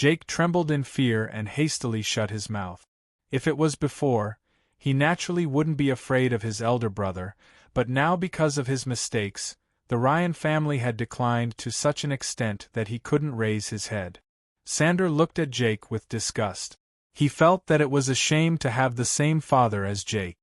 Jake trembled in fear and hastily shut his mouth. If it was before, he naturally wouldn't be afraid of his elder brother, but now because of his mistakes, the Ryan family had declined to such an extent that he couldn't raise his head. Sander looked at Jake with disgust. He felt that it was a shame to have the same father as Jake.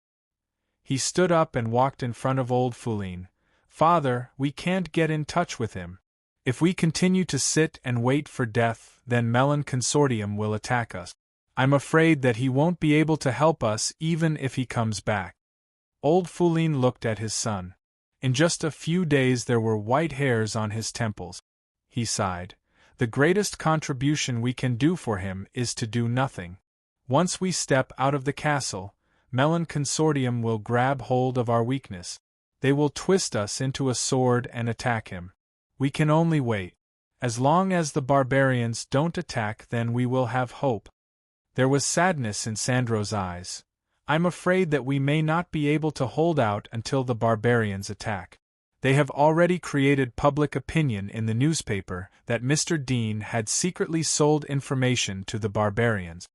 He stood up and walked in front of old Foulin. "Father, we can't get in touch with him. If we continue to sit and wait for death, then Melon Consortium will attack us. I'm afraid that he won't be able to help us even if he comes back." Old Foulin looked at his son. In just a few days there were white hairs on his temples. He sighed. "The greatest contribution we can do for him is to do nothing. Once we step out of the castle, Melon Consortium will grab hold of our weakness. They will twist us into a sword and attack him. We can only wait. As long as the barbarians don't attack, then we will have hope." There was sadness in Sandro's eyes. "I'm afraid that we may not be able to hold out until the barbarians attack. They have already created public opinion in the newspaper that Mr. Dean had secretly sold information to the barbarians.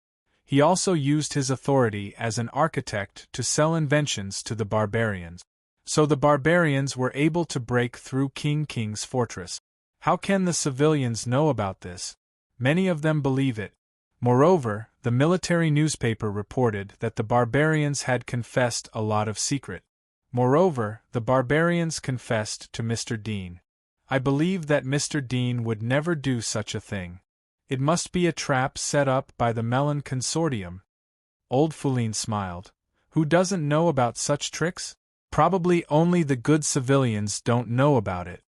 He also used his authority as an architect to sell inventions to the barbarians. So the barbarians were able to break through King King's fortress. How can the civilians know about this? Many of them believe it. Moreover, the military newspaper reported that the barbarians had confessed a lot of secret. Moreover, the barbarians confessed to Mr. Dean. I believe that Mr. Dean would never do such a thing. It must be a trap set up by the Melon Consortium." Old Foulin smiled. "Who doesn't know about such tricks? Probably only the good civilians don't know about it,"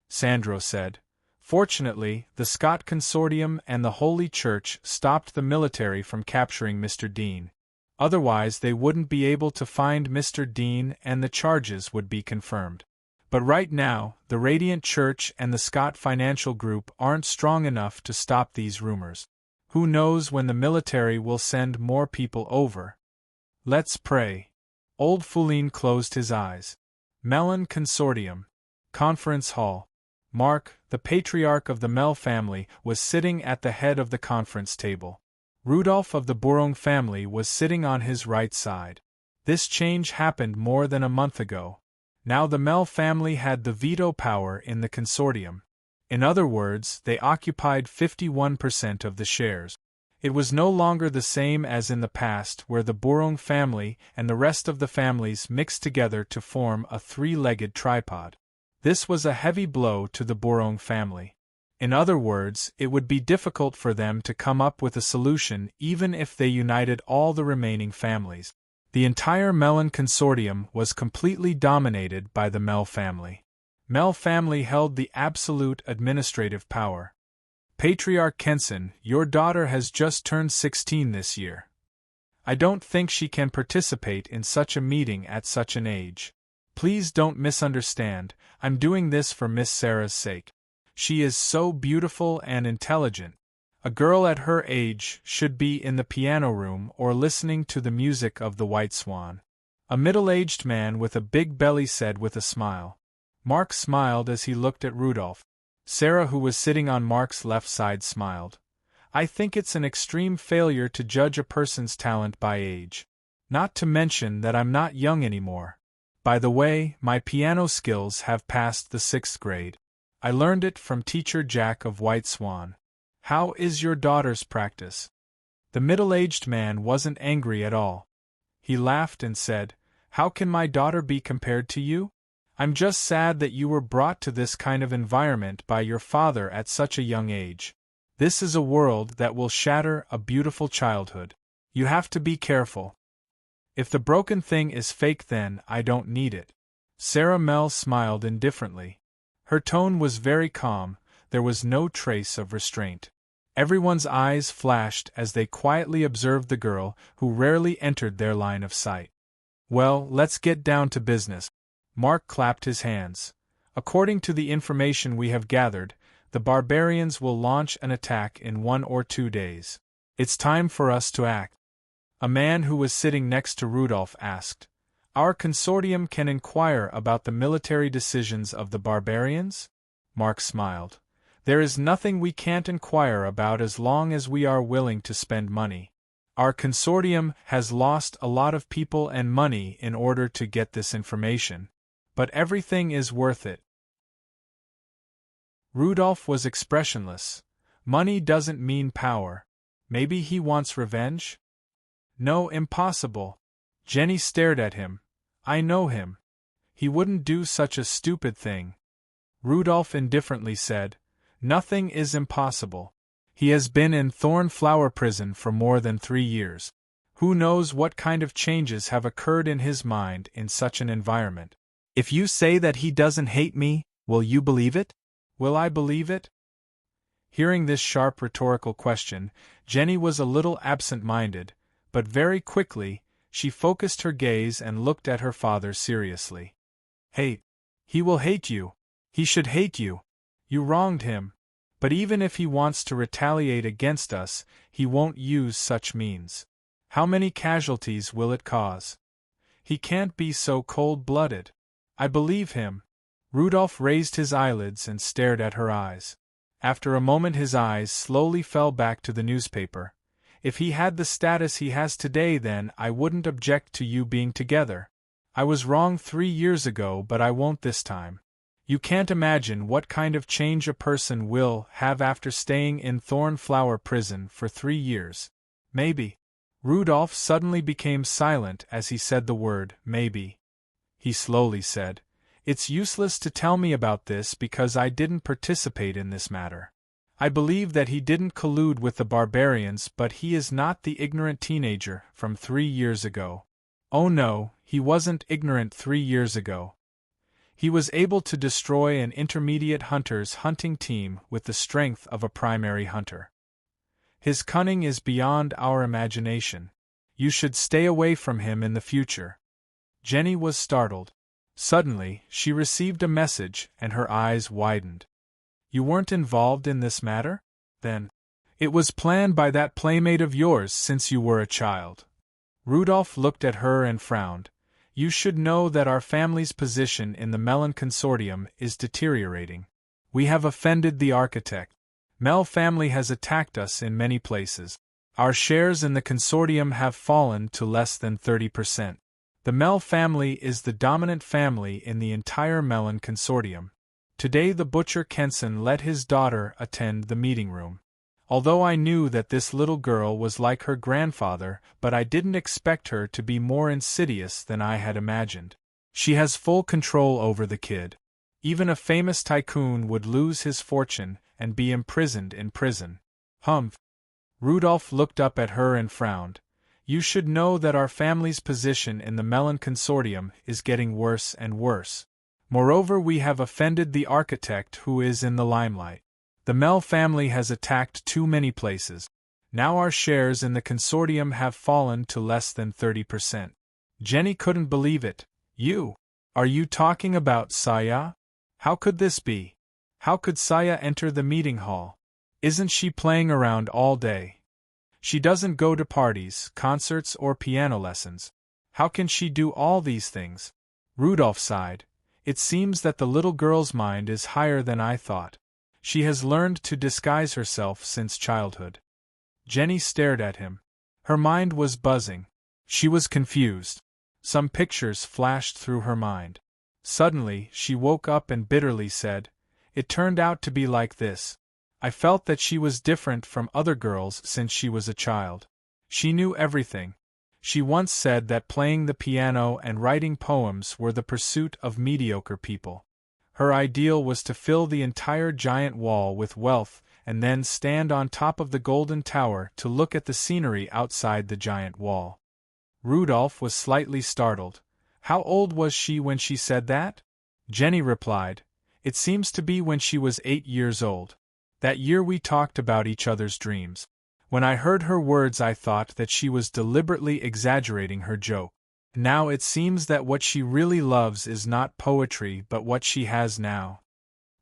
Sandro said. "Fortunately, the Scott Consortium and the Holy Church stopped the military from capturing Mr. Dean. Otherwise they wouldn't be able to find Mr. Dean and the charges would be confirmed. But right now, the Radiant Church and the Scott Financial Group aren't strong enough to stop these rumors. Who knows when the military will send more people over? Let's pray." Old Foulin closed his eyes. Melon Consortium. Conference Hall. Mark, the patriarch of the Mel family, was sitting at the head of the conference table. Rudolph of the Bourong family was sitting on his right side. This change happened more than a month ago. Now the Mel family had the veto power in the consortium. In other words, they occupied 51% of the shares. It was no longer the same as in the past where the Bourong family and the rest of the families mixed together to form a three-legged tripod. This was a heavy blow to the Bourong family. In other words, it would be difficult for them to come up with a solution even if they united all the remaining families. The entire Melon Consortium was completely dominated by the Mel family. Mel family held the absolute administrative power. "Patriarch Kenson, your daughter has just turned 16 this year. I don't think she can participate in such a meeting at such an age. Please don't misunderstand, I'm doing this for Miss Sarah's sake. She is so beautiful and intelligent. A girl at her age should be in the piano room or listening to the music of the White Swan," a middle-aged man with a big belly said with a smile. Mark smiled as he looked at Rudolph. Sarah, who was sitting on Mark's left side, smiled. "I think it's an extreme failure to judge a person's talent by age. Not to mention that I'm not young anymore. By the way, my piano skills have passed the 6th grade. I learned it from teacher Jack of White Swan. How is your daughter's practice?" The middle-aged man wasn't angry at all. He laughed and said, "How can my daughter be compared to you? I'm just sad that you were brought to this kind of environment by your father at such a young age. This is a world that will shatter a beautiful childhood. You have to be careful. If the broken thing is fake, then I don't need it." Sarah Mel smiled indifferently. Her tone was very calm, there was no trace of restraint. Everyone's eyes flashed as they quietly observed the girl who rarely entered their line of sight. "Well, let's get down to business." Mark clapped his hands. "According to the information we have gathered, the barbarians will launch an attack in 1 or 2 days. It's time for us to act." A man who was sitting next to Rudolph asked, "Our consortium can inquire about the military decisions of the barbarians?" Mark smiled. There is nothing we can't inquire about as long as we are willing to spend money. Our consortium has lost a lot of people and money in order to get this information, but everything is worth it. Rudolph was expressionless. Money doesn't mean power. Maybe he wants revenge? No, impossible. Jenny stared at him. I know him. He wouldn't do such a stupid thing. Rudolph indifferently said, Nothing is impossible. He has been in Thornflower Prison for more than 3 years. Who knows what kind of changes have occurred in his mind in such an environment? If you say that he doesn't hate me, will you believe it? Will I believe it? Hearing this sharp rhetorical question, Jenny was a little absent-minded, but very quickly, she focused her gaze and looked at her father seriously. Hate. He will hate you. He should hate you. You wronged him. But even if he wants to retaliate against us, he won't use such means. How many casualties will it cause? He can't be so cold-blooded. I believe him. Rudolph raised his eyelids and stared at her eyes. After a moment his eyes slowly fell back to the newspaper. If he had the status he has today, then I wouldn't object to you being together. I was wrong 3 years ago, but I won't this time. You can't imagine what kind of change a person will have after staying in Thornflower Prison for 3 years. Maybe. Rudolph suddenly became silent as he said the word, maybe. He slowly said, It's useless to tell me about this because I didn't participate in this matter. I believe that he didn't collude with the barbarians, but he is not the ignorant teenager from 3 years ago. Oh no, he wasn't ignorant 3 years ago. He was able to destroy an intermediate hunter's hunting team with the strength of a primary hunter. His cunning is beyond our imagination. You should stay away from him in the future. Jenny was startled. Suddenly, she received a message and her eyes widened. You weren't involved in this matter? Then, it was planned by that playmate of yours since you were a child. Rudolph looked at her and frowned. You should know that our family's position in the Mellon Consortium is deteriorating. We have offended the architect. Mell family has attacked us in many places. Our shares in the consortium have fallen to less than 30%. The Mell family is the dominant family in the entire Mellon Consortium. Today the butcher Kenson let his daughter attend the meeting room. Although I knew that this little girl was like her grandfather, but I didn't expect her to be more insidious than I had imagined. She has full control over the kid. Even a famous tycoon would lose his fortune and be imprisoned in prison. Humph. Rudolph looked up at her and frowned. You should know that our family's position in the Mellon Consortium is getting worse and worse. Moreover, we have offended the architect who is in the limelight. The Mell family has attacked too many places. Now our shares in the consortium have fallen to less than 30%. Jenny couldn't believe it. Are you talking about Saya? How could this be? How could Saya enter the meeting hall? Isn't she playing around all day? She doesn't go to parties, concerts, or piano lessons. How can she do all these things? Rudolph sighed. It seems that the little girl's mind is higher than I thought. She has learned to disguise herself since childhood. Jenny stared at him. Her mind was buzzing. She was confused. Some pictures flashed through her mind. Suddenly, she woke up and bitterly said, It turned out to be like this. I felt that she was different from other girls since she was a child. She knew everything. She once said that playing the piano and writing poems were the pursuit of mediocre people. Her ideal was to fill the entire giant wall with wealth and then stand on top of the golden tower to look at the scenery outside the giant wall. Rudolph was slightly startled. How old was she when she said that? Jenny replied, It seems to be when she was 8 years old. That year we talked about each other's dreams. When I heard her words I thought that she was deliberately exaggerating her joke. Now it seems that what she really loves is not poetry but what she has now.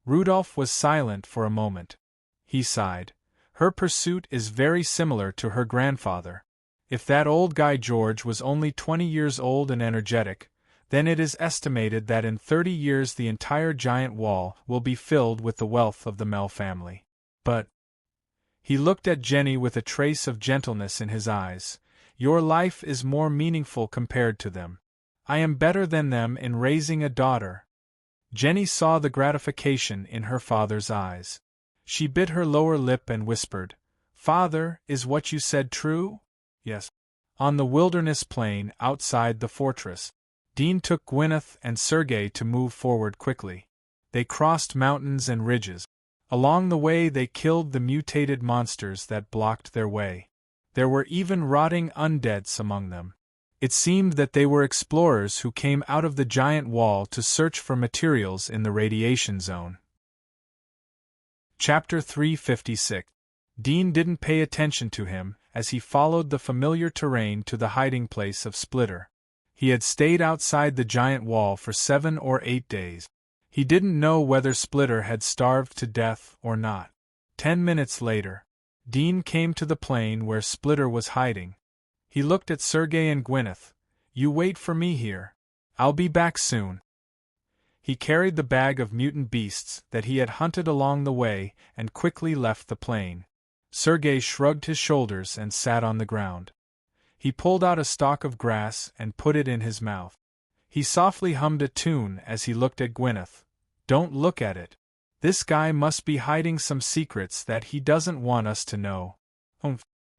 Rudolph was silent for a moment. He sighed. Her pursuit is very similar to her grandfather. If that old guy George was only 20 years old and energetic, Then it is estimated that in 30 years the entire giant wall will be filled with the wealth of the Mel family. But he looked at Jenny with a trace of gentleness in his eyes. Your life is more meaningful compared to them. I am better than them in raising a daughter. Jenny saw the gratification in her father's eyes. She bit her lower lip and whispered, "Father, is what you said true?" "Yes." On the wilderness plain outside the fortress, Dean took Gwyneth and Sergei to move forward quickly. They crossed mountains and ridges. Along the way they killed the mutated monsters that blocked their way. There were even rotting undeads among them. It seemed that they were explorers who came out of the giant wall to search for materials in the radiation zone. Chapter 356. Dean didn't pay attention to him as he followed the familiar terrain to the hiding place of Splitter. He had stayed outside the giant wall for 7 or 8 days. He didn't know whether Splitter had starved to death or not. 10 minutes later, Dean came to the plain where Splitter was hiding. He looked at Sergei and Gwyneth. "You wait for me here. I'll be back soon." He carried the bag of mutant beasts that he had hunted along the way and quickly left the plain. Sergei shrugged his shoulders and sat on the ground. He pulled out a stalk of grass and put it in his mouth. He softly hummed a tune as he looked at Gwyneth. "Don't look at it. This guy must be hiding some secrets that he doesn't want us to know."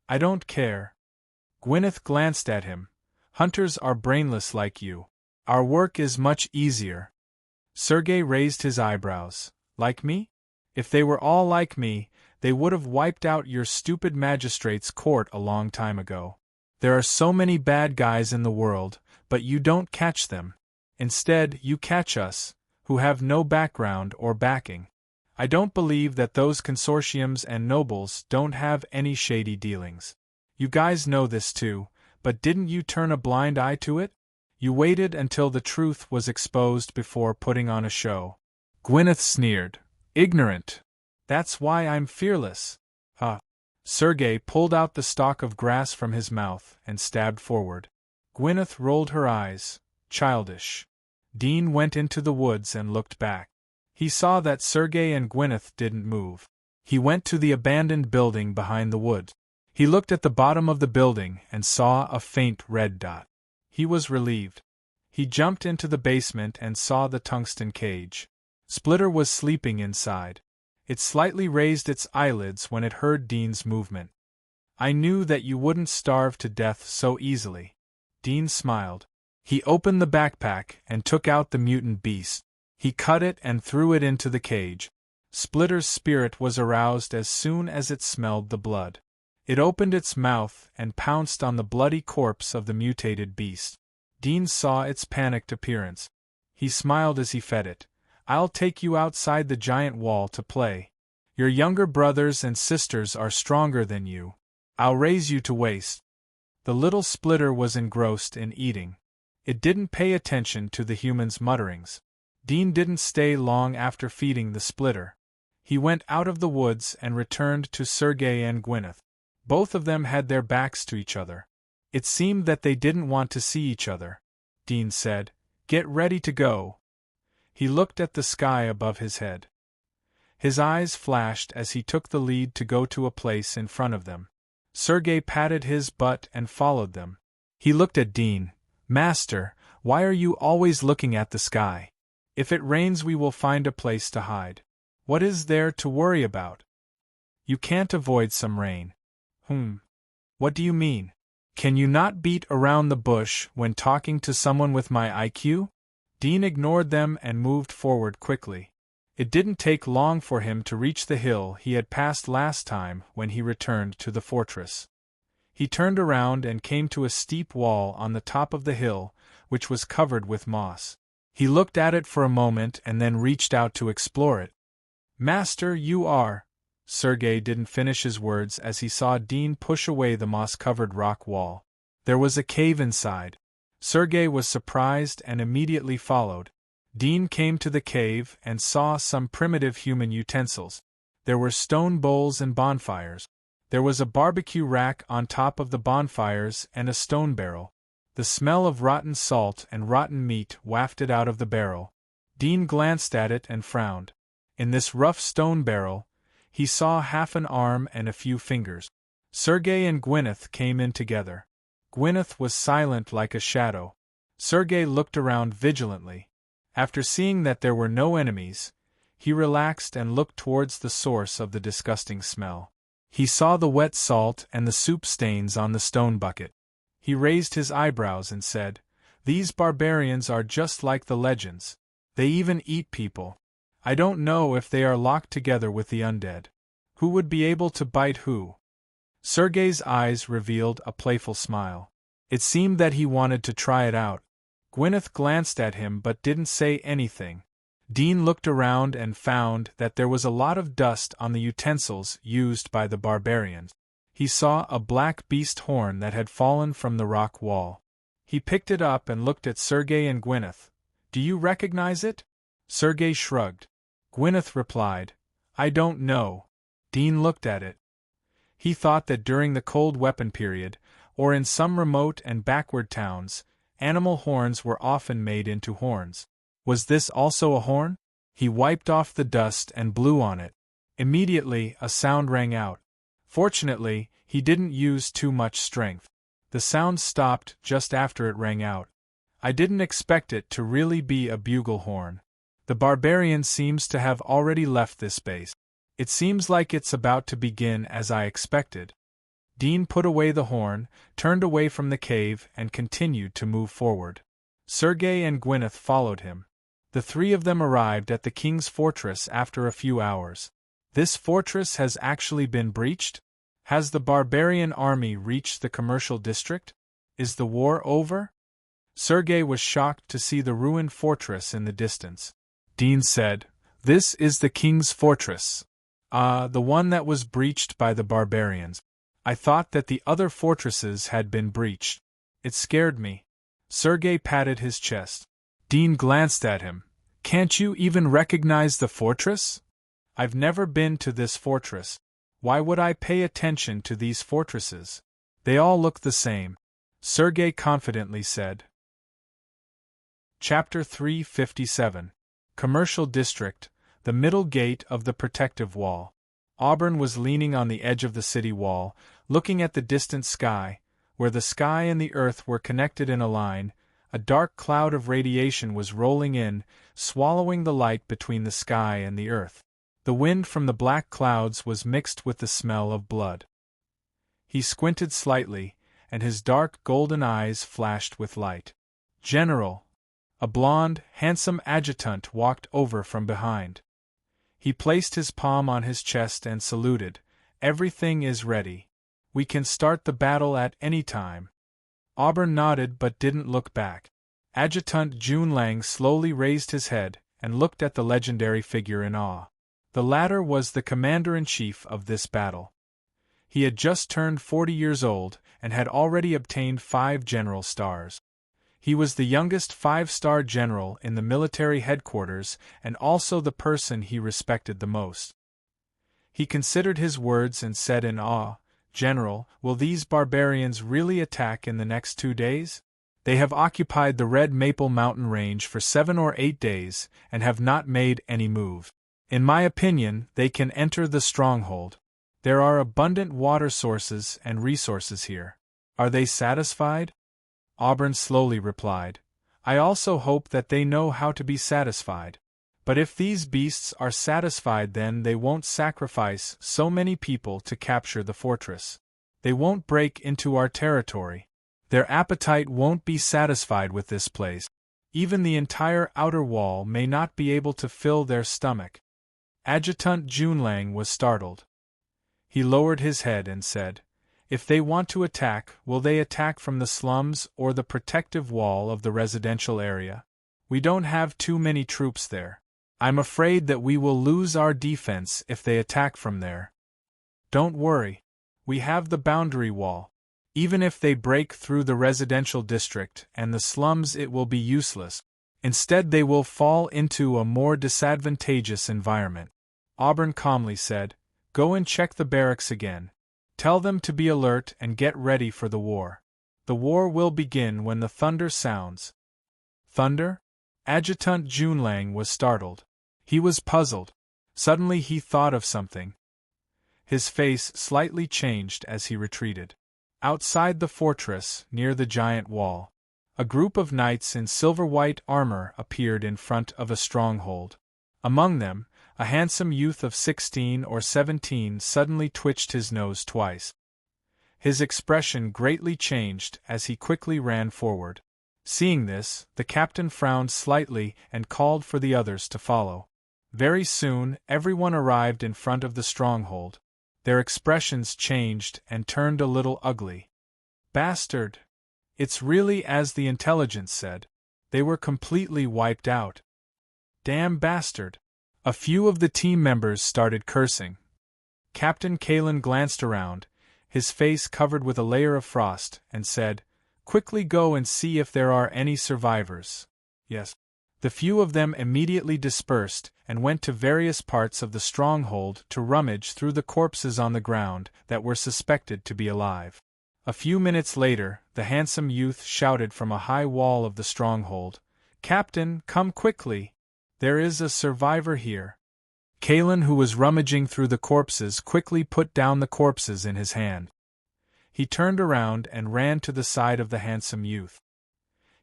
"I don't care." Gwyneth glanced at him. "Hunters are brainless like you. Our work is much easier." Sergei raised his eyebrows. "Like me? If they were all like me, they would have wiped out your stupid magistrate's court a long time ago. There are so many bad guys in the world, but you don't catch them. Instead, you catch us, who have no background or backing. I don't believe that those consortiums and nobles don't have any shady dealings. You guys know this too, but didn't you turn a blind eye to it? You waited until the truth was exposed before putting on a show." Gwyneth sneered. "Ignorant. That's why I'm fearless." Sergei pulled out the stalk of grass from his mouth and stabbed forward. Gwyneth rolled her eyes. "Childish." Dean went into the woods and looked back. He saw that Sergei and Gwyneth didn't move. He went to the abandoned building behind the wood. He looked at the bottom of the building and saw a faint red dot. He was relieved. He jumped into the basement and saw the tungsten cage. Splitter was sleeping inside. It slightly raised its eyelids when it heard Dean's movement. "I knew that you wouldn't starve to death so easily." Dean smiled. He opened the backpack and took out the mutant beast. He cut it and threw it into the cage. Splitter's spirit was aroused as soon as it smelled the blood. It opened its mouth and pounced on the bloody corpse of the mutated beast. Dean saw its panicked appearance. He smiled as he fed it. "I'll take you outside the giant wall to play. Your younger brothers and sisters are stronger than you. I'll raise you to waste." The little Splitter was engrossed in eating. It didn't pay attention to the human's mutterings. Dean didn't stay long after feeding the Splitter. He went out of the woods and returned to Sergei and Gwyneth. Both of them had their backs to each other. It seemed that they didn't want to see each other. Dean said, "Get ready to go." He looked at the sky above his head. His eyes flashed as he took the lead to go to a place in front of them. Sergei patted his butt and followed them. He looked at Dean. "Master, why are you always looking at the sky? If it rains we will find a place to hide. What is there to worry about? You can't avoid some rain." What do you mean? Can you not beat around the bush when talking to someone with my IQ? Dean ignored them and moved forward quickly. It didn't take long for him to reach the hill he had passed last time when he returned to the fortress. He turned around and came to a steep wall on the top of the hill, which was covered with moss. He looked at it for a moment and then reached out to explore it. "Master, you are—" Sergei didn't finish his words as he saw Dean push away the moss-covered rock wall. There was a cave inside. Sergei was surprised and immediately followed. Dean came to the cave and saw some primitive human utensils. There were stone bowls and bonfires. There was a barbecue rack on top of the bonfires and a stone barrel. The smell of rotten salt and rotten meat wafted out of the barrel. Dean glanced at it and frowned. In this rough stone barrel, he saw half an arm and a few fingers. Sergei and Gwyneth came in together. Gwyneth was silent like a shadow. Sergei looked around vigilantly. After seeing that there were no enemies, he relaxed and looked towards the source of the disgusting smell. He saw the wet salt and the soup stains on the stone bucket. He raised his eyebrows and said, "These barbarians are just like the legends. They even eat people. I don't know if they are locked together with the undead. Who would be able to bite who?" Sergei's eyes revealed a playful smile. It seemed that he wanted to try it out. Gwyneth glanced at him but didn't say anything. Dean looked around and found that there was a lot of dust on the utensils used by the barbarians. He saw a black beast horn that had fallen from the rock wall. He picked it up and looked at Sergei and Gwyneth. "Do you recognize it?" Sergei shrugged. Gwyneth replied, "I don't know." Dean looked at it. He thought that during the cold weapon period, or in some remote and backward towns, animal horns were often made into horns. Was this also a horn? He wiped off the dust and blew on it. Immediately, a sound rang out. Fortunately, he didn't use too much strength. The sound stopped just after it rang out. I didn't expect it to really be a bugle horn. The barbarian seems to have already left this base. It seems like it's about to begin as I expected. Dean put away the horn, turned away from the cave, and continued to move forward. Sergei and Gwyneth followed him. The three of them arrived at the king's fortress after a few hours. This fortress has actually been breached? Has the barbarian army reached the commercial district? Is the war over? Sergei was shocked to see the ruined fortress in the distance. Dean said, "This is the king's fortress." "Ah, the one that was breached by the barbarians. I thought that the other fortresses had been breached. It scared me." Sergei patted his chest. Dean glanced at him. "Can't you even recognize the fortress?" "I've never been to this fortress. Why would I pay attention to these fortresses? They all look the same," Sergei confidently said. Chapter 357. Commercial District, the middle gate of the protective wall. Auburn was leaning on the edge of the city wall, looking at the distant sky. Where the sky and the earth were connected in a line, a dark cloud of radiation was rolling in, swallowing the light between the sky and the earth. The wind from the black clouds was mixed with the smell of blood. He squinted slightly, and his dark golden eyes flashed with light. "General!" A blond, handsome adjutant walked over from behind. He placed his palm on his chest and saluted. "Everything is ready. We can start the battle at any time." Auburn nodded but didn't look back. Adjutant Junlang slowly raised his head and looked at the legendary figure in awe. The latter was the commander-in-chief of this battle. He had just turned 40 years old and had already obtained 5 general stars. He was the youngest 5-star general in the military headquarters and also the person he respected the most. He considered his words and said in awe, "General, will these barbarians really attack in the next 2 days? They have occupied the Red Maple Mountain Range for 7 or 8 days and have not made any move. In my opinion, they can enter the stronghold. There are abundant water sources and resources here. Are they satisfied?" Auburn slowly replied, "I also hope that they know how to be satisfied. But if these beasts are satisfied, then they won't sacrifice so many people to capture the fortress. They won't break into our territory. Their appetite won't be satisfied with this place. Even the entire outer wall may not be able to fill their stomach." Adjutant Junlang was startled. He lowered his head and said, "If they want to attack, will they attack from the slums or the protective wall of the residential area? We don't have too many troops there. I'm afraid that we will lose our defense if they attack from there." "Don't worry. We have the boundary wall. Even if they break through the residential district and the slums, it will be useless. Instead, they will fall into a more disadvantageous environment." Auburn calmly said, "Go and check the barracks again. Tell them to be alert and get ready for the war." The war will begin when the thunder sounds. Thunder? Adjutant Junlang was startled. He was puzzled. Suddenly he thought of something. His face slightly changed as he retreated. Outside the fortress, near the giant wall, a group of knights in silver-white armor appeared in front of a stronghold. Among them, a handsome youth of 16 or 17 suddenly twitched his nose twice. His expression greatly changed as he quickly ran forward. Seeing this, the captain frowned slightly and called for the others to follow. Very soon, everyone arrived in front of the stronghold. Their expressions changed and turned a little ugly. Bastard! It's really as the intelligence said. They were completely wiped out. Damn bastard! A few of the team members started cursing. Captain Kalen glanced around, his face covered with a layer of frost, and said, "Quickly go and see if there are any survivors." Yes. The few of them immediately dispersed and went to various parts of the stronghold to rummage through the corpses on the ground that were suspected to be alive. A few minutes later, the handsome youth shouted from a high wall of the stronghold, "Captain, come quickly! There is a survivor here." Kalen, who was rummaging through the corpses, quickly put down the corpses in his hand. He turned around and ran to the side of the handsome youth.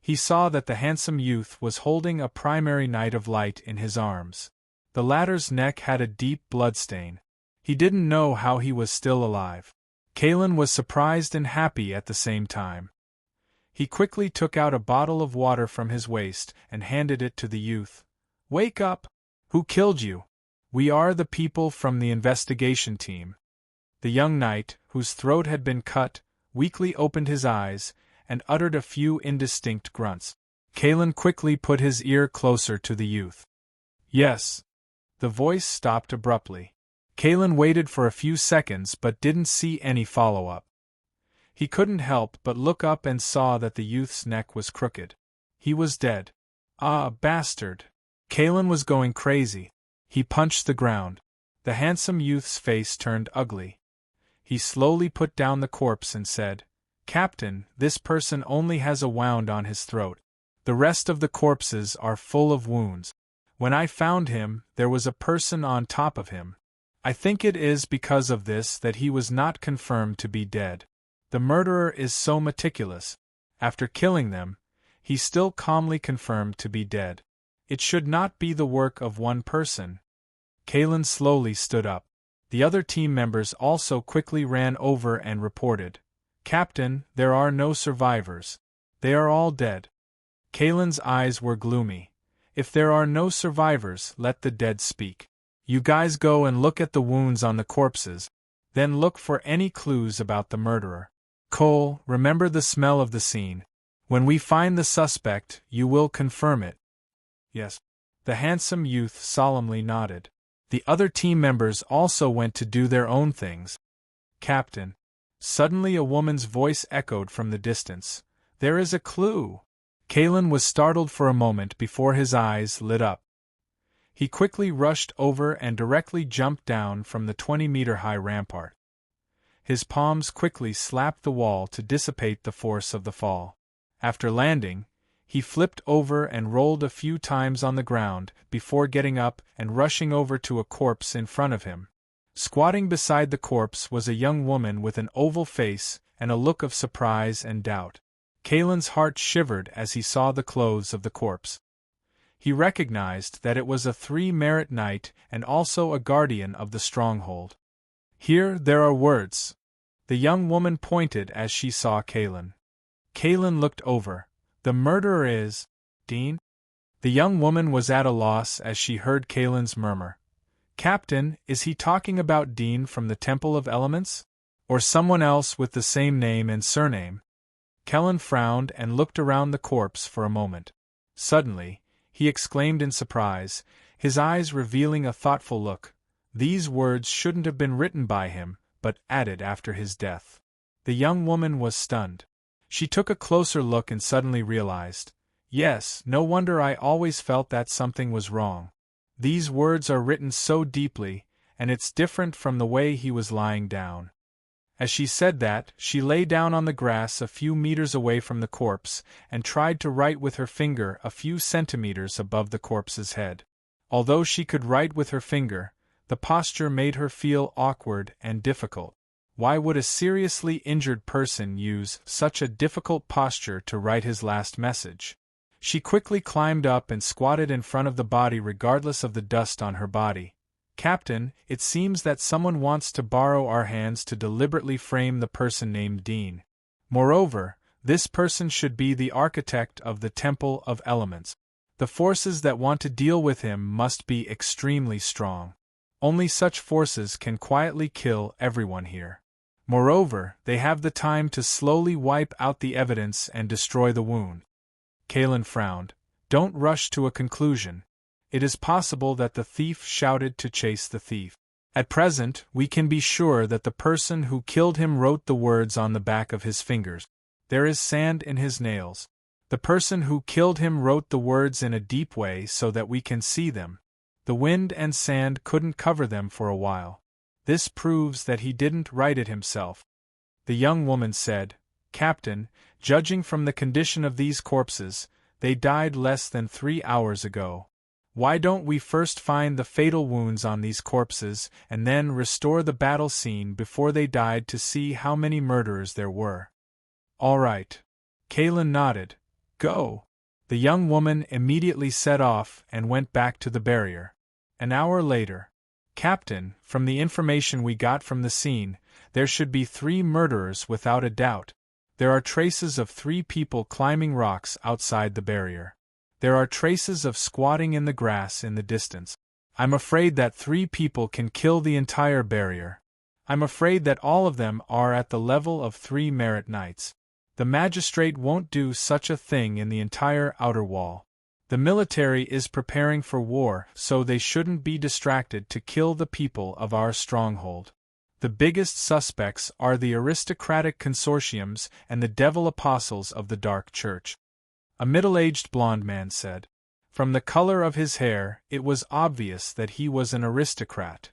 He saw that the handsome youth was holding a primary knight of light in his arms. The latter's neck had a deep bloodstain. He didn't know how he was still alive. Kalen was surprised and happy at the same time. He quickly took out a bottle of water from his waist and handed it to the youth. "Wake up! Who killed you?" "We are the people from the investigation team." The young knight, whose throat had been cut, weakly opened his eyes and uttered a few indistinct grunts. Kalen quickly put his ear closer to the youth. "Yes." The voice stopped abruptly. Kalen waited for a few seconds but didn't see any follow-up. He couldn't help but look up and saw that the youth's neck was crooked. He was dead. Ah, bastard! Kalen was going crazy. He punched the ground. The handsome youth's face turned ugly. He slowly put down the corpse and said, "Captain, this person only has a wound on his throat. The rest of the corpses are full of wounds. When I found him, there was a person on top of him. I think it is because of this that he was not confirmed to be dead. The murderer is so meticulous. After killing them, he still calmly confirmed to be dead. It should not be the work of one person." Kalen slowly stood up. The other team members also quickly ran over and reported, "Captain, there are no survivors. They are all dead." Kalen's eyes were gloomy. "If there are no survivors, let the dead speak. You guys go and look at the wounds on the corpses. Then look for any clues about the murderer. Cole, remember the smell of the scene. When we find the suspect, you will confirm it." "Yes." The handsome youth solemnly nodded. The other team members also went to do their own things. "Captain." Suddenly a woman's voice echoed from the distance. "There is a clue." Kalen was startled for a moment before his eyes lit up. He quickly rushed over and directly jumped down from the 20-meter-high rampart. His palms quickly slapped the wall to dissipate the force of the fall. After landing, he flipped over and rolled a few times on the ground before getting up and rushing over to a corpse in front of him. Squatting beside the corpse was a young woman with an oval face and a look of surprise and doubt. Kalen's heart shivered as he saw the clothes of the corpse. He recognized that it was a 3-merit knight and also a guardian of the stronghold. "Here there are words." The young woman pointed as she saw Kalen. Kalen looked over. "The murderer is Dean?" The young woman was at a loss as she heard Kalen's murmur. "Captain, is he talking about Dean from the Temple of Elements? Or someone else with the same name and surname?" Kalen frowned and looked around the corpse for a moment. Suddenly, he exclaimed in surprise, his eyes revealing a thoughtful look, "These words shouldn't have been written by him, but added after his death." The young woman was stunned. She took a closer look and suddenly realized, "Yes, no wonder I always felt that something was wrong. These words are written so deeply, and it's different from the way he was lying down." As she said that, she lay down on the grass a few meters away from the corpse, and tried to write with her finger a few centimeters above the corpse's head. Although she could write with her finger, the posture made her feel awkward and difficult. Why would a seriously injured person use such a difficult posture to write his last message? She quickly climbed up and squatted in front of the body regardless of the dust on her body. "Captain, it seems that someone wants to borrow our hands to deliberately frame the person named Dean. Moreover, this person should be the architect of the Temple of Elements. The forces that want to deal with him must be extremely strong. Only such forces can quietly kill everyone here. Moreover, they have the time to slowly wipe out the evidence and destroy the wound." Kalen frowned. "Don't rush to a conclusion. It is possible that the thief shouted to chase the thief. At present, we can be sure that the person who killed him wrote the words on the back of his fingers. There is sand in his nails. The person who killed him wrote the words in a deep way so that we can see them. The wind and sand couldn't cover them for a while. This proves that he didn't write it himself." The young woman said, "Captain, judging from the condition of these corpses, they died less than 3 hours ago. Why don't we first find the fatal wounds on these corpses and then restore the battle scene before they died to see how many murderers there were?" "All right." Kalen nodded. "Go." The young woman immediately set off and went back to the barrier. An hour later. "Captain, from the information we got from the scene, there should be 3 murderers without a doubt. There are traces of 3 people climbing rocks outside the barrier. There are traces of squatting in the grass in the distance. I'm afraid that 3 people can kill the entire barrier. I'm afraid that all of them are at the level of 3 merit knights. The magistrate won't do such a thing in the entire outer wall. The military is preparing for war, so they shouldn't be distracted to kill the people of our stronghold. The biggest suspects are the aristocratic consortiums and the devil apostles of the Dark Church." A middle-aged blond man said. From the color of his hair, it was obvious that he was an aristocrat.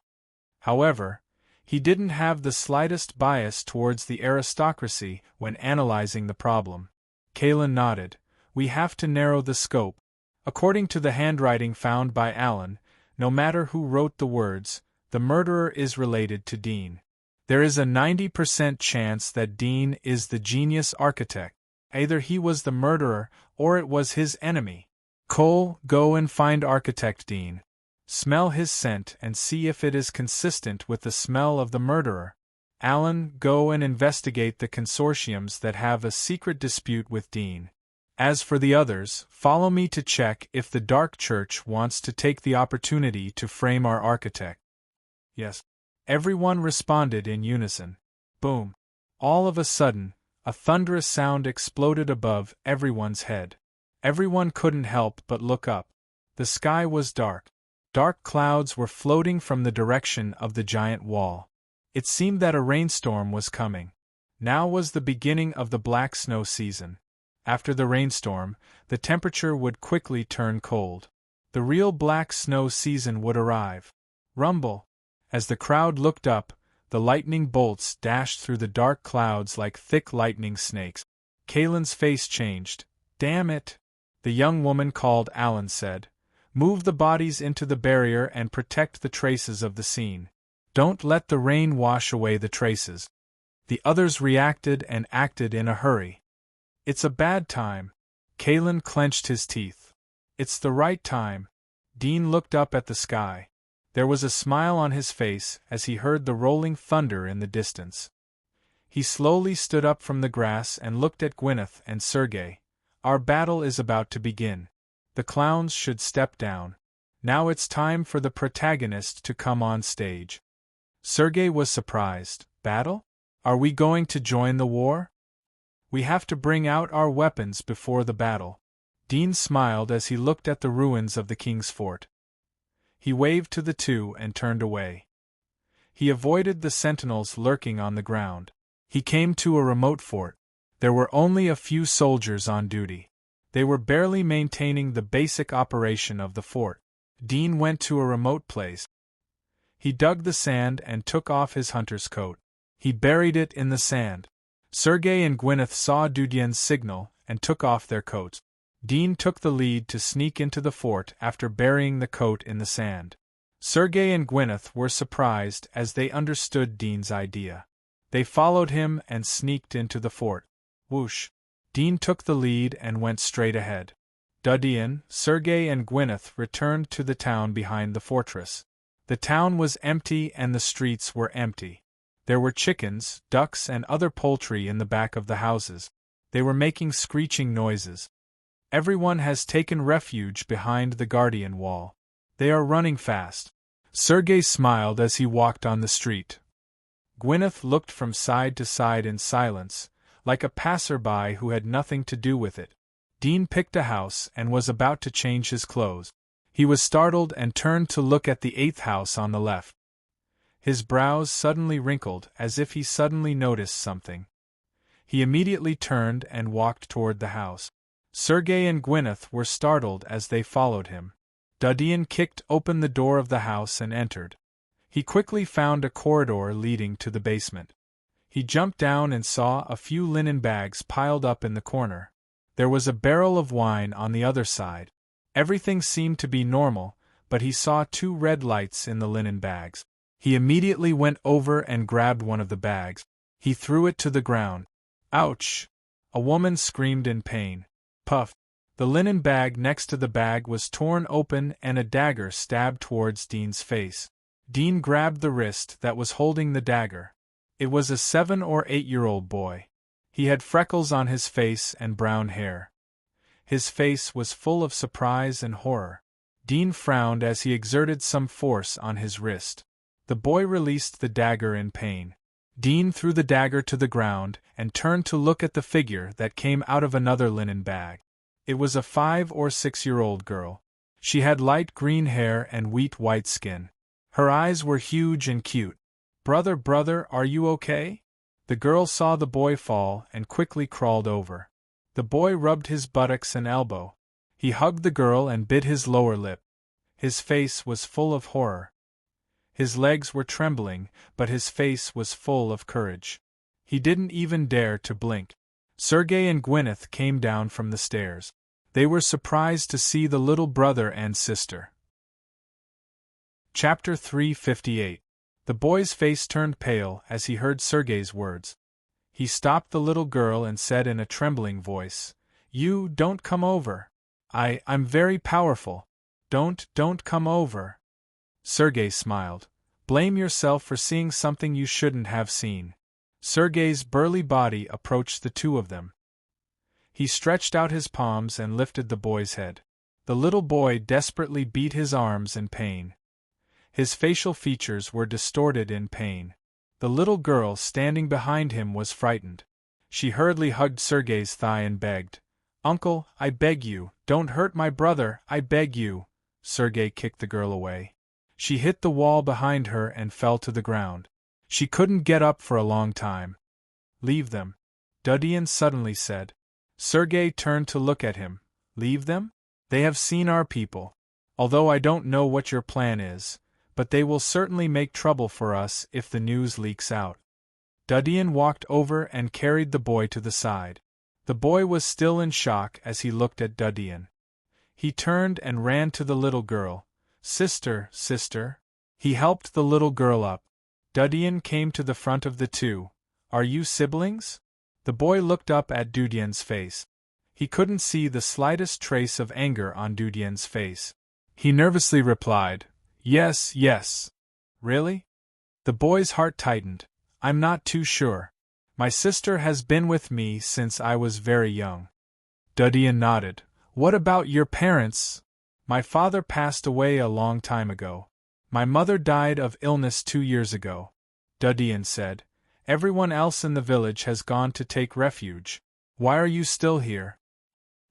However, he didn't have the slightest bias towards the aristocracy when analyzing the problem. Kalen nodded. "We have to narrow the scope. According to the handwriting found by Alan, no matter who wrote the words, the murderer is related to Dean. There is a 90% chance that Dean is the genius architect. Either he was the murderer, or it was his enemy. Cole, go and find Architect Dean. Smell his scent and see if it is consistent with the smell of the murderer. Alan, go and investigate the consortiums that have a secret dispute with Dean. As for the others, follow me to check if the Dark Church wants to take the opportunity to frame our architect." "Yes." Everyone responded in unison. Boom. All of a sudden, a thunderous sound exploded above everyone's head. Everyone couldn't help but look up. The sky was dark. Dark clouds were floating from the direction of the giant wall. It seemed that a rainstorm was coming. Now was the beginning of the black snow season. After the rainstorm, the temperature would quickly turn cold. The real black snow season would arrive. Rumble. As the crowd looked up, the lightning bolts dashed through the dark clouds like thick lightning snakes. Kalen's face changed. "Damn it!" The young woman called Alan said. "Move the bodies into the barrier and protect the traces of the scene. Don't let the rain wash away the traces." The others reacted and acted in a hurry. "It's a bad time." Kalen clenched his teeth. "It's the right time." Dean looked up at the sky. There was a smile on his face as he heard the rolling thunder in the distance. He slowly stood up from the grass and looked at Gwyneth and Sergei. "Our battle is about to begin. The clowns should step down. Now it's time for the protagonist to come on stage." Sergei was surprised. "Battle? Are we going to join the war?" "We have to bring out our weapons before the battle." Dean smiled as he looked at the ruins of the king's fort. He waved to the 2 and turned away. He avoided the sentinels lurking on the ground. He came to a remote fort. There were only a few soldiers on duty. They were barely maintaining the basic operation of the fort. Dean went to a remote place. He dug the sand and took off his hunter's coat. He buried it in the sand. Sergei and Gwyneth saw Dudien's signal and took off their coats. Dean took the lead to sneak into the fort after burying the coat in the sand. Sergei and Gwyneth were surprised as they understood Dean's idea. They followed him and sneaked into the fort. Whoosh! Dean took the lead and went straight ahead. Dudien, Sergei and Gwyneth returned to the town behind the fortress. The town was empty and the streets were empty. There were chickens, ducks and other poultry in the back of the houses. They were making screeching noises. Everyone has taken refuge behind the guardian wall. They are running fast. Sergei smiled as he walked on the street. Gwyneth looked from side to side in silence, like a passerby who had nothing to do with it. Dean picked a house and was about to change his clothes. He was startled and turned to look at the 8th house on the left. His brows suddenly wrinkled as if he suddenly noticed something. He immediately turned and walked toward the house. Sergei and Gwyneth were startled as they followed him. Dudien kicked open the door of the house and entered. He quickly found a corridor leading to the basement. He jumped down and saw a few linen bags piled up in the corner. There was a barrel of wine on the other side. Everything seemed to be normal, but he saw 2 red lights in the linen bags. He immediately went over and grabbed one of the bags. He threw it to the ground. Ouch! A woman screamed in pain. Puff! The linen bag next to the bag was torn open and a dagger stabbed towards Dean's face. Dean grabbed the wrist that was holding the dagger. It was a 7 or 8-year-old boy. He had freckles on his face and brown hair. His face was full of surprise and horror. Dean frowned as he exerted some force on his wrist. The boy released the dagger in pain. Dean threw the dagger to the ground and turned to look at the figure that came out of another linen bag. It was a 5 or 6-year-old girl. She had light green hair and white skin. Her eyes were huge and cute. Brother, are you okay?" The girl saw the boy fall and quickly crawled over. The boy rubbed his buttocks and elbow. He hugged the girl and bit his lower lip. His face was full of horror. His legs were trembling, but his face was full of courage. He didn't even dare to blink. Sergei and Gwyneth came down from the stairs. They were surprised to see the little brother and sister. Chapter 358. The boy's face turned pale as he heard Sergei's words. He stopped the little girl and said in a trembling voice, "You don't come over. I'm very powerful. Don't come over." Sergei smiled. "Blame yourself for seeing something you shouldn't have seen." Sergei's burly body approached the two of them. He stretched out his palms and lifted the boy's head. The little boy desperately beat his arms in pain. His facial features were distorted in pain. The little girl standing behind him was frightened. She hurriedly hugged Sergei's thigh and begged, "Uncle, I beg you, don't hurt my brother, I beg you." Sergei kicked the girl away. She hit the wall behind her and fell to the ground. She couldn't get up for a long time. "Leave them," Dudien suddenly said. Sergei turned to look at him. "Leave them? They have seen our people. Although I don't know what your plan is, but they will certainly make trouble for us if the news leaks out." Dudien walked over and carried the boy to the side. The boy was still in shock as he looked at Dudien. He turned and ran to the little girl. Sister. He helped the little girl up. Dudien came to the front of the two. "Are you siblings?" The boy looked up at Dudien's face. He couldn't see the slightest trace of anger on Dudien's face. He nervously replied, Yes. "Really?" The boy's heart tightened. "I'm not too sure. My sister has been with me since I was very young." Dudien nodded. "What about your parents?" "My father passed away a long time ago. My mother died of illness 2 years ago," Dudien said. "Everyone else in the village has gone to take refuge. Why are you still here?"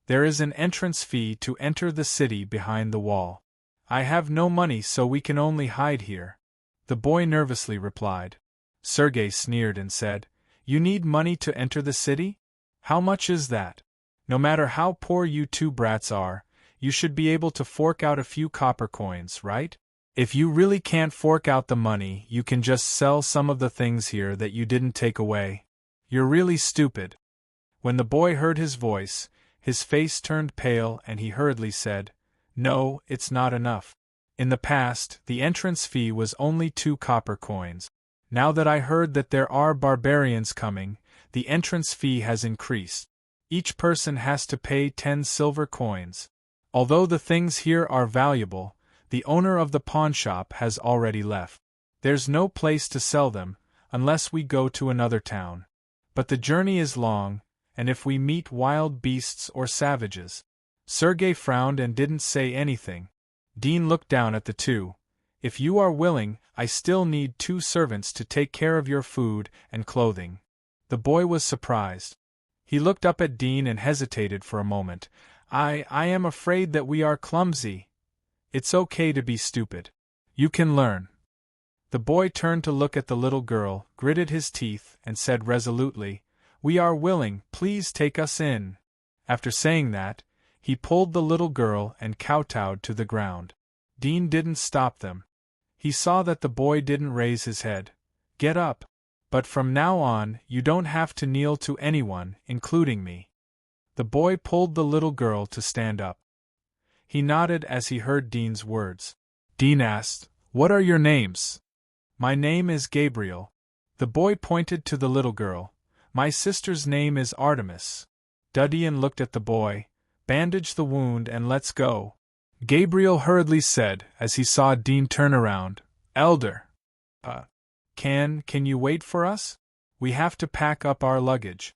"There is an entrance fee to enter the city behind the wall. I have no money, so we can only hide here," the boy nervously replied. Sergei sneered and said, "You need money to enter the city? How much is that? No matter how poor you two brats are, you should be able to fork out a few copper coins, right?" If you really can't fork out the money, you can just sell some of the things here that you didn't take away. You're really stupid." When the boy heard his voice, his face turned pale and he hurriedly said, "No, it's not enough. In the past, the entrance fee was only 2 copper coins. Now that I heard that there are barbarians coming, the entrance fee has increased. Each person has to pay 10 silver coins. Although the things here are valuable, the owner of the pawnshop has already left. There's no place to sell them, unless we go to another town. But the journey is long, and if we meet wild beasts or savages—" Sergei frowned and didn't say anything. Dean looked down at the two. "If you are willing, I still need 2 servants to take care of your food and clothing." The boy was surprised. He looked up at Dean and hesitated for a moment. I am afraid that we are clumsy." "It's okay to be stupid. You can learn." The boy turned to look at the little girl, gritted his teeth, and said resolutely, "We are willing, please take us in." After saying that, he pulled the little girl and kowtowed to the ground. Dean didn't stop them. He saw that the boy didn't raise his head. "Get up. But from now on, you don't have to kneel to anyone, including me." The boy pulled the little girl to stand up. He nodded as he heard Dean's words. Dean asked, "What are your names?" "My name is Gabriel." The boy pointed to the little girl. "My sister's name is Artemis." Dean looked at the boy. "Bandage the wound and let's go." Gabriel hurriedly said, as he saw Dean turn around, "Elder. Can you wait for us? We have to pack up our luggage."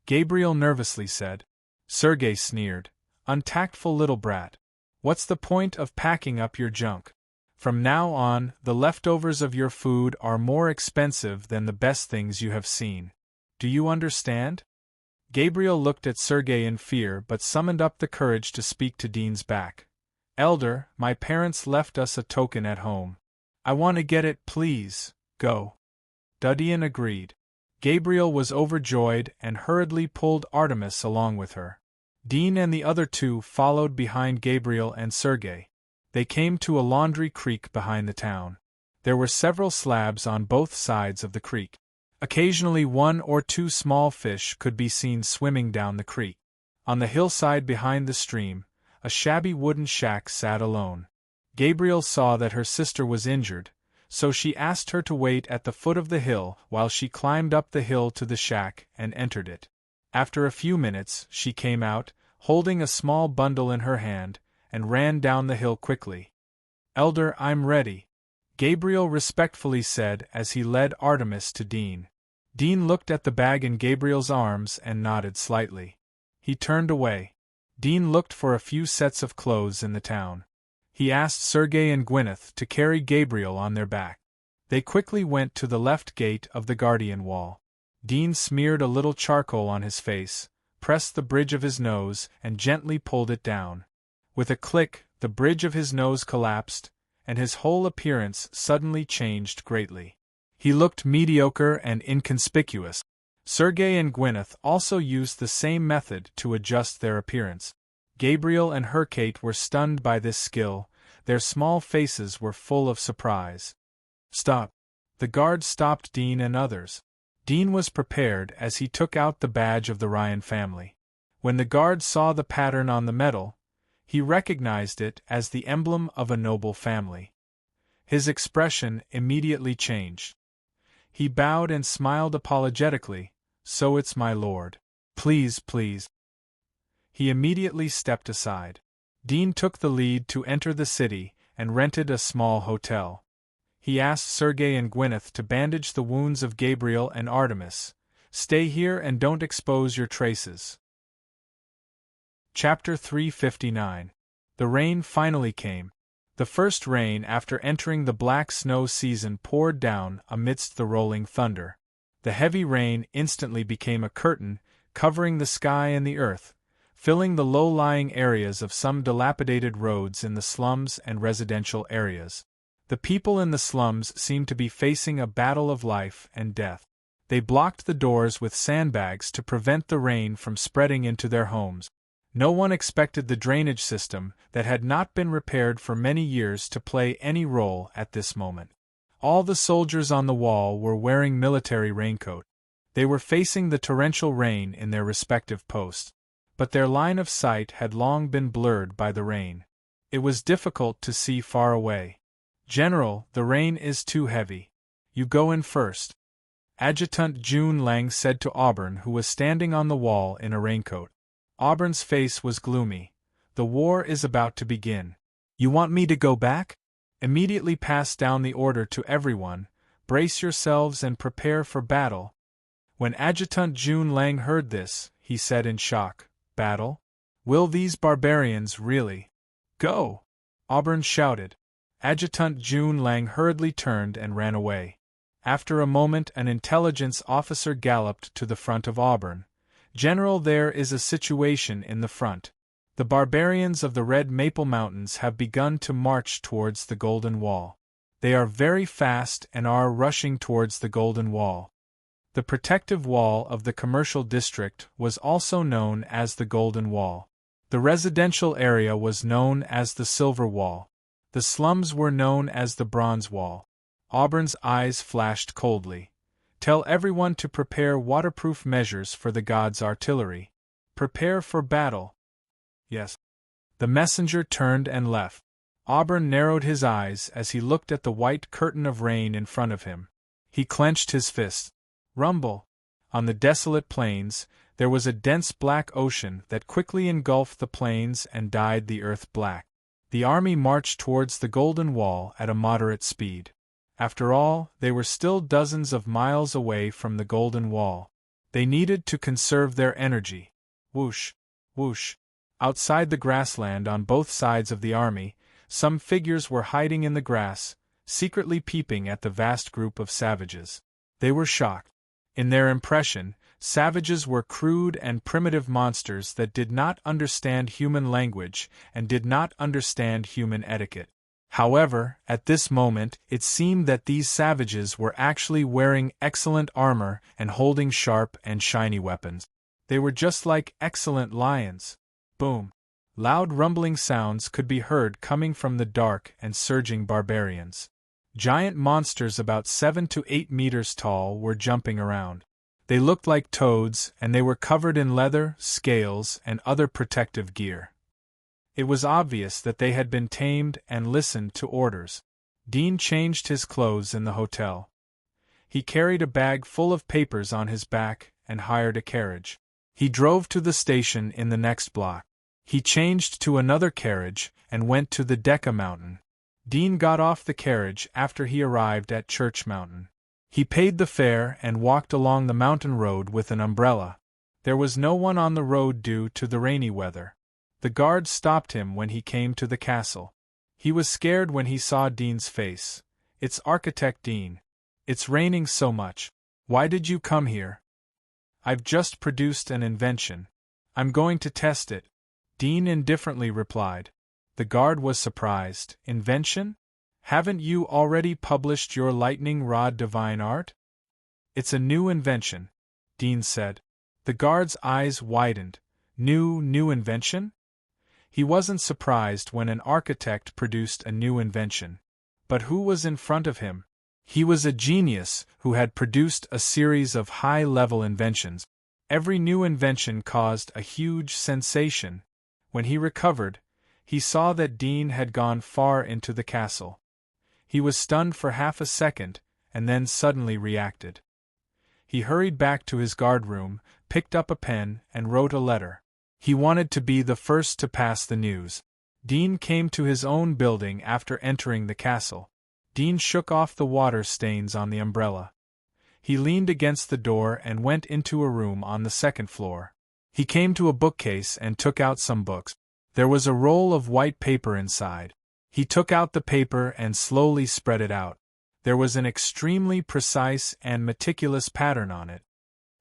Gabriel nervously said. Sergei sneered. "Untactful little brat. What's the point of packing up your junk? From now on, the leftovers of your food are more expensive than the best things you have seen. Do you understand?" Gabriel looked at Sergei in fear but summoned up the courage to speak to Dean's back. "Elder, my parents left us a token at home. I want to get it, please. Go." Dean agreed. Gabriel was overjoyed and hurriedly pulled Artemis along with her. Dean and the other two followed behind Gabriel and Sergei. They came to a laundry creek behind the town. There were several slabs on both sides of the creek. Occasionally 1 or 2 small fish could be seen swimming down the creek. On the hillside behind the stream, a shabby wooden shack sat alone. Gabriel saw that her sister was injured, so she asked her to wait at the foot of the hill while she climbed up the hill to the shack and entered it. After a few minutes, she came out, holding a small bundle in her hand, and ran down the hill quickly. "Elder, I'm ready," Gabriel respectfully said as he led Artemis to Dean. Dean looked at the bag in Gabriel's arms and nodded slightly. He turned away. Dean looked for a few sets of clothes in the town. He asked Sergei and Gwyneth to carry Gabriel on their back. They quickly went to the left gate of the guardian wall. Dean smeared a little charcoal on his face, pressed the bridge of his nose, and gently pulled it down. With a click, the bridge of his nose collapsed, and his whole appearance suddenly changed greatly. He looked mediocre and inconspicuous. Sergei and Gwyneth also used the same method to adjust their appearance. Gabriel and Hercate were stunned by this skill. Their small faces were full of surprise. "Stop!" The guard stopped Dean and others. Dean was prepared as he took out the badge of the Ryan family. When the guard saw the pattern on the metal, he recognized it as the emblem of a noble family. His expression immediately changed. He bowed and smiled apologetically. "So it's my lord. Please, please." He immediately stepped aside. Dean took the lead to enter the city and rented a small hotel. He asked Sergei and Gwyneth to bandage the wounds of Gabriel and Artemis. "Stay here and don't expose your traces." Chapter 359. The rain finally came. The first rain after entering the black snow season poured down amidst the rolling thunder. The heavy rain instantly became a curtain, covering the sky and the earth, filling the low-lying areas of some dilapidated roads in the slums and residential areas. The people in the slums seemed to be facing a battle of life and death. They blocked the doors with sandbags to prevent the rain from spreading into their homes. No one expected the drainage system, that had not been repaired for many years, to play any role at this moment. All the soldiers on the wall were wearing military raincoat. They were facing the torrential rain in their respective posts. But their line of sight had long been blurred by the rain. It was difficult to see far away. "General, the rain is too heavy. You go in first," Adjutant June Lang said to Auburn, who was standing on the wall in a raincoat. Auburn's face was gloomy. "The war is about to begin. You want me to go back?" Immediately pass down the order to everyone, "Brace yourselves and prepare for battle." When Adjutant June Lang heard this, he said in shock, "Battle? Will these barbarians really?" "Go!" Auburn shouted. Adjutant June Lang hurriedly turned and ran away. After a moment an intelligence officer galloped to the front of Auburn. "General, there is a situation in the front. The barbarians of the Red Maple Mountains have begun to march towards the Golden Wall. They are very fast and are rushing towards the Golden Wall." The protective wall of the commercial district was also known as the Golden Wall. The residential area was known as the Silver Wall. The slums were known as the Bronze Wall. Auburn's eyes flashed coldly. "Tell everyone to prepare waterproof measures for the gods' artillery. Prepare for battle." "Yes." The messenger turned and left. Auburn narrowed his eyes as he looked at the white curtain of rain in front of him. He clenched his fists. Rumble! On the desolate plains, there was a dense black ocean that quickly engulfed the plains and dyed the earth black. The army marched towards the Golden Wall at a moderate speed. After all, they were still dozens of miles away from the Golden Wall. They needed to conserve their energy. Whoosh! Whoosh! Outside the grassland on both sides of the army, some figures were hiding in the grass, secretly peeping at the vast group of savages. They were shocked. In their impression, savages were crude and primitive monsters that did not understand human language and did not understand human etiquette. However, at this moment, it seemed that these savages were actually wearing excellent armor and holding sharp and shiny weapons. They were just like excellent lions. Boom! Loud rumbling sounds could be heard coming from the dark and surging barbarians. Giant monsters about 7 to 8 meters tall were jumping around. They looked like toads, and they were covered in leather, scales, and other protective gear. It was obvious that they had been tamed and listened to orders. Dean changed his clothes in the hotel. He carried a bag full of papers on his back and hired a carriage. He drove to the station in the next block. He changed to another carriage and went to the Decca Mountain. Dean got off the carriage after he arrived at Church Mountain. He paid the fare and walked along the mountain road with an umbrella. There was no one on the road due to the rainy weather. The guard stopped him when he came to the castle. He was scared when he saw Dean's face. "It's Architect Dean. It's raining so much. Why did you come here?" "I've just produced an invention. I'm going to test it," Dean indifferently replied. The guard was surprised. "Invention? Haven't you already published your lightning rod divine art?" "It's a new invention," Dean said. The guard's eyes widened. New invention? He wasn't surprised when an architect produced a new invention. But who was in front of him? He was a genius who had produced a series of high-level inventions. Every new invention caused a huge sensation. When he recovered, he saw that Dean had gone far into the castle. He was stunned for half a second, and then suddenly reacted. He hurried back to his guardroom, picked up a pen, and wrote a letter. He wanted to be the first to pass the news. Dean came to his own building after entering the castle. Dean shook off the water stains on the umbrella. He leaned against the door and went into a room on the second floor. He came to a bookcase and took out some books. There was a roll of white paper inside. He took out the paper and slowly spread it out. There was an extremely precise and meticulous pattern on it.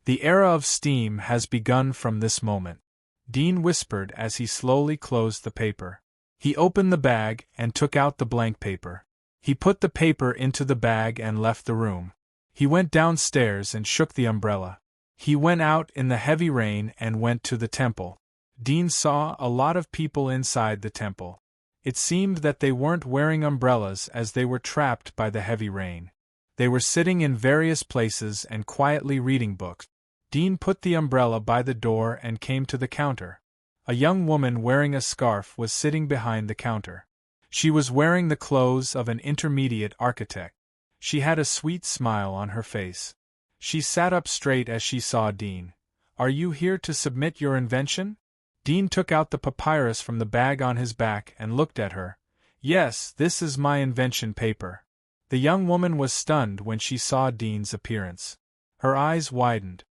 "The era of steam has begun from this moment," Dean whispered as he slowly closed the paper. He opened the bag and took out the blank paper. He put the paper into the bag and left the room. He went downstairs and shook the umbrella. He went out in the heavy rain and went to the temple. Dean saw a lot of people inside the temple. It seemed that they weren't wearing umbrellas as they were trapped by the heavy rain. They were sitting in various places and quietly reading books. Dean put the umbrella by the door and came to the counter. A young woman wearing a scarf was sitting behind the counter. She was wearing the clothes of an intermediate architect. She had a sweet smile on her face. She sat up straight as she saw Dean. "Are you here to submit your invention?" Dean took out the papyrus from the bag on his back and looked at her. "Yes, this is my invention paper." The young woman was stunned when she saw Dean's appearance. Her eyes widened.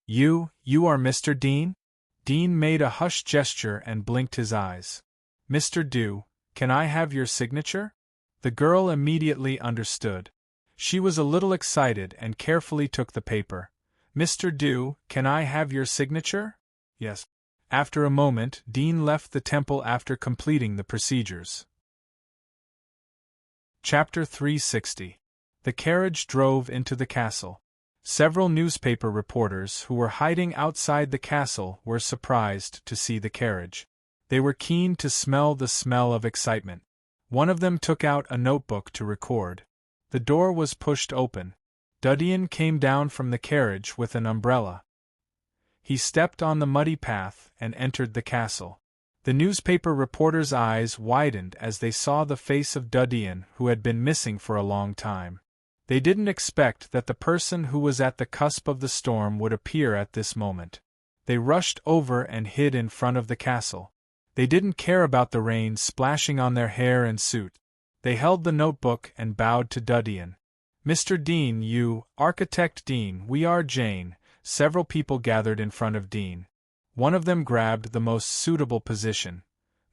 You are Mr. Dean?" Dean made a hushed gesture and blinked his eyes. "Mr. Dew, can I have your signature?" The girl immediately understood. She was a little excited and carefully took the paper. "Mr. Dew, can I have your signature?" "Yes." After a moment, Dean left the temple after completing the procedures. Chapter 360. The carriage drove into the castle. Several newspaper reporters who were hiding outside the castle were surprised to see the carriage. They were keen to smell the smell of excitement. One of them took out a notebook to record. The door was pushed open. Dudian came down from the carriage with an umbrella. He stepped on the muddy path and entered the castle. The newspaper reporters' eyes widened as they saw the face of Dudian, who had been missing for a long time. They didn't expect that the person who was at the cusp of the storm would appear at this moment. They rushed over and hid in front of the castle. They didn't care about the rain splashing on their hair and suit. They held the notebook and bowed to Dudian. "Mr. Dean, you, Architect Dean, we are Jane." Several people gathered in front of Dean. One of them grabbed the most suitable position.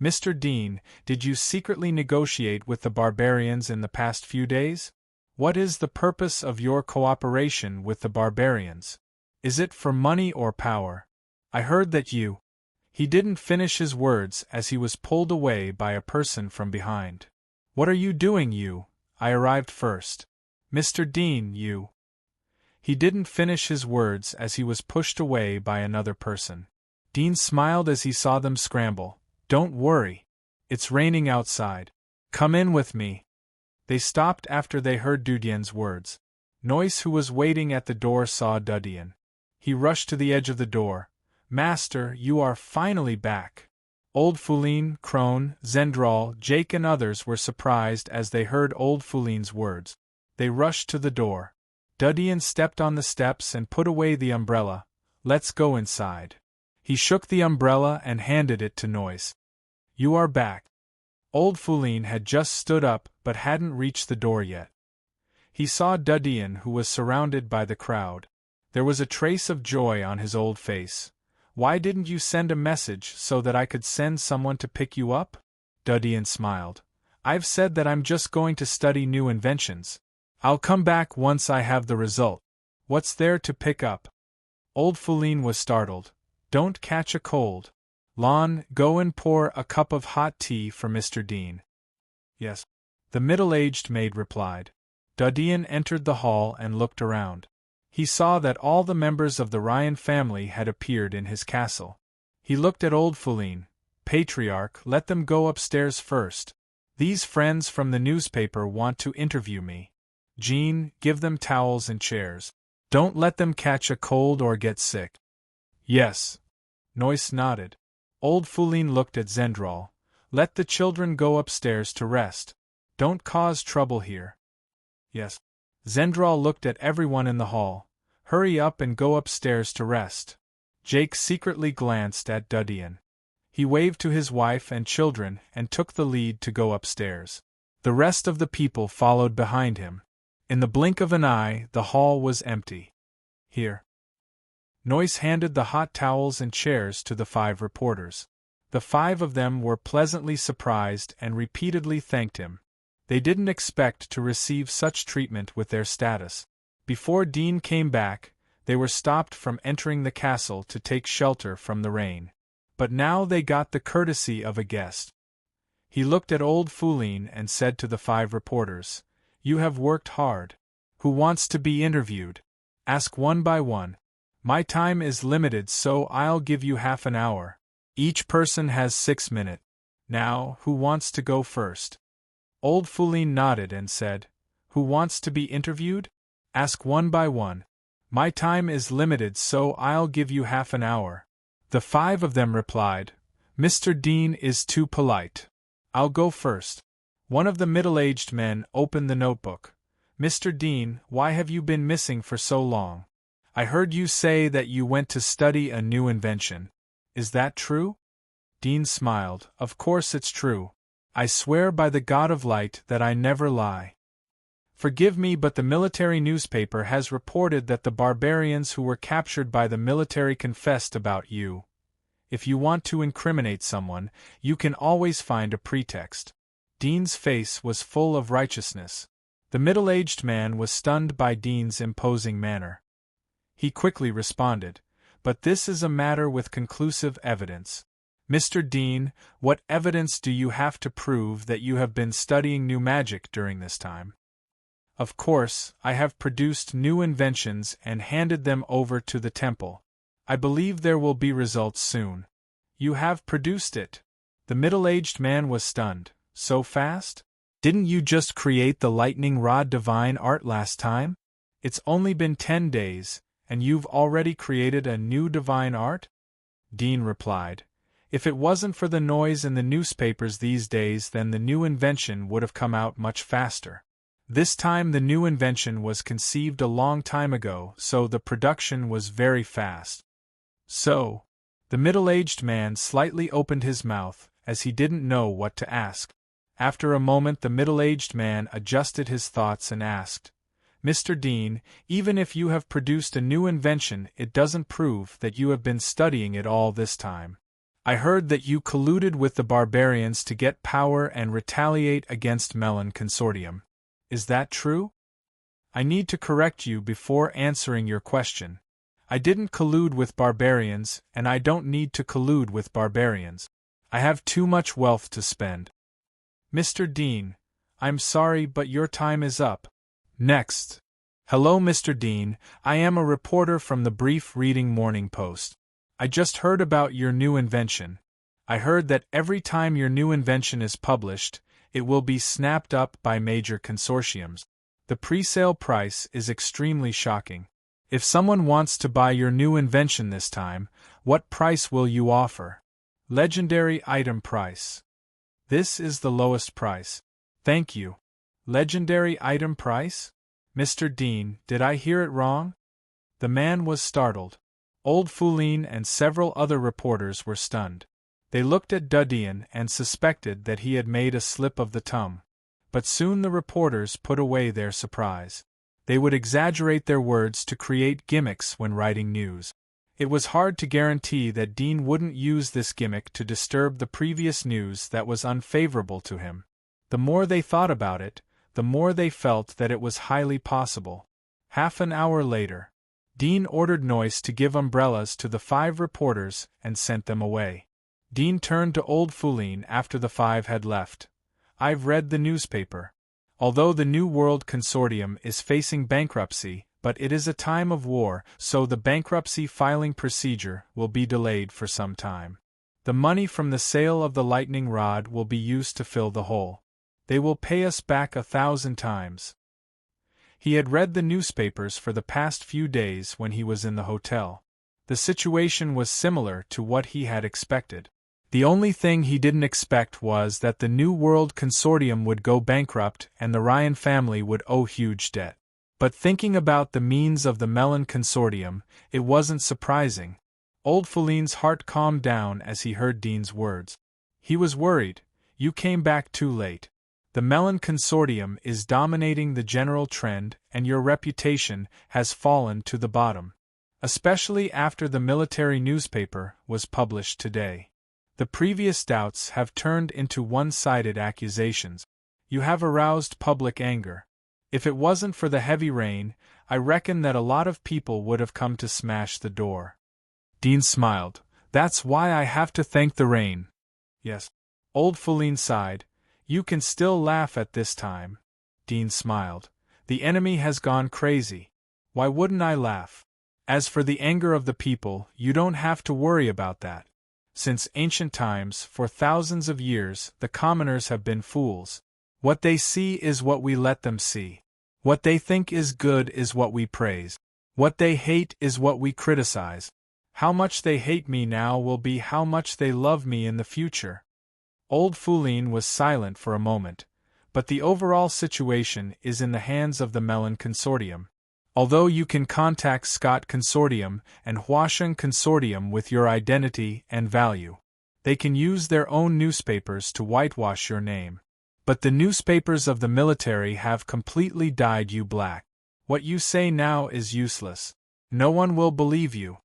"Mr. Dean, did you secretly negotiate with the barbarians in the past few days? What is the purpose of your cooperation with the barbarians? Is it for money or power? I heard that you—" He didn't finish his words as he was pulled away by a person from behind. "What are you doing, you? I arrived first." "Mr. Dean, you—" He didn't finish his words as he was pushed away by another person. Dean smiled as he saw them scramble. "Don't worry. It's raining outside. Come in with me." They stopped after they heard Dudian's words. Noyce, who was waiting at the door, saw Dudian. He rushed to the edge of the door. "Master, you are finally back." Old Foulin, Crone, Zendral, Jake and others were surprised as they heard Old Foulin's words. They rushed to the door. Dudian stepped on the steps and put away the umbrella. "Let's go inside." He shook the umbrella and handed it to Noyce. "You are back." Old Foulin had just stood up but hadn't reached the door yet. He saw Dudian, who was surrounded by the crowd. There was a trace of joy on his old face. "Why didn't you send a message so that I could send someone to pick you up?" Dudian smiled. "I've said that I'm just going to study new inventions. I'll come back once I have the result." "What's there to pick up?" Old Foulin was startled. "Don't catch a cold. Lon, go and pour a cup of hot tea for Mr. Dean." "Yes," the middle-aged maid replied. Dudian entered the hall and looked around. He saw that all the members of the Ryan family had appeared in his castle. He looked at Old Foulin. "Patriarch, let them go upstairs first. These friends from the newspaper want to interview me. Jean, give them towels and chairs. Don't let them catch a cold or get sick." "Yes." Noyce nodded. Old Foulin looked at Zendral. "Let the children go upstairs to rest. Don't cause trouble here." "Yes." Zendral looked at everyone in the hall. "Hurry up and go upstairs to rest." Jake secretly glanced at Dudian. He waved to his wife and children and took the lead to go upstairs. The rest of the people followed behind him. In the blink of an eye, the hall was empty. "Here." Noyce handed the hot towels and chairs to the 5 reporters. The 5 of them were pleasantly surprised and repeatedly thanked him. They didn't expect to receive such treatment with their status. Before Dean came back, they were stopped from entering the castle to take shelter from the rain. But now they got the courtesy of a guest. He looked at Old Foulin and said to the 5 reporters, "You have worked hard. Who wants to be interviewed? Ask one by one. My time is limited, so I'll give you half an hour." Each person has 6 minutes. Now, who wants to go first? Old Foulin nodded and said, Who wants to be interviewed? Ask one by one. My time is limited, so I'll give you half an hour. The 5 of them replied, Mr. Dean is too polite. I'll go first. One of the middle-aged men opened the notebook. Mr. Dean, why have you been missing for so long? I heard you say that you went to study a new invention. Is that true? Dean smiled. Of course it's true. I swear by the God of Light that I never lie. Forgive me, but the military newspaper has reported that the barbarians who were captured by the military confessed about you. If you want to incriminate someone, you can always find a pretext. Dean's face was full of righteousness. The middle-aged man was stunned by Dean's imposing manner. He quickly responded, But this is a matter with conclusive evidence. Mr. Dean, what evidence do you have to prove that you have been studying new magic during this time? Of course, I have produced new inventions and handed them over to the temple. I believe there will be results soon. You have produced it. The middle-aged man was stunned. So fast? Didn't you just create the lightning rod divine art last time? It's only been 10 days, and you've already created a new divine art? Dean replied, If it wasn't for the noise in the newspapers these days, then the new invention would have come out much faster. This time the new invention was conceived a long time ago, so the production was very fast. So, the middle-aged man slightly opened his mouth, as he didn't know what to ask. After a moment the middle-aged man adjusted his thoughts and asked, Mr. Dean, even if you have produced a new invention, it doesn't prove that you have been studying it all this time. I heard that you colluded with the barbarians to get power and retaliate against Melon Consortium. Is that true? I need to correct you before answering your question. I didn't collude with barbarians, and I don't need to collude with barbarians. I have too much wealth to spend. Mr. Dean, I'm sorry, but your time is up. Next. Hello, Mr. Dean, I am a reporter from the Brief Reading Morning Post. I just heard about your new invention. I heard that every time your new invention is published, it will be snapped up by major consortiums. The pre-sale price is extremely shocking. If someone wants to buy your new invention this time, what price will you offer? Legendary item price. This is the lowest price. Thank you. Legendary item price? Mr. Dean, did I hear it wrong? The man was startled. Old Foulin and several other reporters were stunned. They looked at Dudian and suspected that he had made a slip of the tongue. But soon the reporters put away their surprise. They would exaggerate their words to create gimmicks when writing news. It was hard to guarantee that Dean wouldn't use this gimmick to disturb the previous news that was unfavorable to him. The more they thought about it, the more they felt that it was highly possible. Half an hour later, Dean ordered Noyce to give umbrellas to the 5 reporters and sent them away. Dean turned to Old Foulin after the 5 had left. I've read the newspaper. Although the New World Consortium is facing bankruptcy, but it is a time of war, so the bankruptcy filing procedure will be delayed for some time. The money from the sale of the lightning rod will be used to fill the hole. They will pay us back 1,000 times. He had read the newspapers for the past few days when he was in the hotel. The situation was similar to what he had expected. The only thing he didn't expect was that the New World Consortium would go bankrupt and the Ryan family would owe huge debt. But thinking about the means of the Melon Consortium, it wasn't surprising. Old Foulin's heart calmed down as he heard Dean's words. He was worried. You came back too late. The Melon Consortium is dominating the general trend and your reputation has fallen to the bottom. Especially after the military newspaper was published today. The previous doubts have turned into one-sided accusations. You have aroused public anger. If it wasn't for the heavy rain, I reckon that a lot of people would have come to smash the door. Dean smiled. That's why I have to thank the rain. Yes. Old Foulin sighed. You can still laugh at this time. Dean smiled. The enemy has gone crazy. Why wouldn't I laugh? As for the anger of the people, you don't have to worry about that. Since ancient times, for thousands of years, the commoners have been fools. What they see is what we let them see. What they think is good is what we praise. What they hate is what we criticize. How much they hate me now will be how much they love me in the future. Old Foulin was silent for a moment, but the overall situation is in the hands of the Melon Consortium. Although you can contact Scott Consortium and Huashan Consortium with your identity and value, they can use their own newspapers to whitewash your name. But the newspapers of the military have completely dyed you black. What you say now is useless. No one will believe you.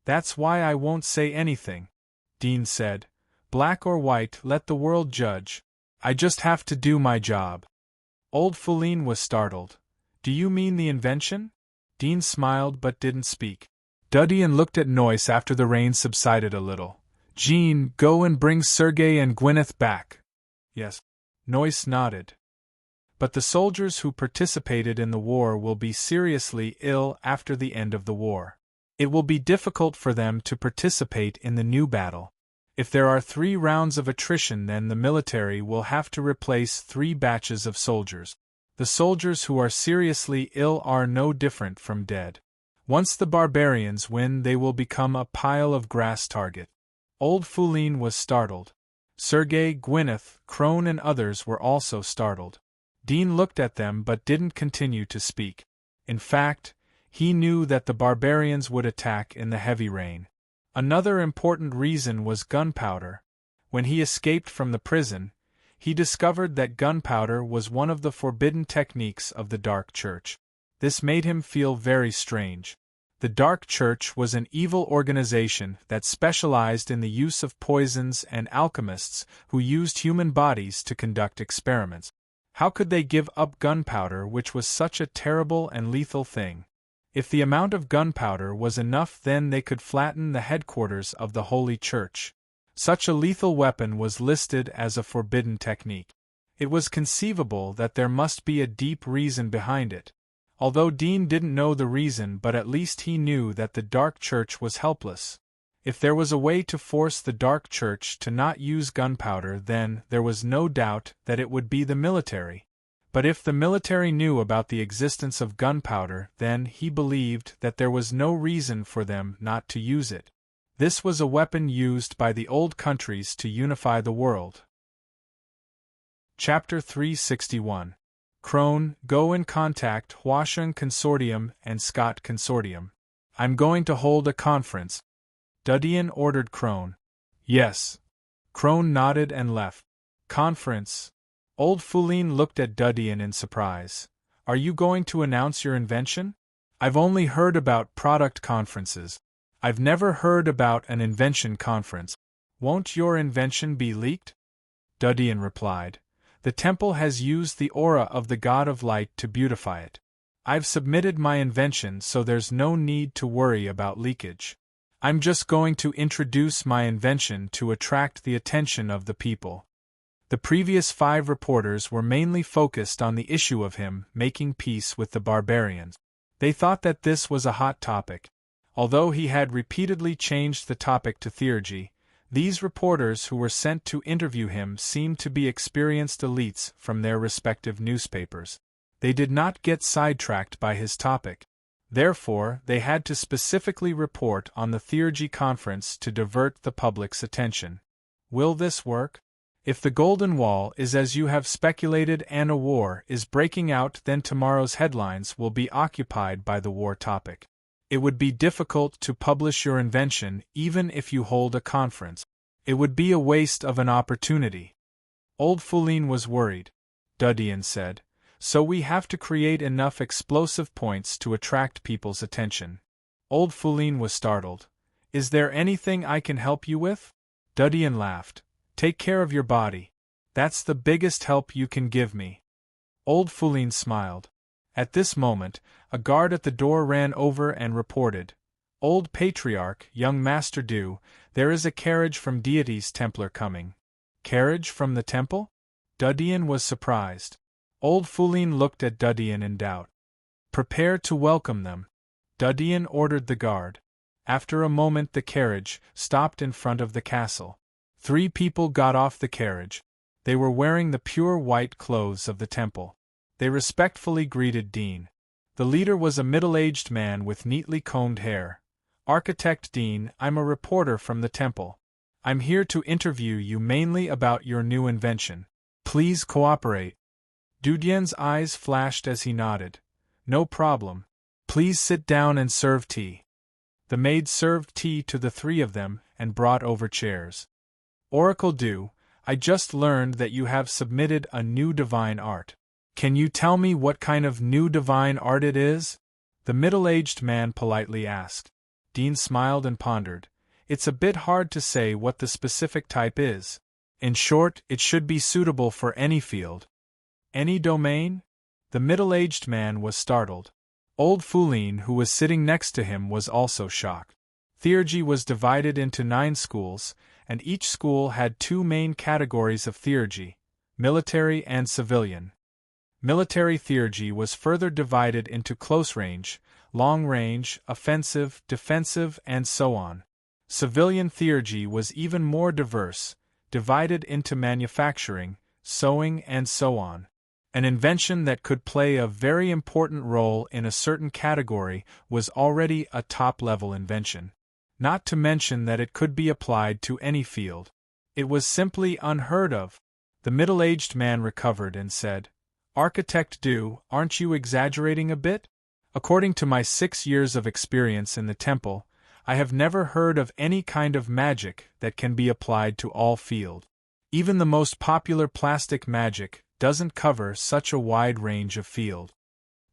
That's why I won't say anything, Dean said. Black or white, let the world judge. I just have to do my job. Old Foulin was startled. Do you mean the invention? Dean smiled but didn't speak. Dudian looked at Noyce after the rain subsided a little. Jean, go and bring Sergei and Gwyneth back. Yes. Noyce nodded. But the soldiers who participated in the war will be seriously ill after the end of the war. It will be difficult for them to participate in the new battle. If there are 3 rounds of attrition, then the military will have to replace 3 batches of soldiers. The soldiers who are seriously ill are no different from dead. Once the barbarians win, they will become a pile of grass target. Old Foulin was startled. Sergei, Gwyneth, Crone and others were also startled. Dean looked at them but didn't continue to speak. In fact, he knew that the barbarians would attack in the heavy rain. Another important reason was gunpowder. When he escaped from the prison, he discovered that gunpowder was one of the forbidden techniques of the Dark Church. This made him feel very strange. The Dark Church was an evil organization that specialized in the use of poisons and alchemists who used human bodies to conduct experiments. How could they give up gunpowder, which was such a terrible and lethal thing? If the amount of gunpowder was enough, then they could flatten the headquarters of the Holy Church. Such a lethal weapon was listed as a forbidden technique. It was conceivable that there must be a deep reason behind it. Although Dean didn't know the reason, but at least he knew that the Dark Church was helpless. If there was a way to force the Dark Church to not use gunpowder, then there was no doubt that it would be the military. But if the military knew about the existence of gunpowder, then he believed that there was no reason for them not to use it. This was a weapon used by the old countries to unify the world. Chapter 361. Crone, go and contact Huashan Consortium and Scott Consortium. I'm going to hold a conference. Dudian ordered Crone. Yes. Crone nodded and left. Conference. Old Foulin looked at Dudian in surprise. Are you going to announce your invention? I've only heard about product conferences. I've never heard about an invention conference. Won't your invention be leaked? Dudian replied. The temple has used the aura of the god of light to beautify it. I've submitted my invention, so there's no need to worry about leakage. I'm just going to introduce my invention to attract the attention of the people. The previous 5 reporters were mainly focused on the issue of him making peace with the barbarians. They thought that this was a hot topic. Although he had repeatedly changed the topic to theurgy, these reporters who were sent to interview him seemed to be experienced elites from their respective newspapers. They did not get sidetracked by his topic. Therefore, they had to specifically report on the theurgy conference to divert the public's attention. Will this work? If the Golden Wall is as you have speculated and a war is breaking out, then tomorrow's headlines will be occupied by the war topic. It would be difficult to publish your invention even if you hold a conference. It would be a waste of an opportunity. Old Foulin was worried. Dudian said, so we have to create enough explosive points to attract people's attention. Old Foulin was startled. Is there anything I can help you with? Dudian laughed. Take care of your body. That's the biggest help you can give me. Old Foulin smiled. At this moment, a guard at the door ran over and reported, Old Patriarch, young Master Du, there is a carriage from Deity's Templar coming. Carriage from the temple? Dudian was surprised. Old Foulin looked at Dudian in doubt. Prepare to welcome them. Dudian ordered the guard. After a moment the carriage stopped in front of the castle. 3 people got off the carriage. They were wearing the pure white clothes of the temple. They respectfully greeted Dean. The leader was a middle-aged man with neatly combed hair. "Architect Dean, I'm a reporter from the temple. I'm here to interview you mainly about your new invention. Please cooperate." Dudien's eyes flashed as he nodded. "No problem. Please sit down and serve tea." The maid served tea to the 3 of them and brought over chairs. "Oracle Du, I just learned that you have submitted a new divine art. Can you tell me what kind of new divine art it is?" the middle-aged man politely asked. Dean smiled and pondered. "It's a bit hard to say what the specific type is. In short, it should be suitable for any field." "Any domain?" The middle-aged man was startled. Old Foulin, who was sitting next to him, was also shocked. Theurgy was divided into 9 schools, and each school had 2 main categories of theurgy: military and civilian. Military theurgy was further divided into close range, long range, offensive, defensive, and so on. Civilian theurgy was even more diverse, divided into manufacturing, sewing, and so on. An invention that could play a very important role in a certain category was already a top-level invention. Not to mention that it could be applied to any field. It was simply unheard of. The middle-aged man recovered and said, "Architect Du, aren't you exaggerating a bit? According to my 6 years of experience in the temple, I have never heard of any kind of magic that can be applied to all field. Even the most popular plastic magic doesn't cover such a wide range of field."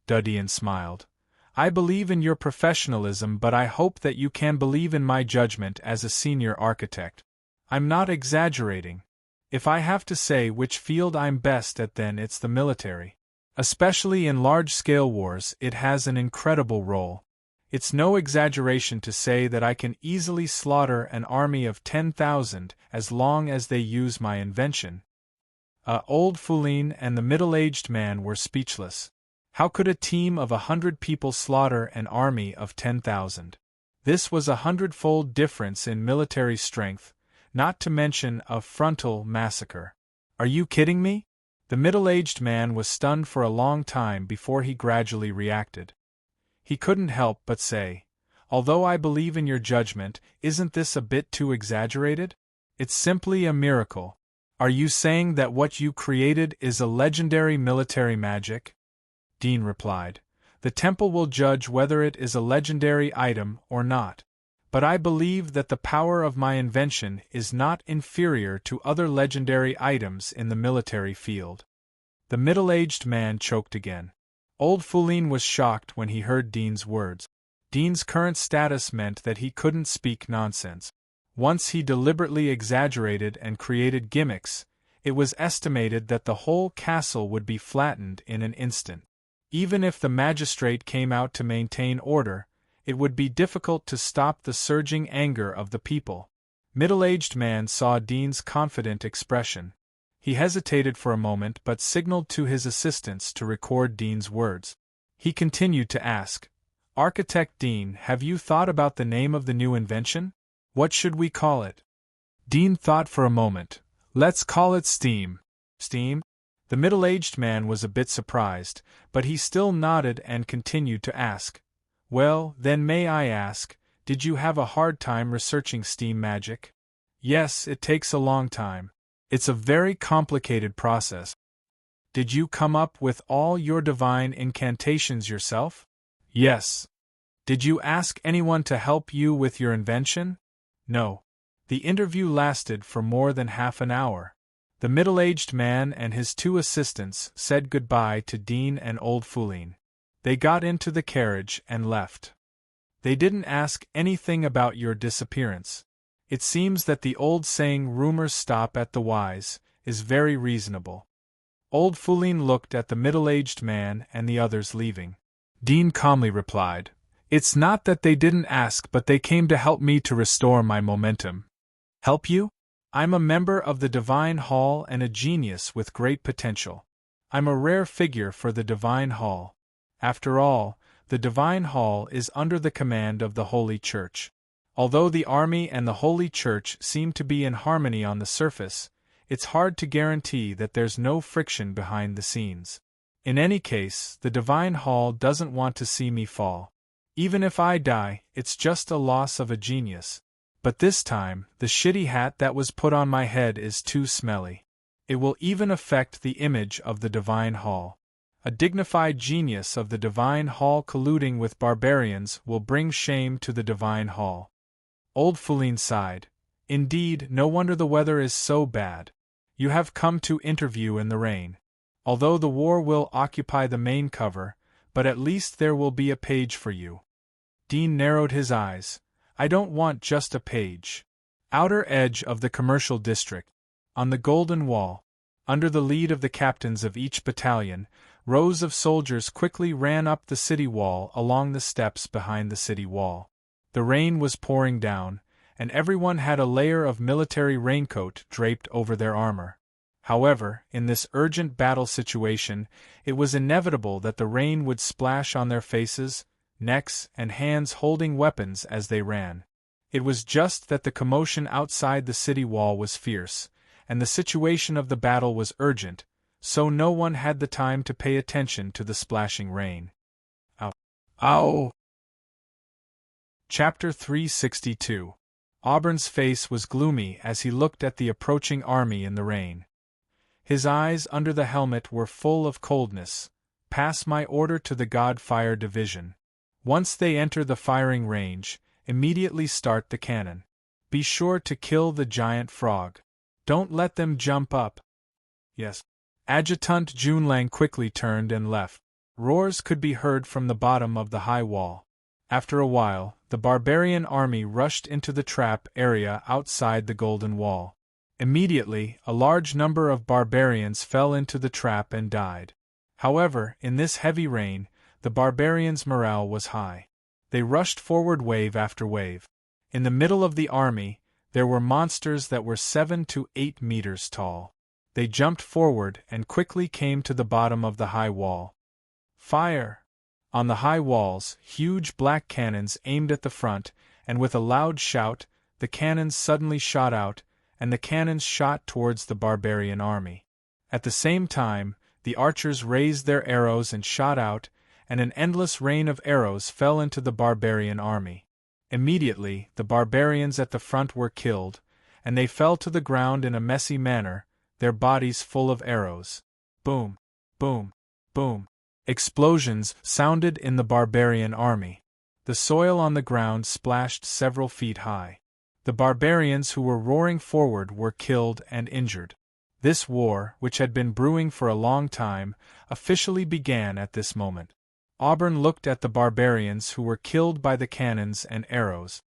Dudien smiled. "I believe in your professionalism, but I hope that you can believe in my judgment as a senior architect. I'm not exaggerating. If I have to say which field I'm best at, then it's the military. Especially in large-scale wars, it has an incredible role. It's no exaggeration to say that I can easily slaughter an army of 10,000 as long as they use my invention." Old Foulin and the middle-aged man were speechless. How could a team of 100 people slaughter an army of 10,000? This was a 100-fold difference in military strength, not to mention a frontal massacre. "Are you kidding me?" The middle-aged man was stunned for a long time before he gradually reacted. He couldn't help but say, "Although I believe in your judgment, isn't this a bit too exaggerated? It's simply a miracle. Are you saying that what you created is a legendary military magic?" Dean replied, "The temple will judge whether it is a legendary item or not. But I believe that the power of my invention is not inferior to other legendary items in the military field." The middle-aged man choked again. Old Foulin was shocked when he heard Dean's words. Dean's current status meant that he couldn't speak nonsense. Once he deliberately exaggerated and created gimmicks, it was estimated that the whole castle would be flattened in an instant. Even if the magistrate came out to maintain order, it would be difficult to stop the surging anger of the people. Middle-aged man saw Dean's confident expression. He hesitated for a moment but signaled to his assistants to record Dean's words. He continued to ask, "Architect Dean, have you thought about the name of the new invention? What should we call it?" Dean thought for a moment. "Let's call it Steam." "Steam?" The middle-aged man was a bit surprised, but he still nodded and continued to ask, "Well, then may I ask, did you have a hard time researching steam magic?" "Yes, it takes a long time. It's a very complicated process." "Did you come up with all your divine incantations yourself?" "Yes." "Did you ask anyone to help you with your invention?" "No." The interview lasted for more than half an hour. The middle-aged man and his 2 assistants said goodbye to Dean and Old Foulin. They got into the carriage and left. "They didn't ask anything about your disappearance. It seems that the old saying 'rumors stop at the wise' is very reasonable." Old Foulin looked at the middle-aged man and the others leaving. Dean calmly replied, "It's not that they didn't ask, but they came to help me to restore my momentum." "Help you?" "I'm a member of the Divine Hall and a genius with great potential. I'm a rare figure for the Divine Hall. After all, the Divine Hall is under the command of the Holy Church. Although the army and the Holy Church seem to be in harmony on the surface, it's hard to guarantee that there's no friction behind the scenes. In any case, the Divine Hall doesn't want to see me fall. Even if I die, it's just a loss of a genius. But this time, the shitty hat that was put on my head is too smelly. It will even affect the image of the Divine Hall. A dignified genius of the Divine Hall colluding with barbarians will bring shame to the Divine Hall. Old Foulin sighed. Indeed, no wonder the weather is so bad. You have come to interview in the rain. Although the war will occupy the main cover, but at least there will be a page for you. Dean narrowed his eyes. I don't want just a page. Outer edge of the commercial district. On the Golden Wall, under the lead of the captains of each battalion, rows of soldiers quickly ran up the city wall along the steps behind the city wall. The rain was pouring down, and everyone had a layer of military raincoat draped over their armor. However, in this urgent battle situation, it was inevitable that the rain would splash on their faces, necks, and hands holding weapons as they ran. It was just that the commotion outside the city wall was fierce, and the situation of the battle was urgent, so no one had the time to pay attention to the splashing rain. Ow! Ow! Chapter 362. Auburn's face was gloomy as he looked at the approaching army in the rain. His eyes under the helmet were full of coldness. Pass my order to the Godfire Division. Once they enter the firing range, immediately start the cannon. Be sure to kill the giant frog. Don't let them jump up. Yes. Adjutant Junlang quickly turned and left. Roars could be heard from the bottom of the high wall. After a while, the barbarian army rushed into the trap area outside the Golden Wall. Immediately, a large number of barbarians fell into the trap and died. However, in this heavy rain, the barbarians' morale was high. They rushed forward wave after wave. In the middle of the army, there were monsters that were 7 to 8 meters tall. They jumped forward and quickly came to the bottom of the high wall. Fire! On the high walls, huge black cannons aimed at the front, and with a loud shout, the cannons suddenly shot out, and the cannons shot towards the barbarian army. At the same time, the archers raised their arrows and shot out, and an endless rain of arrows fell into the barbarian army. Immediately, the barbarians at the front were killed, and they fell to the ground in a messy manner, their bodies full of arrows. Boom! Boom! Boom! Explosions sounded in the barbarian army. The soil on the ground splashed several feet high. The barbarians who were roaring forward were killed and injured. This war, which had been brewing for a long time, officially began at this moment. Auburn looked at the barbarians who were killed by the cannons and arrows.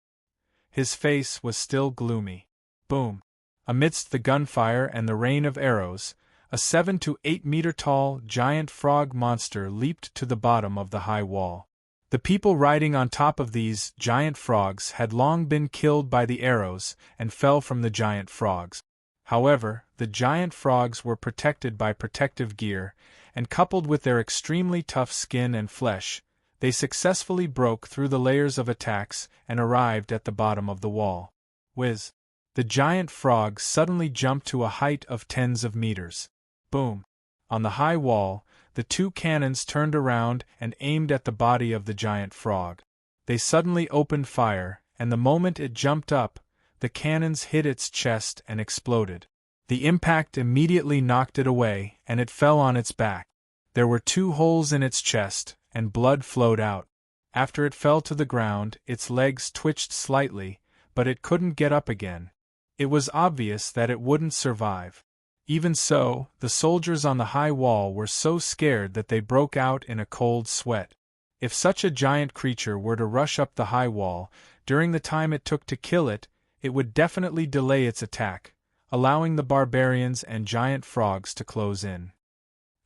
His face was still gloomy. Boom! Amidst the gunfire and the rain of arrows, a 7 to 8 meter tall giant frog monster leaped to the bottom of the high wall. The people riding on top of these giant frogs had long been killed by the arrows and fell from the giant frogs. However, the giant frogs were protected by protective gear, and coupled with their extremely tough skin and flesh, they successfully broke through the layers of attacks and arrived at the bottom of the wall. Whiz! The giant frog suddenly jumped to a height of tens of meters. Boom! On the high wall, the two cannons turned around and aimed at the body of the giant frog. They suddenly opened fire, and the moment it jumped up, the cannons hit its chest and exploded. The impact immediately knocked it away, and it fell on its back. There were 2 holes in its chest, and blood flowed out. After it fell to the ground, its legs twitched slightly, but it couldn't get up again. It was obvious that it wouldn't survive. Even so, the soldiers on the high wall were so scared that they broke out in a cold sweat. If such a giant creature were to rush up the high wall, during the time it took to kill it, it would definitely delay its attack, allowing the barbarians and giant frogs to close in.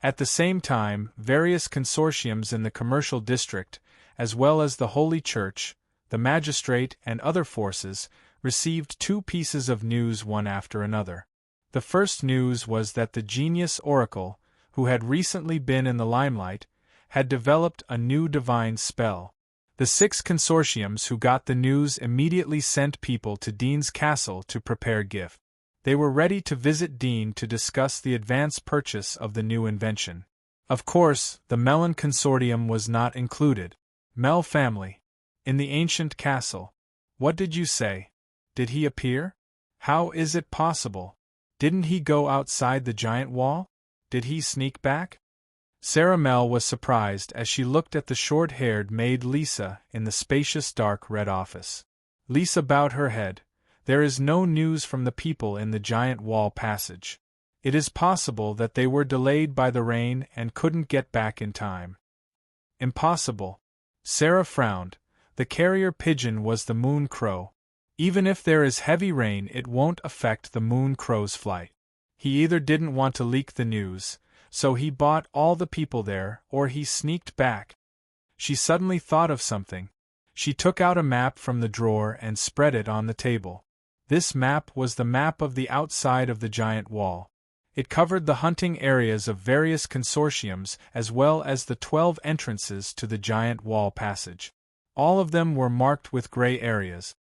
At the same time, various consortiums in the commercial district, as well as the Holy Church, the magistrate and other forces, received 2 pieces of news one after another. The first news was that the genius oracle, who had recently been in the limelight, had developed a new divine spell. The 6 consortiums who got the news immediately sent people to Dean's castle to prepare gift. They were ready to visit Dean to discuss the advance purchase of the new invention. Of course, the Melon Consortium was not included. Mel family. In the ancient castle. What did you say? Did he appear? How is it possible? Didn't he go outside the giant wall? Did he sneak back? Sarah Mel was surprised as she looked at the short-haired maid Lisa in the spacious dark red office. Lisa bowed her head. There is no news from the people in the giant wall passage. It is possible that they were delayed by the rain and couldn't get back in time. Impossible. Sarah frowned. The carrier pigeon was the moon crow. Even if there is heavy rain, it won't affect the moon crow's flight. He either didn't want to leak the news, so he bought all the people there, or he sneaked back. She suddenly thought of something. She took out a map from the drawer and spread it on the table. This map was the map of the outside of the giant wall. It covered the hunting areas of various consortiums as well as the 12 entrances to the giant wall passage. All of them were marked with gray areas.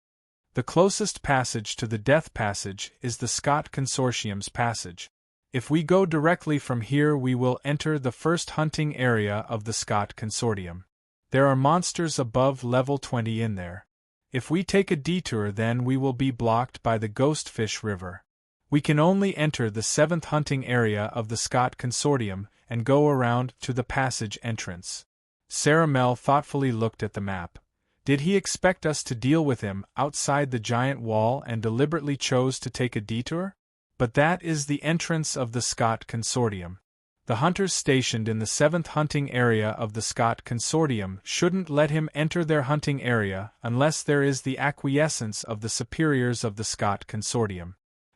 The closest passage to the Death Passage is the Scott Consortium's passage. If we go directly from here, we will enter the first hunting area of the Scott Consortium. There are monsters above level 20 in there. If we take a detour, then we will be blocked by the Ghostfish River. We can only enter the 7th hunting area of the Scott Consortium and go around to the passage entrance. Sarah Mel thoughtfully looked at the map. Did he expect us to deal with him outside the giant wall and deliberately chose to take a detour? But that is the entrance of the Scott Consortium. The hunters stationed in the 7th hunting area of the Scott Consortium shouldn't let him enter their hunting area unless there is the acquiescence of the superiors of the Scott Consortium.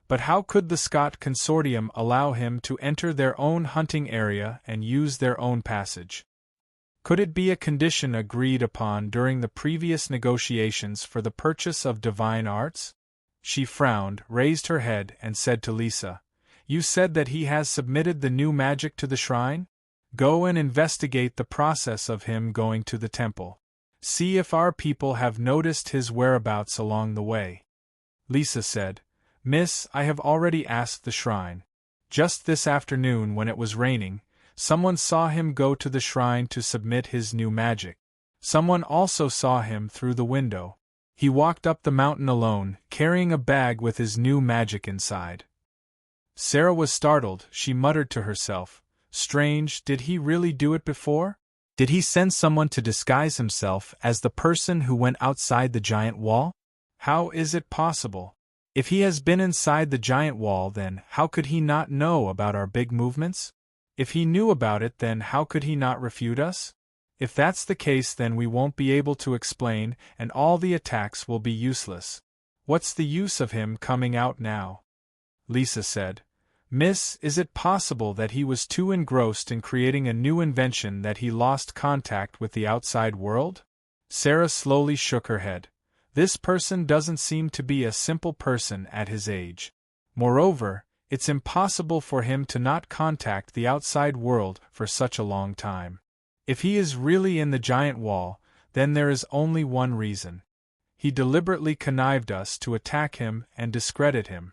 But how could the Scott Consortium allow him to enter their own hunting area and use their own passage? Could it be a condition agreed upon during the previous negotiations for the purchase of divine arts? She frowned, raised her head, and said to Lisa, "You said that he has submitted the new magic to the shrine? Go and investigate the process of him going to the temple. See if our people have noticed his whereabouts along the way." Lisa said, "Miss, I have already asked the shrine. Just this afternoon, when it was raining, someone saw him go to the shrine to submit his new magic. Someone also saw him through the window. He walked up the mountain alone, carrying a bag with his new magic inside." Sarah was startled. She muttered to herself, "Strange, did he really do it before? Did he send someone to disguise himself as the person who went outside the giant wall? How is it possible? If he has been inside the giant wall, then how could he not know about our big movements? If he knew about it, then how could he not refute us? If that's the case, then we won't be able to explain, and all the attacks will be useless. What's the use of him coming out now?" Lisa said, "Miss, is it possible that he was too engrossed in creating a new invention that he lost contact with the outside world?" Sarah slowly shook her head. "This person doesn't seem to be a simple person at his age. Moreover, it's impossible for him to not contact the outside world for such a long time. If he is really in the giant wall, then there is only one reason. He deliberately connived us to attack him and discredit him.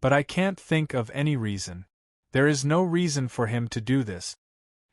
But I can't think of any reason. There is no reason for him to do this."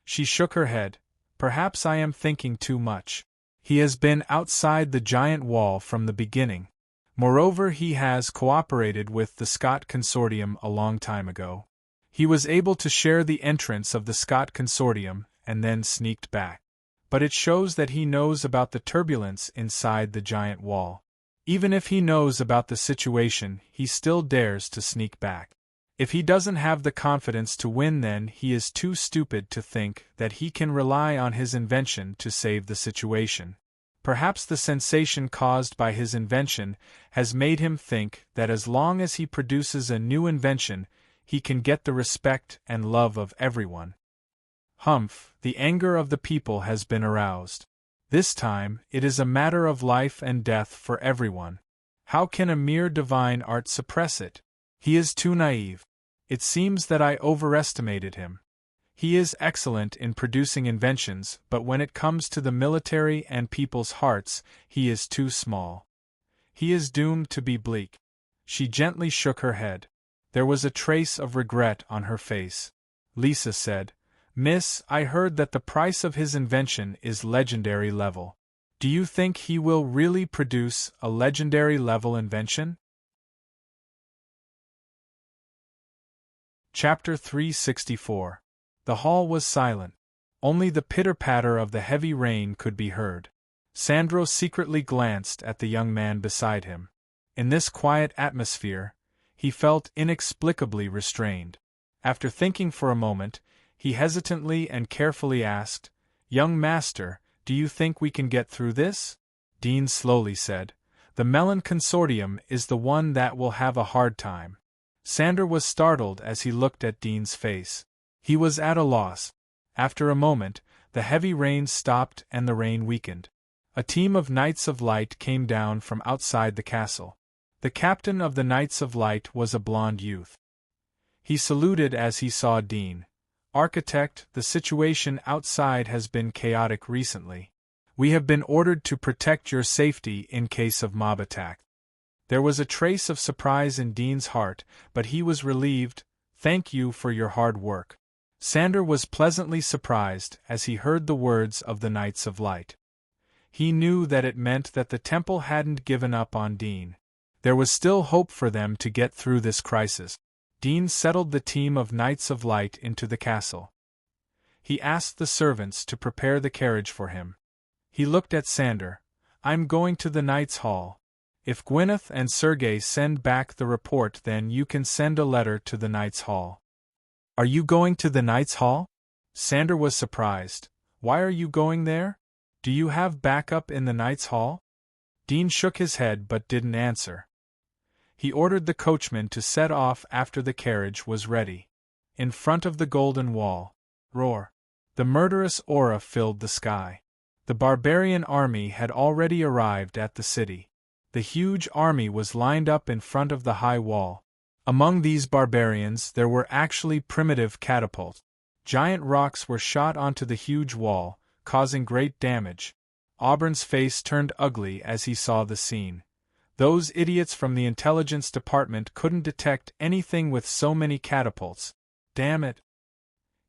She shook her head. "Perhaps I am thinking too much. He has been outside the giant wall from the beginning. Moreover, he has cooperated with the Scott Consortium a long time ago. He was able to share the entrance of the Scott Consortium and then sneaked back. But it shows that he knows about the turbulence inside the giant wall. Even if he knows about the situation, he still dares to sneak back. If he doesn't have the confidence to win, then he is too stupid to think that he can rely on his invention to save the situation. Perhaps the sensation caused by his invention has made him think that as long as he produces a new invention, he can get the respect and love of everyone. Humph, the anger of the people has been aroused. This time, it is a matter of life and death for everyone. How can a mere divine art suppress it? He is too naive. It seems that I overestimated him. He is excellent in producing inventions, but when it comes to the military and people's hearts, he is too small. He is doomed to be bleak. She gently shook her head. There was a trace of regret on her face. Lisa said, "Miss, I heard that the price of his invention is legendary level. Do you think he will really produce a legendary level invention?" Chapter 364. The hall was silent. Only the pitter-patter of the heavy rain could be heard. Sandro secretly glanced at the young man beside him. In this quiet atmosphere, he felt inexplicably restrained. After thinking for a moment, he hesitantly and carefully asked, "Young master, do you think we can get through this?" Dean slowly said, "The Melon Consortium is the one that will have a hard time." Sandor was startled as he looked at Dean's face. He was at a loss. After a moment, the heavy rain stopped and the rain weakened. A team of Knights of Light came down from outside the castle. The captain of the Knights of Light was a blond youth. He saluted as he saw Dean. "Architect, the situation outside has been chaotic recently. We have been ordered to protect your safety in case of mob attack." There was a trace of surprise in Dean's heart, but he was relieved. "Thank you for your hard work." Sandor was pleasantly surprised as he heard the words of the Knights of Light. He knew that it meant that the temple hadn't given up on Dean. There was still hope for them to get through this crisis. Dean settled the team of Knights of Light into the castle. He asked the servants to prepare the carriage for him. He looked at Sandor. "I'm going to the Knights' Hall. If Gwyneth and Sergei send back the report, then you can send a letter to the Knights' Hall." "Are you going to the Knights' Hall?" Sandor was surprised. "Why are you going there? Do you have backup in the Knights' Hall?" Dean shook his head but didn't answer. He ordered the coachman to set off after the carriage was ready. In front of the Golden Wall, roar! The murderous aura filled the sky. The barbarian army had already arrived at the city. The huge army was lined up in front of the high wall. Among these barbarians there were actually primitive catapults. Giant rocks were shot onto the huge wall, causing great damage. Auburn's face turned ugly as he saw the scene. Those idiots from the intelligence department couldn't detect anything with so many catapults. Damn it!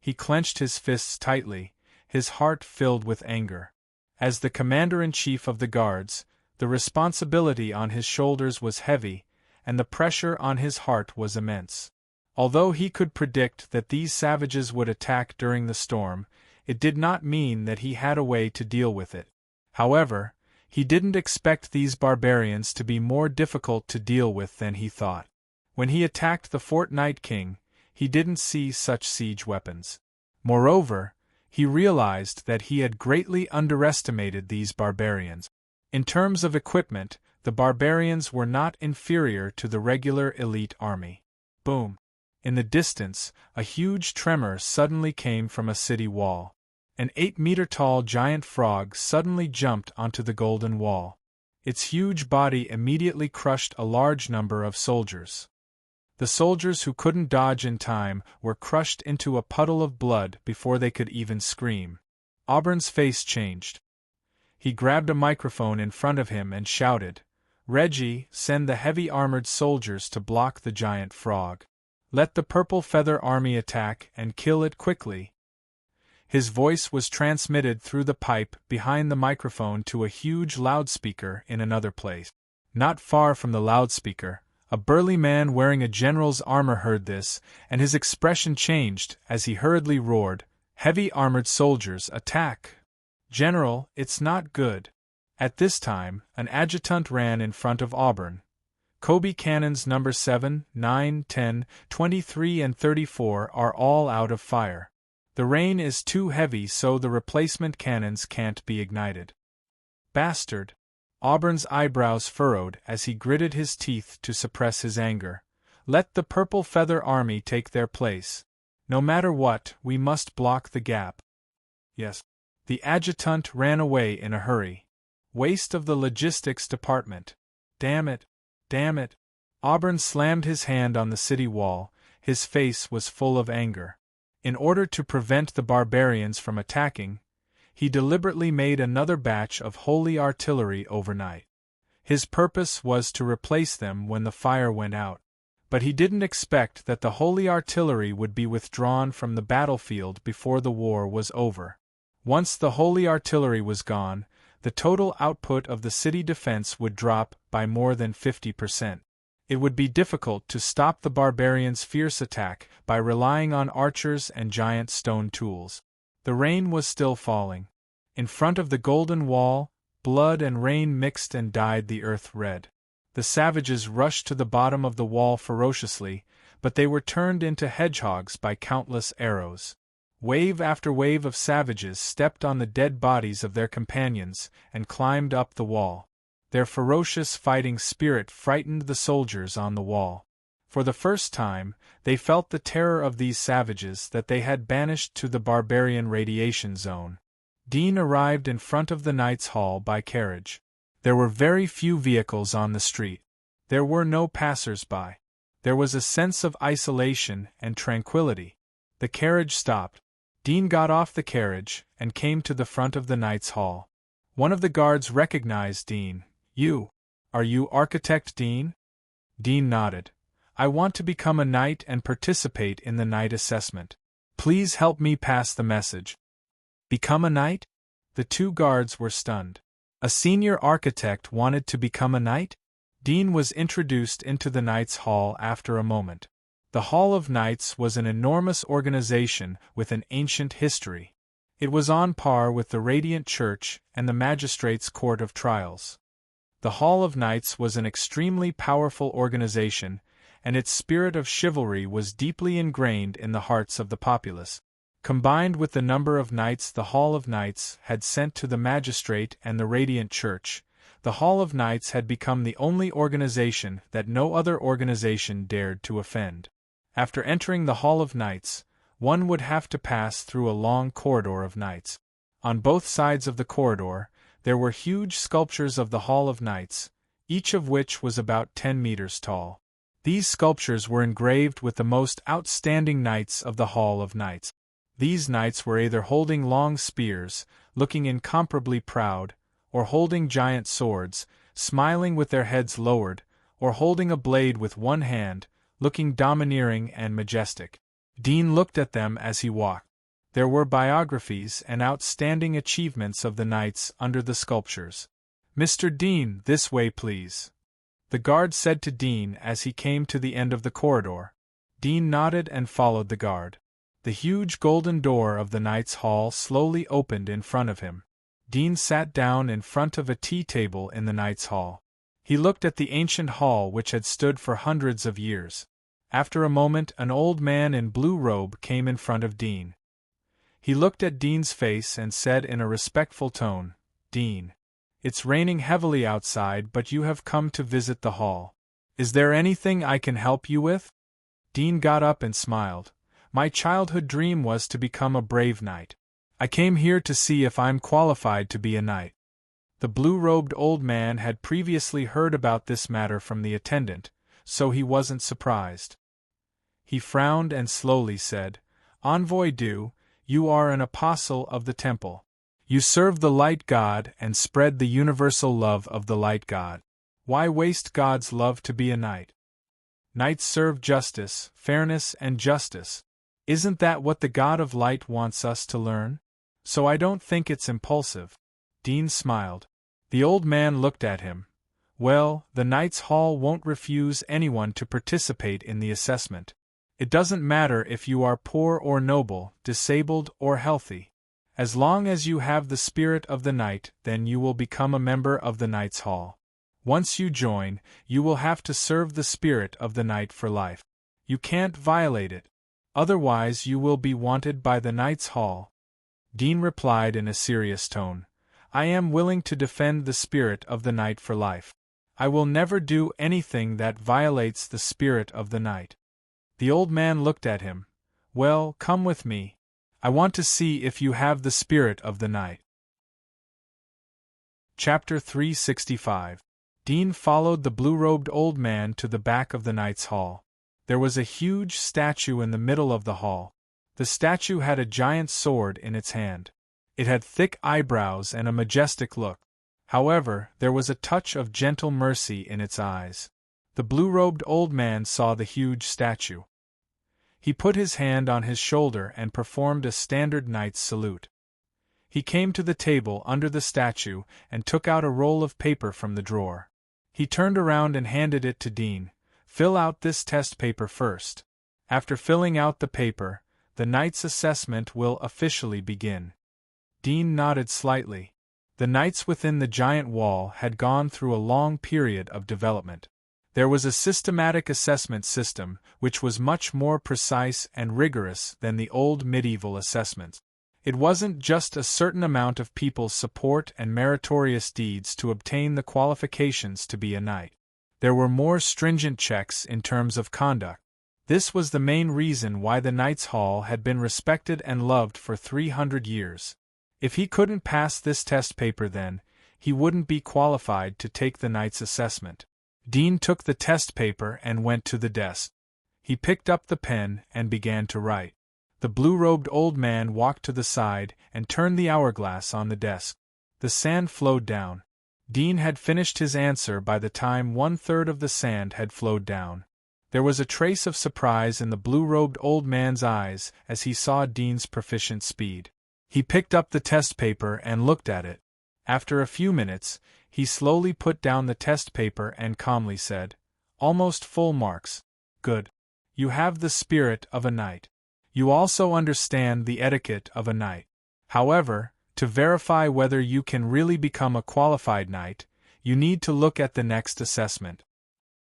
He clenched his fists tightly, his heart filled with anger. As the commander-in-chief of the guards, the responsibility on his shoulders was heavy, and the pressure on his heart was immense. Although he could predict that these savages would attack during the storm, it did not mean that he had a way to deal with it. However, he didn't expect these barbarians to be more difficult to deal with than he thought. When he attacked the Fort Night King, he didn't see such siege weapons. Moreover, he realized that he had greatly underestimated these barbarians. In terms of equipment, the barbarians were not inferior to the regular elite army. Boom! In the distance, a huge tremor suddenly came from a city wall. An 8-meter-tall giant frog suddenly jumped onto the Golden Wall. Its huge body immediately crushed a large number of soldiers. The soldiers who couldn't dodge in time were crushed into a puddle of blood before they could even scream. Auburn's face changed. He grabbed a microphone in front of him and shouted, "Reggie, send the heavy-armored soldiers to block the giant frog. Let the Purple Feather Army attack and kill it quickly." His voice was transmitted through the pipe behind the microphone to a huge loudspeaker in another place. Not far from the loudspeaker, a burly man wearing a general's armor heard this, and his expression changed as he hurriedly roared, "Heavy armored soldiers, attack! General, it's not good." At this time, an adjutant ran in front of Auburn. "Kobe cannons number 7, 9, 10, 23 and 34 are all out of fire. The rain is too heavy so the replacement cannons can't be ignited." "Bastard!" Auburn's eyebrows furrowed as he gritted his teeth to suppress his anger. "Let the Purple Feather Army take their place. No matter what, we must block the gap." "Yes." The adjutant ran away in a hurry. Waste of the logistics department. Damn it! Damn it! Auburn slammed his hand on the city wall, his face was full of anger. In order to prevent the barbarians from attacking, he deliberately made another batch of holy artillery overnight. His purpose was to replace them when the fire went out. But he didn't expect that the holy artillery would be withdrawn from the battlefield before the war was over. Once the holy artillery was gone, the total output of the city defense would drop by more than 50%. It would be difficult to stop the barbarians' fierce attack by relying on archers and giant stone tools. The rain was still falling. In front of the golden wall, blood and rain mixed and dyed the earth red. The savages rushed to the bottom of the wall ferociously, but they were turned into hedgehogs by countless arrows. Wave after wave of savages stepped on the dead bodies of their companions and climbed up the wall. Their ferocious fighting spirit frightened the soldiers on the wall. For the first time, they felt the terror of these savages that they had banished to the barbarian radiation zone. Dean arrived in front of the Knights' Hall by carriage. There were very few vehicles on the street. There were no passers-by. There was a sense of isolation and tranquility. The carriage stopped. Dean got off the carriage and came to the front of the Knights' Hall. One of the guards recognized Dean. Are you Architect Dean? Dean nodded. I want to become a knight and participate in the knight assessment. Please help me pass the message. Become a knight? The two guards were stunned. A senior architect wanted to become a knight? Dean was introduced into the Knights' Hall after a moment. The Hall of Knights was an enormous organization with an ancient history. It was on par with the Radiant Church and the Magistrates' Court of Trials. The Hall of Knights was an extremely powerful organization, and its spirit of chivalry was deeply ingrained in the hearts of the populace. Combined with the number of knights the Hall of Knights had sent to the Magistrate and the Radiant Church, the Hall of Knights had become the only organization that no other organization dared to offend. After entering the Hall of Knights, one would have to pass through a long corridor of knights. On both sides of the corridor, there were huge sculptures of the Hall of Knights, each of which was about 10 meters tall. These sculptures were engraved with the most outstanding knights of the Hall of Knights. These knights were either holding long spears, looking incomparably proud, or holding giant swords, smiling with their heads lowered, or holding a blade with one hand, looking domineering and majestic. Dean looked at them as he walked. There were biographies and outstanding achievements of the knights under the sculptures. Mr. Dean, this way please. The guard said to Dean as he came to the end of the corridor. Dean nodded and followed the guard. The huge golden door of the Knights' Hall slowly opened in front of him. Dean sat down in front of a tea table in the Knights' Hall. He looked at the ancient hall which had stood for hundreds of years. After a moment, an old man in blue robe came in front of Dean. He looked at Dean's face and said in a respectful tone, "Dean, it's raining heavily outside, but you have come to visit the hall. Is there anything I can help you with?" Dean got up and smiled. "My childhood dream was to become a brave knight. I came here to see if I'm qualified to be a knight." The blue-robed old man had previously heard about this matter from the attendant, so he wasn't surprised. He frowned and slowly said, "Envoy Du, you are an apostle of the temple. You serve the light god and spread the universal love of the light god. Why waste God's love to be a knight? Knights serve justice, fairness, and justice. Isn't that what the God of Light wants us to learn? So I don't think it's impulsive." Dean smiled. The old man looked at him. "Well, the Knights' Hall won't refuse anyone to participate in the assessment. It doesn't matter if you are poor or noble, disabled or healthy. As long as you have the spirit of the knight, then you will become a member of the Knights' Hall. Once you join, you will have to serve the spirit of the knight for life. You can't violate it. Otherwise you will be wanted by the Knights' Hall." Dean replied in a serious tone, "I am willing to defend the spirit of the knight for life. I will never do anything that violates the spirit of the knight." The old man looked at him. "Well, come with me. I want to see if you have the spirit of the knight." Chapter 365. Dean followed the blue-robed old man to the back of the Knights' Hall. There was a huge statue in the middle of the hall. The statue had a giant sword in its hand. It had thick eyebrows and a majestic look. However, there was a touch of gentle mercy in its eyes. The blue-robed old man saw the huge statue. He put his hand on his shoulder and performed a standard knight's salute. He came to the table under the statue and took out a roll of paper from the drawer. He turned around and handed it to Dean. "Fill out this test paper first. After filling out the paper, the knight's assessment will officially begin." Dean nodded slightly. The knights within the giant wall had gone through a long period of development. There was a systematic assessment system, which was much more precise and rigorous than the old medieval assessments. It wasn't just a certain amount of people's support and meritorious deeds to obtain the qualifications to be a knight. There were more stringent checks in terms of conduct. This was the main reason why the Knights' Hall had been respected and loved for 300 years. If he couldn't pass this test paper then, he wouldn't be qualified to take the knight's assessment. Dean took the test paper and went to the desk. He picked up the pen and began to write. The blue-robed old man walked to the side and turned the hourglass on the desk. The sand flowed down. Dean had finished his answer by the time 1/3 of the sand had flowed down. There was a trace of surprise in the blue-robed old man's eyes as he saw Dean's proficient speed. He picked up the test paper and looked at it. After a few minutes, he slowly put down the test paper and calmly said, "Almost full marks. Good. You have the spirit of a knight. You also understand the etiquette of a knight. However, to verify whether you can really become a qualified knight, you need to look at the next assessment.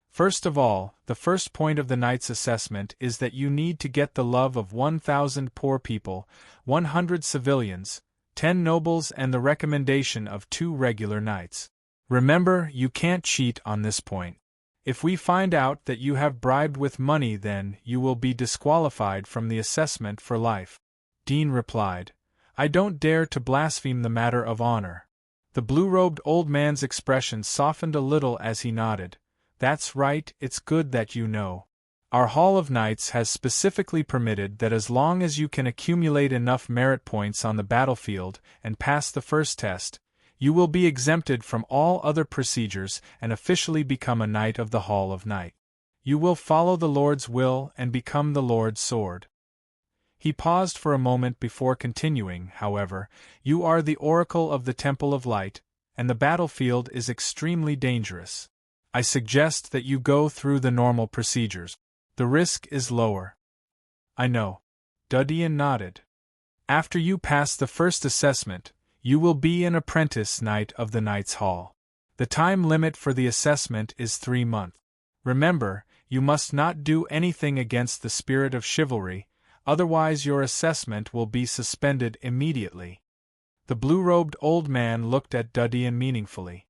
First of all, the first point of the knight's assessment is that you need to get the love of 1,000 poor people, 100 civilians, 10 nobles and the recommendation of 2 regular knights. Remember, you can't cheat on this point. If we find out that you have bribed with money, then you will be disqualified from the assessment for life." Dean replied, "I don't dare to blaspheme the matter of honor." The blue-robed old man's expression softened a little as he nodded. "That's right, it's good that you know. Our Hall of Knights has specifically permitted that as long as you can accumulate enough merit points on the battlefield and pass the first test, you will be exempted from all other procedures and officially become a Knight of the Hall of Knight. You will follow the Lord's will and become the Lord's sword." He paused for a moment before continuing, "However, you are the oracle of the Temple of Light, and the battlefield is extremely dangerous. I suggest that you go through the normal procedures. The risk is lower." "I know." Dudian nodded. "After you pass the first assessment, you will be an apprentice knight of the Knight's Hall. The time limit for the assessment is 3 months. Remember, you must not do anything against the spirit of chivalry, otherwise your assessment will be suspended immediately." The blue-robed old man looked at Dudian meaningfully.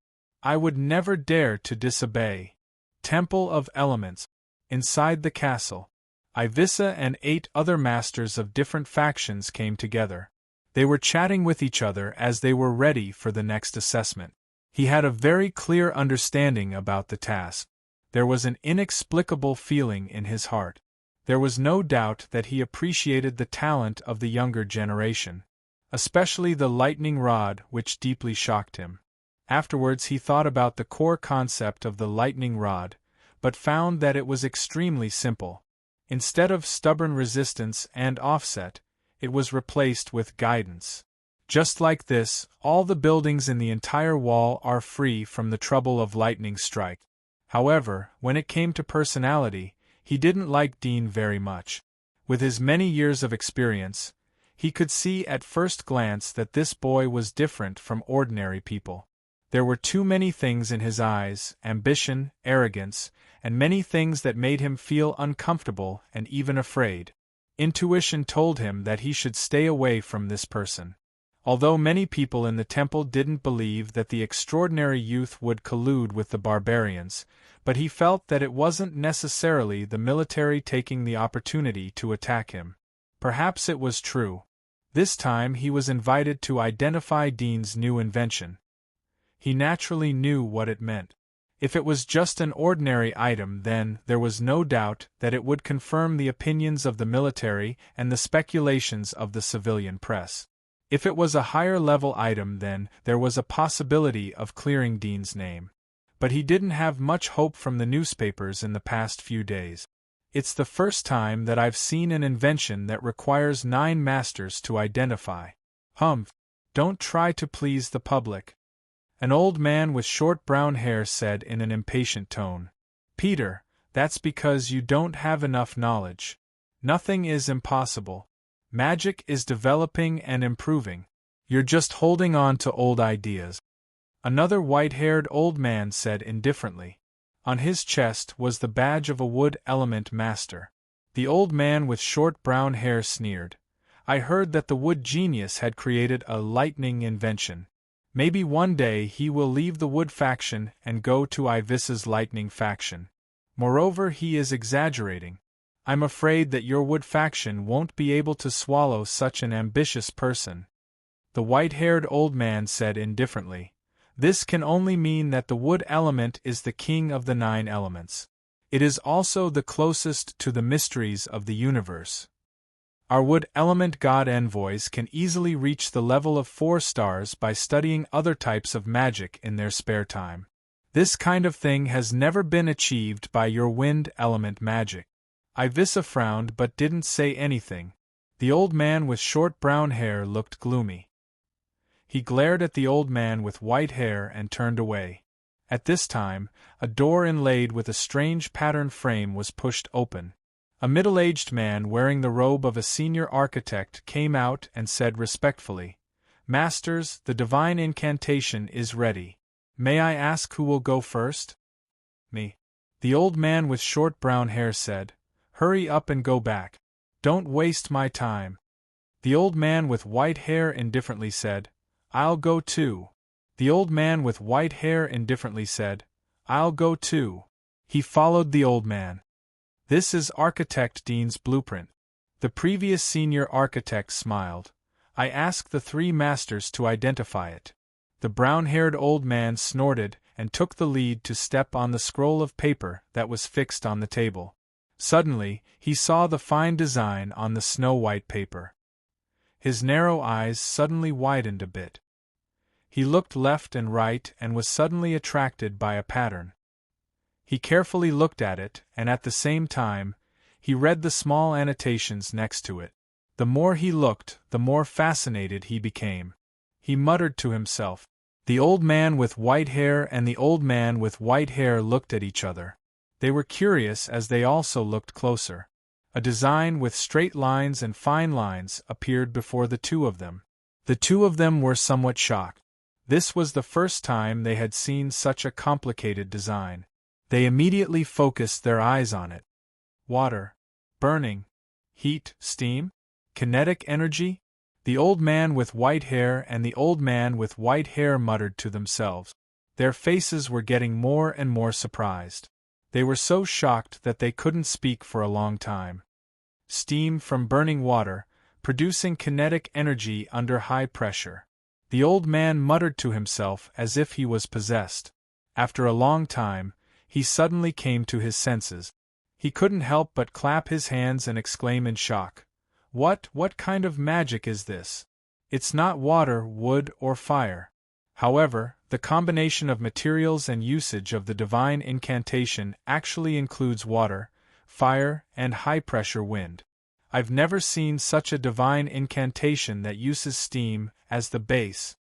"I would never dare to disobey." Temple of Elements. Inside the castle, Ivissa and 8 other masters of different factions came together. They were chatting with each other as they were ready for the next assessment. He had a very clear understanding about the task. There was an inexplicable feeling in his heart. There was no doubt that he appreciated the talent of the younger generation, especially the lightning rod, which deeply shocked him. Afterwards he thought about the core concept of the lightning rod, but found that it was extremely simple. Instead of stubborn resistance and offset, it was replaced with guidance. Just like this, all the buildings in the entire wall are free from the trouble of lightning strike. However, when it came to personality, he didn't like Dean very much. With his many years of experience, he could see at first glance that this boy was different from ordinary people. There were too many things in his eyes, ambition, arrogance, and many things that made him feel uncomfortable and even afraid. Intuition told him that he should stay away from this person. Although many people in the temple didn't believe that the extraordinary youth would collude with the barbarians, but he felt that it wasn't necessarily the military taking the opportunity to attack him. Perhaps it was true. This time he was invited to identify Dean's new invention. He naturally knew what it meant. If it was just an ordinary item, then there was no doubt that it would confirm the opinions of the military and the speculations of the civilian press. If it was a higher-level item, then there was a possibility of clearing Dean's name. But he didn't have much hope from the newspapers in the past few days. It's the first time that I've seen an invention that requires 9 masters to identify. Humph! Don't try to please the public. An old man with short brown hair said in an impatient tone. Peter, that's because you don't have enough knowledge. Nothing is impossible. Magic is developing and improving. You're just holding on to old ideas. Another white-haired old man said indifferently. On his chest was the badge of a wood element master. The old man with short brown hair sneered. I heard that the wood genius had created a lightning invention. Maybe one day he will leave the wood faction and go to Ivis's lightning faction. Moreover, he is exaggerating. I'm afraid that your wood faction won't be able to swallow such an ambitious person. The white-haired old man said indifferently. This can only mean that the wood element is the king of the 9 elements. It is also the closest to the mysteries of the universe. Our wood element god envoys can easily reach the level of 4 stars by studying other types of magic in their spare time. This kind of thing has never been achieved by your wind element magic. Ivissa frowned but didn't say anything. The old man with short brown hair looked gloomy. He glared at the old man with white hair and turned away. At this time, a door inlaid with a strange patterned frame was pushed open. A middle-aged man wearing the robe of a senior architect came out and said respectfully, Masters, the divine incantation is ready. May I ask who will go first? Me. The old man with short brown hair said, Hurry up and go back. Don't waste my time. The old man with white hair indifferently said, I'll go too. The old man with white hair indifferently said, I'll go too. He followed the old man. This is Architect Dean's blueprint. The previous senior architect smiled. I asked the 3 masters to identify it. The brown-haired old man snorted and took the lead to step on the scroll of paper that was fixed on the table. Suddenly, he saw the fine design on the snow-white paper. His narrow eyes suddenly widened a bit. He looked left and right and was suddenly attracted by a pattern. He carefully looked at it, and at the same time, he read the small annotations next to it. The more he looked, the more fascinated he became. He muttered to himself. The old man with white hair and the old man with white hair looked at each other. They were curious as they also looked closer. A design with straight lines and fine lines appeared before the 2 of them. The 2 of them were somewhat shocked. This was the first time they had seen such a complicated design. They immediately focused their eyes on it. Water. Burning. Heat, steam? Kinetic energy? The old man with white hair and the old man with white hair muttered to themselves. Their faces were getting more and more surprised. They were so shocked that they couldn't speak for a long time. Steam from burning water, producing kinetic energy under high pressure. The old man muttered to himself as if he was possessed. After a long time, he suddenly came to his senses. He couldn't help but clap his hands and exclaim in shock. What kind of magic is this? It's not water, wood, or fire. However, the combination of materials and usage of the divine incantation actually includes water, fire, and high-pressure wind. I've never seen such a divine incantation that uses steam as the base.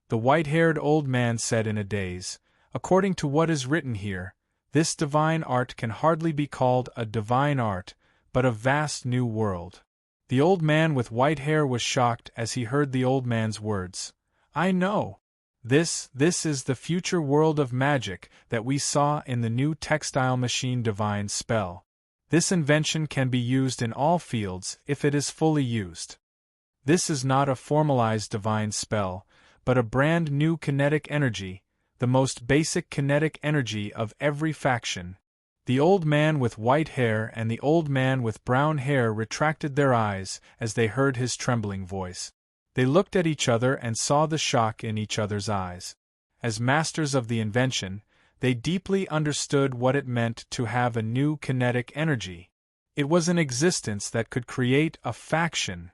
The white-haired old man said in a daze, According to what is written here, this divine art can hardly be called a divine art, but a vast new world. The old man with white hair was shocked as he heard the old man's words. I know. This is the future world of magic that we saw in the new textile machine divine spell. This invention can be used in all fields if it is fully used. This is not a formalized divine spell, but a brand new kinetic energy, the most basic kinetic energy of every faction. The old man with white hair and the old man with brown hair retracted their eyes as they heard his trembling voice. They looked at each other and saw the shock in each other's eyes. As masters of the invention, they deeply understood what it meant to have a new kinetic energy. It was an existence that could create a faction.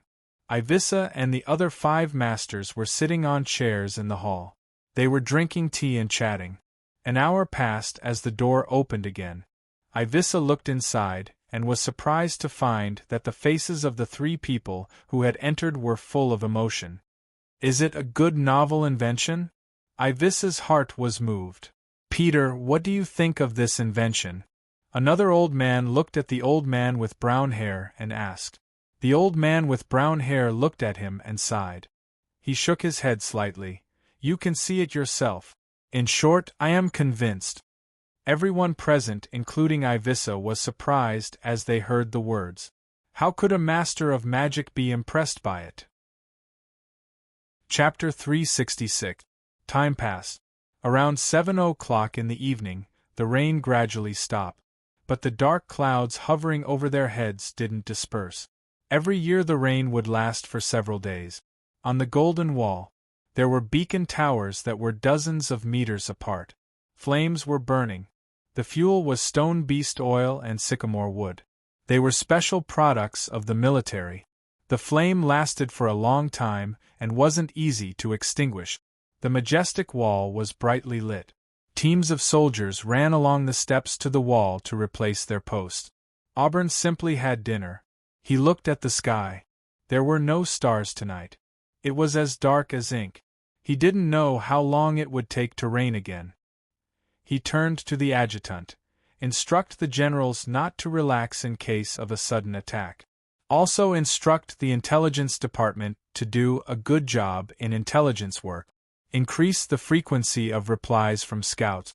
Ivissa and the other 5 masters were sitting on chairs in the hall. They were drinking tea and chatting. An hour passed as the door opened again. Ivissa looked inside, and was surprised to find that the faces of the 3 people who had entered were full of emotion. "Is it a good novel invention?" Ivissa's heart was moved. "Peter, what do you think of this invention?" Another old man looked at the old man with brown hair and asked. The old man with brown hair looked at him and sighed. He shook his head slightly. "You can see it yourself. In short, I am convinced." Everyone present, including Ivissa, was surprised as they heard the words. How could a master of magic be impressed by it? Chapter 366. Time passed. Around 7 o'clock in the evening, the rain gradually stopped. But the dark clouds hovering over their heads didn't disperse. Every year the rain would last for several days. On the Golden Wall, there were beacon towers that were dozens of meters apart. Flames were burning. The fuel was stone beast oil and sycamore wood. They were special products of the military. The flame lasted for a long time and wasn't easy to extinguish. The majestic wall was brightly lit. Teams of soldiers ran along the steps to the wall to replace their posts. Auburn simply had dinner. He looked at the sky. There were no stars tonight. It was as dark as ink. He didn't know how long it would take to rain again. He turned to the adjutant. "Instruct the generals not to relax in case of a sudden attack. Also instruct the intelligence department to do a good job in intelligence work. Increase the frequency of replies from scouts."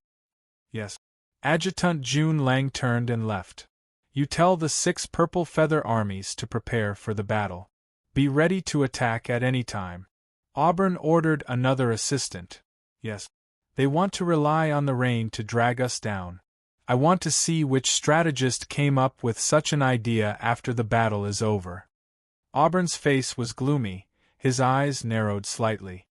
"Yes." Adjutant June Lang turned and left. "You tell the 6 purple feather armies to prepare for the battle. Be ready to attack at any time." Auburn ordered another assistant. "Yes. They want to rely on the rain to drag us down. I want to see which strategist came up with such an idea after the battle is over." Auburn's face was gloomy, his eyes narrowed slightly.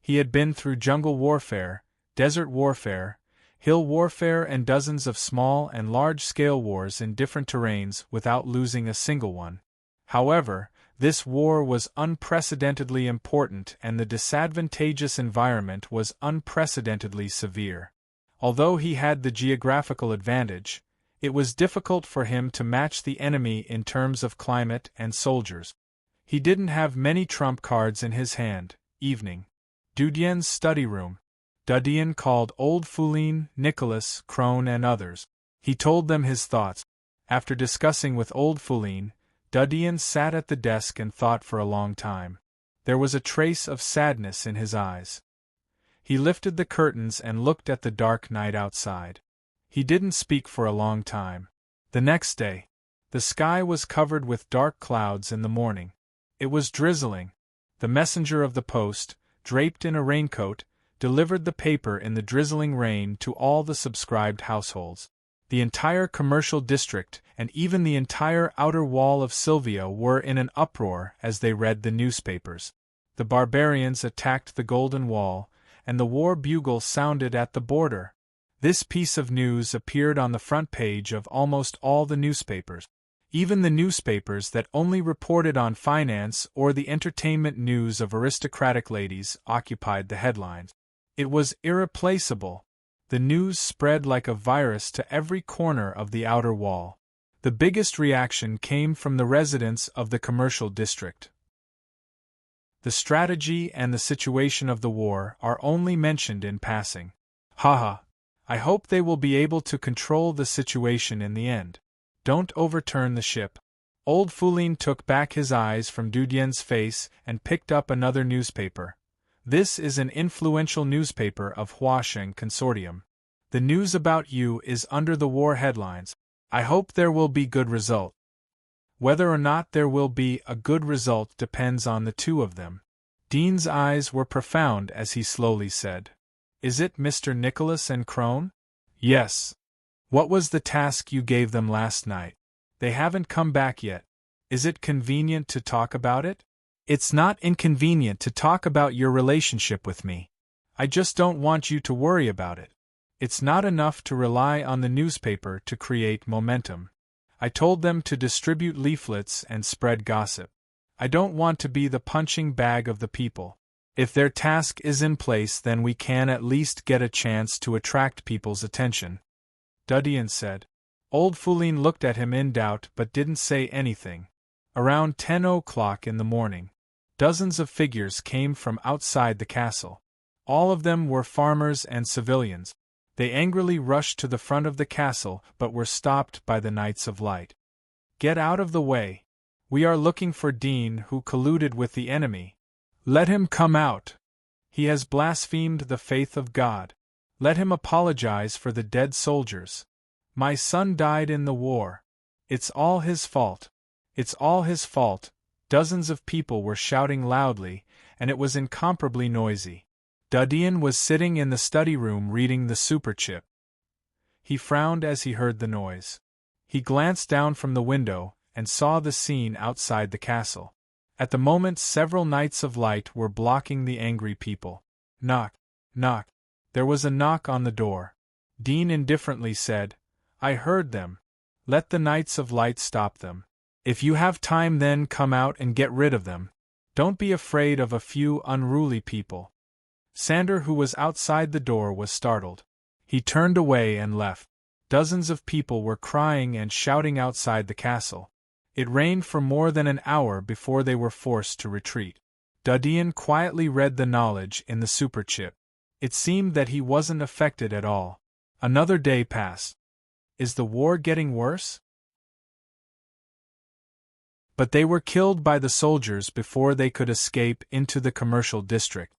He had been through jungle warfare, desert warfare, hill warfare and dozens of small and large-scale wars in different terrains without losing a single one. However, this war was unprecedentedly important and the disadvantageous environment was unprecedentedly severe. Although he had the geographical advantage, it was difficult for him to match the enemy in terms of climate and soldiers. He didn't have many trump cards in his hand. Evening. Dudien's study room. Dudien called Old Foulin, Nicholas, Crone and others. He told them his thoughts. After discussing with Old Foulin, Dudien sat at the desk and thought for a long time. There was a trace of sadness in his eyes. He lifted the curtains and looked at the dark night outside. He didn't speak for a long time. The next day, the sky was covered with dark clouds in the morning. It was drizzling. The messenger of the post, draped in a raincoat, delivered the paper in the drizzling rain to all the subscribed households. The entire commercial district and even the entire outer wall of Sylvia were in an uproar as they read the newspapers. The barbarians attacked the Golden Wall, and the war bugle sounded at the border. This piece of news appeared on the front page of almost all the newspapers. Even the newspapers that only reported on finance or the entertainment news of aristocratic ladies occupied the headlines. It was irreplaceable. The news spread like a virus to every corner of the outer wall. The biggest reaction came from the residents of the commercial district. The strategy and the situation of the war are only mentioned in passing. Haha. I hope they will be able to control the situation in the end. Don't overturn the ship. Old Foulin took back his eyes from Dudien's face and picked up another newspaper. This is an influential newspaper of Huasheng Consortium. The news about you is under the war headlines. I hope there will be good result. Whether or not there will be a good result depends on the two of them. Dean's eyes were profound as he slowly said, "Is it Mr. Nicholas and Crone?" "Yes." "What was the task you gave them last night?" "They haven't come back yet. Is it convenient to talk about it?" "It's not inconvenient to talk about your relationship with me. I just don't want you to worry about it. It's not enough to rely on the newspaper to create momentum. I told them to distribute leaflets and spread gossip. I don't want to be the punching bag of the people. If their task is in place, then we can at least get a chance to attract people's attention. Dudyan said. Old Foulin looked at him in doubt but didn't say anything. Around 10 o'clock in the morning, dozens of figures came from outside the castle. All of them were farmers and civilians. They angrily rushed to the front of the castle but were stopped by the Knights of Light. Get out of the way. We are looking for Dean, who colluded with the enemy. Let him come out. He has blasphemed the faith of God. Let him apologize for the dead soldiers. My son died in the war. It's all his fault. It's all his fault. Dozens of people were shouting loudly, and it was incomparably noisy. Dudyan was sitting in the study room reading the superchip. He frowned as he heard the noise. He glanced down from the window and saw the scene outside the castle. At the moment, several Knights of Light were blocking the angry people. Knock, knock. There was a knock on the door. Dean indifferently said, I heard them. Let the Knights of Light stop them. If you have time, then come out and get rid of them. Don't be afraid of a few unruly people. Sander, who was outside the door, was startled. He turned away and left. Dozens of people were crying and shouting outside the castle. It rained for more than an hour before they were forced to retreat. Dudyan quietly read the knowledge in the superchip. It seemed that he wasn't affected at all. Another day passed. Is the war getting worse? But they were killed by the soldiers before they could escape into the commercial district.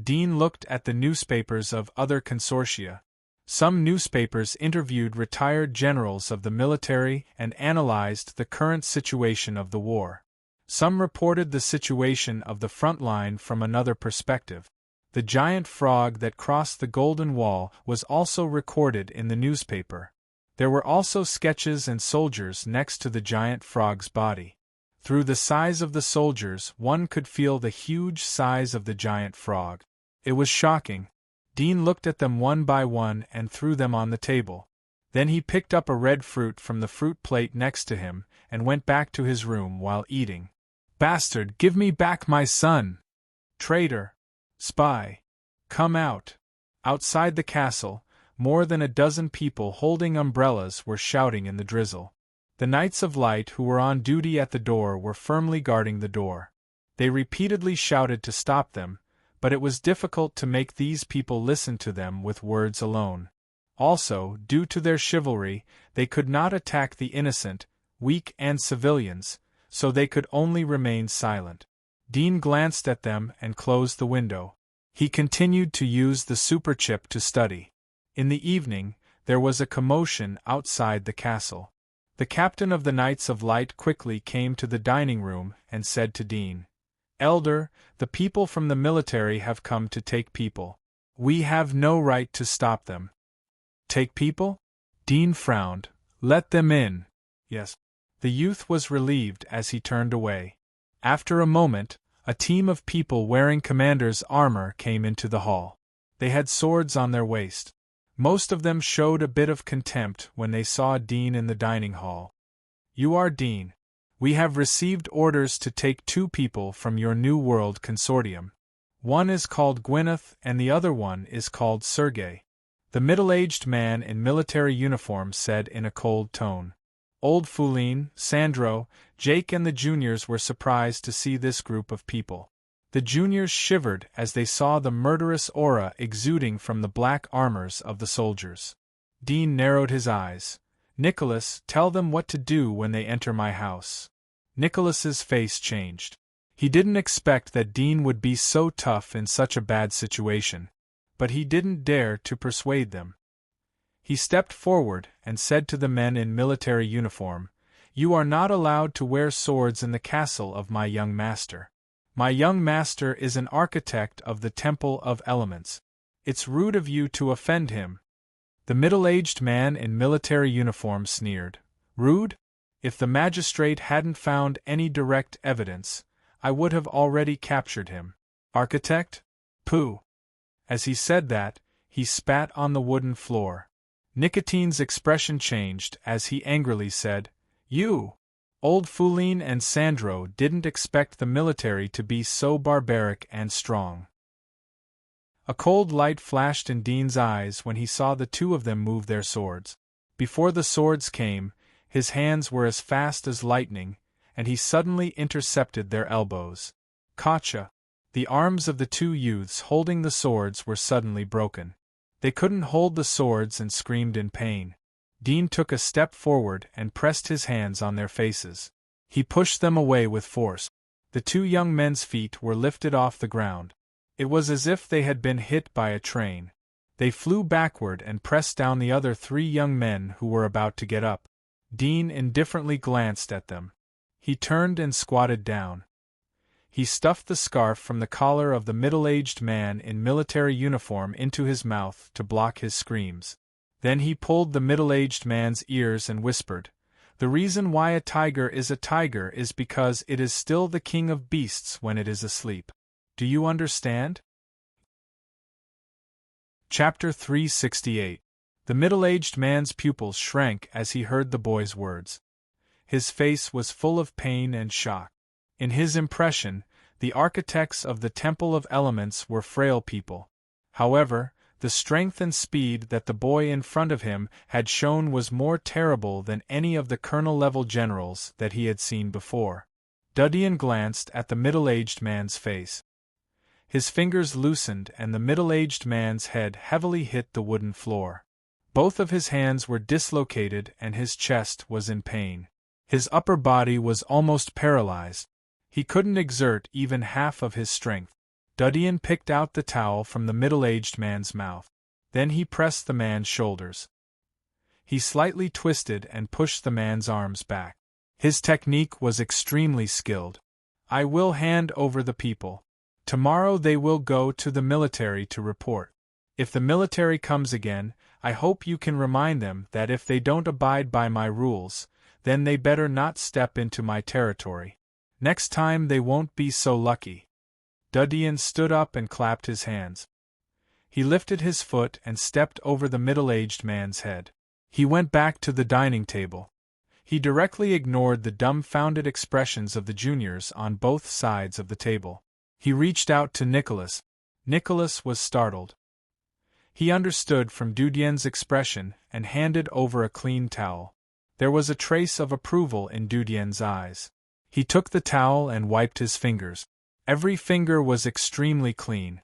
Dean looked at the newspapers of other consortia. Some newspapers interviewed retired generals of the military and analyzed the current situation of the war. Some reported the situation of the front line from another perspective. The giant frog that crossed the Golden Wall was also recorded in the newspaper. There were also sketches and soldiers next to the giant frog's body. Through the size of the soldiers, one could feel the huge size of the giant frog. It was shocking. Dean looked at them one by one and threw them on the table. Then he picked up a red fruit from the fruit plate next to him and went back to his room while eating. Bastard, give me back my son! Traitor! Spy! Come out! Outside the castle, more than a dozen people holding umbrellas were shouting in the drizzle. The Knights of Light who were on duty at the door were firmly guarding the door. They repeatedly shouted to stop them, but it was difficult to make these people listen to them with words alone. Also, due to their chivalry, they could not attack the innocent, weak and civilians, so they could only remain silent. Dean glanced at them and closed the window. He continued to use the superchip to study. In the evening, there was a commotion outside the castle. The captain of the Knights of Light quickly came to the dining room and said to Dean, Elder, the people from the military have come to take people. We have no right to stop them. Take people? Dean frowned. Let them in. Yes. The youth was relieved as he turned away. After a moment, a team of people wearing commander's armor came into the hall. They had swords on their waist. Most of them showed a bit of contempt when they saw Dean in the dining hall. You are Dean. We have received orders to take 2 people from your New World consortium. One is called Gwyneth and the other one is called Sergei. The middle-aged man in military uniform said in a cold tone. Old Foulin, Sandro, Jake and the juniors were surprised to see this group of people. The juniors shivered as they saw the murderous aura exuding from the black armors of the soldiers. Dean narrowed his eyes. Nicholas, tell them what to do when they enter my house. Nicholas's face changed. He didn't expect that Dean would be so tough in such a bad situation. But he didn't dare to persuade them. He stepped forward and said to the men in military uniform, You are not allowed to wear swords in the castle of my young master. My young master is an architect of the Temple of Elements. It's rude of you to offend him. The middle-aged man in military uniform sneered. Rude? If the magistrate hadn't found any direct evidence, I would have already captured him. Architect? Pooh! As he said that, He spat on the wooden floor. Nicotine's expression changed as he angrily said, "You!" Old Foulin and Sandro didn't expect the military to be so barbaric and strong. A cold light flashed in Dean's eyes when he saw the two of them move their swords. Before the swords came, his hands were as fast as lightning, and he suddenly intercepted their elbows. Gotcha! The arms of the two youths holding the swords were suddenly broken. They couldn't hold the swords and screamed in pain. Dean took a step forward and pressed his hands on their faces. He pushed them away with force. The two young men's feet were lifted off the ground. It was as if they had been hit by a train. They flew backward and pressed down the other three young men who were about to get up. Dean indifferently glanced at them. He turned and squatted down. He stuffed the scarf from the collar of the middle-aged man in military uniform into his mouth to block his screams. Then he pulled the middle-aged man's ears and whispered, "The reason why a tiger is because it is still the king of beasts when it is asleep. Do you understand?" Chapter 368. The middle-aged man's pupils shrank as he heard the boy's words. His face was full of pain and shock. In his impression, the architects of the Temple of Elements were frail people. However, the strength and speed that the boy in front of him had shown was more terrible than any of the colonel-level generals that he had seen before. Dudian glanced at the middle-aged man's face. His fingers loosened and the middle-aged man's head heavily hit the wooden floor. Both of his hands were dislocated and his chest was in pain. His upper body was almost paralyzed. He couldn't exert even half of his strength. Dudian picked out the towel from the middle-aged man's mouth. Then he pressed the man's shoulders. He slightly twisted and pushed the man's arms back. His technique was extremely skilled. "I will hand over the people. Tomorrow they will go to the military to report. If the military comes again, I hope you can remind them that if they don't abide by my rules, then they better not step into my territory. Next time they won't be so lucky." Dudian stood up and clapped his hands. He lifted his foot and stepped over the middle-aged man's head. He went back to the dining table. He directly ignored the dumbfounded expressions of the juniors on both sides of the table. He reached out to Nicholas. Nicholas was startled. He understood from Dudian's expression and handed over a clean towel. There was a trace of approval in Dudian's eyes. He took the towel and wiped his fingers. Every finger was extremely clean.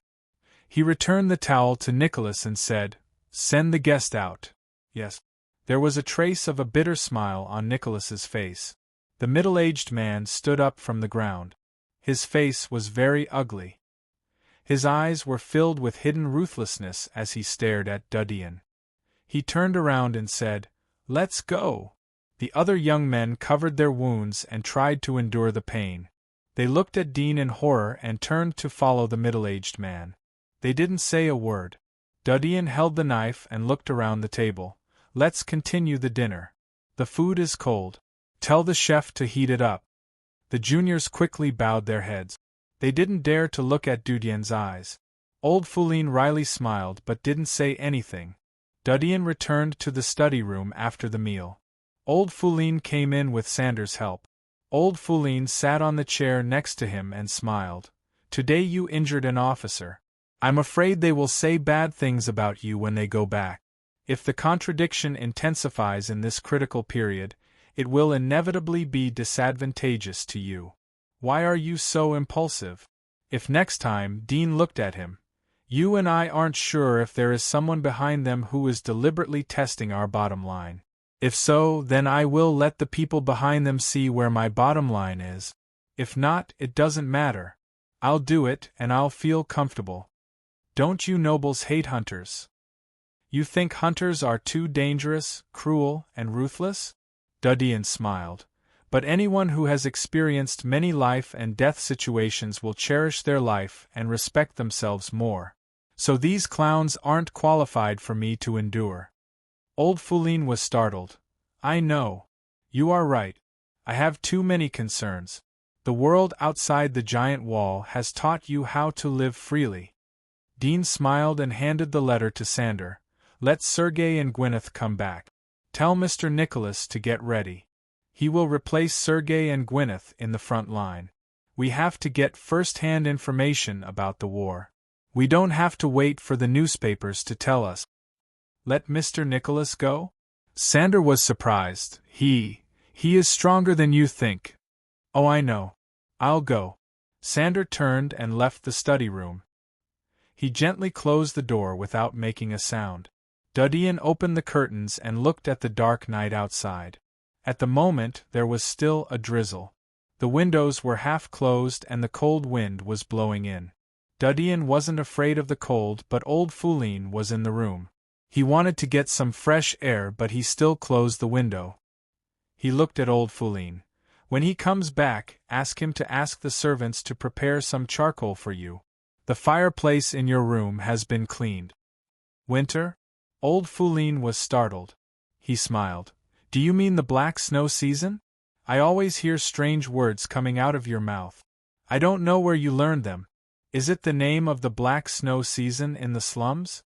He returned the towel to Nicholas and said, "Send the guest out." "Yes." There was a trace of a bitter smile on Nicholas's face. The middle-aged man stood up from the ground. His face was very ugly. His eyes were filled with hidden ruthlessness as he stared at Dudian. He turned around and said, "Let's go." The other young men covered their wounds and tried to endure the pain. They looked at Dean in horror and turned to follow the middle-aged man. They didn't say a word. Dudian held the knife and looked around the table. "Let's continue the dinner. The food is cold. Tell the chef to heat it up." The juniors quickly bowed their heads. They didn't dare to look at Dudian's eyes. Old Foulin wryly smiled but didn't say anything. Dudian returned to the study room after the meal. Old Foulin came in with Sanders' help. Old Foulin sat on the chair next to him and smiled. "Today you injured an officer. I'm afraid they will say bad things about you when they go back. If the contradiction intensifies in this critical period, it will inevitably be disadvantageous to you. Why are you so impulsive?" If next time Dean looked at him, "You and I aren't sure if there is someone behind them who is deliberately testing our bottom line. If so, then I will let the people behind them see where my bottom line is. If not, it doesn't matter. I'll do it and I'll feel comfortable. Don't you nobles hate hunters? You think hunters are too dangerous, cruel, and ruthless?" Dudian smiled. "But anyone who has experienced many life and death situations will cherish their life and respect themselves more. So these clowns aren't qualified for me to endure." Old Foulin was startled. "I know. You are right. I have too many concerns. The world outside the giant wall has taught you how to live freely." Dean smiled and handed the letter to Sander. Let Sergei and Gwyneth come back. Tell Mr. Nicholas to get ready. He will replace Sergei and Gwyneth in the front line. We have to get first-hand information about the war. We don't have to wait for the newspapers to tell us. Let Mr. Nicholas go? Sander was surprised. He is stronger than you think. Oh, I know. I'll go. Sander turned and left the study room. He gently closed the door without making a sound. Dudian opened the curtains and looked at the dark night outside. At the moment there was still a drizzle. The windows were half closed and the cold wind was blowing in. Dudian wasn't afraid of the cold, but old Foulin was in the room. He wanted to get some fresh air, but he still closed the window. He looked at old Foulin. When he comes back, ask him to ask the servants to prepare some charcoal for you. The fireplace in your room has been cleaned. Winter? Old Foulin was startled. He smiled. Do you mean the black snow season? I always hear strange words coming out of your mouth. I don't know where you learned them. Is it the name of the black snow season in the slums?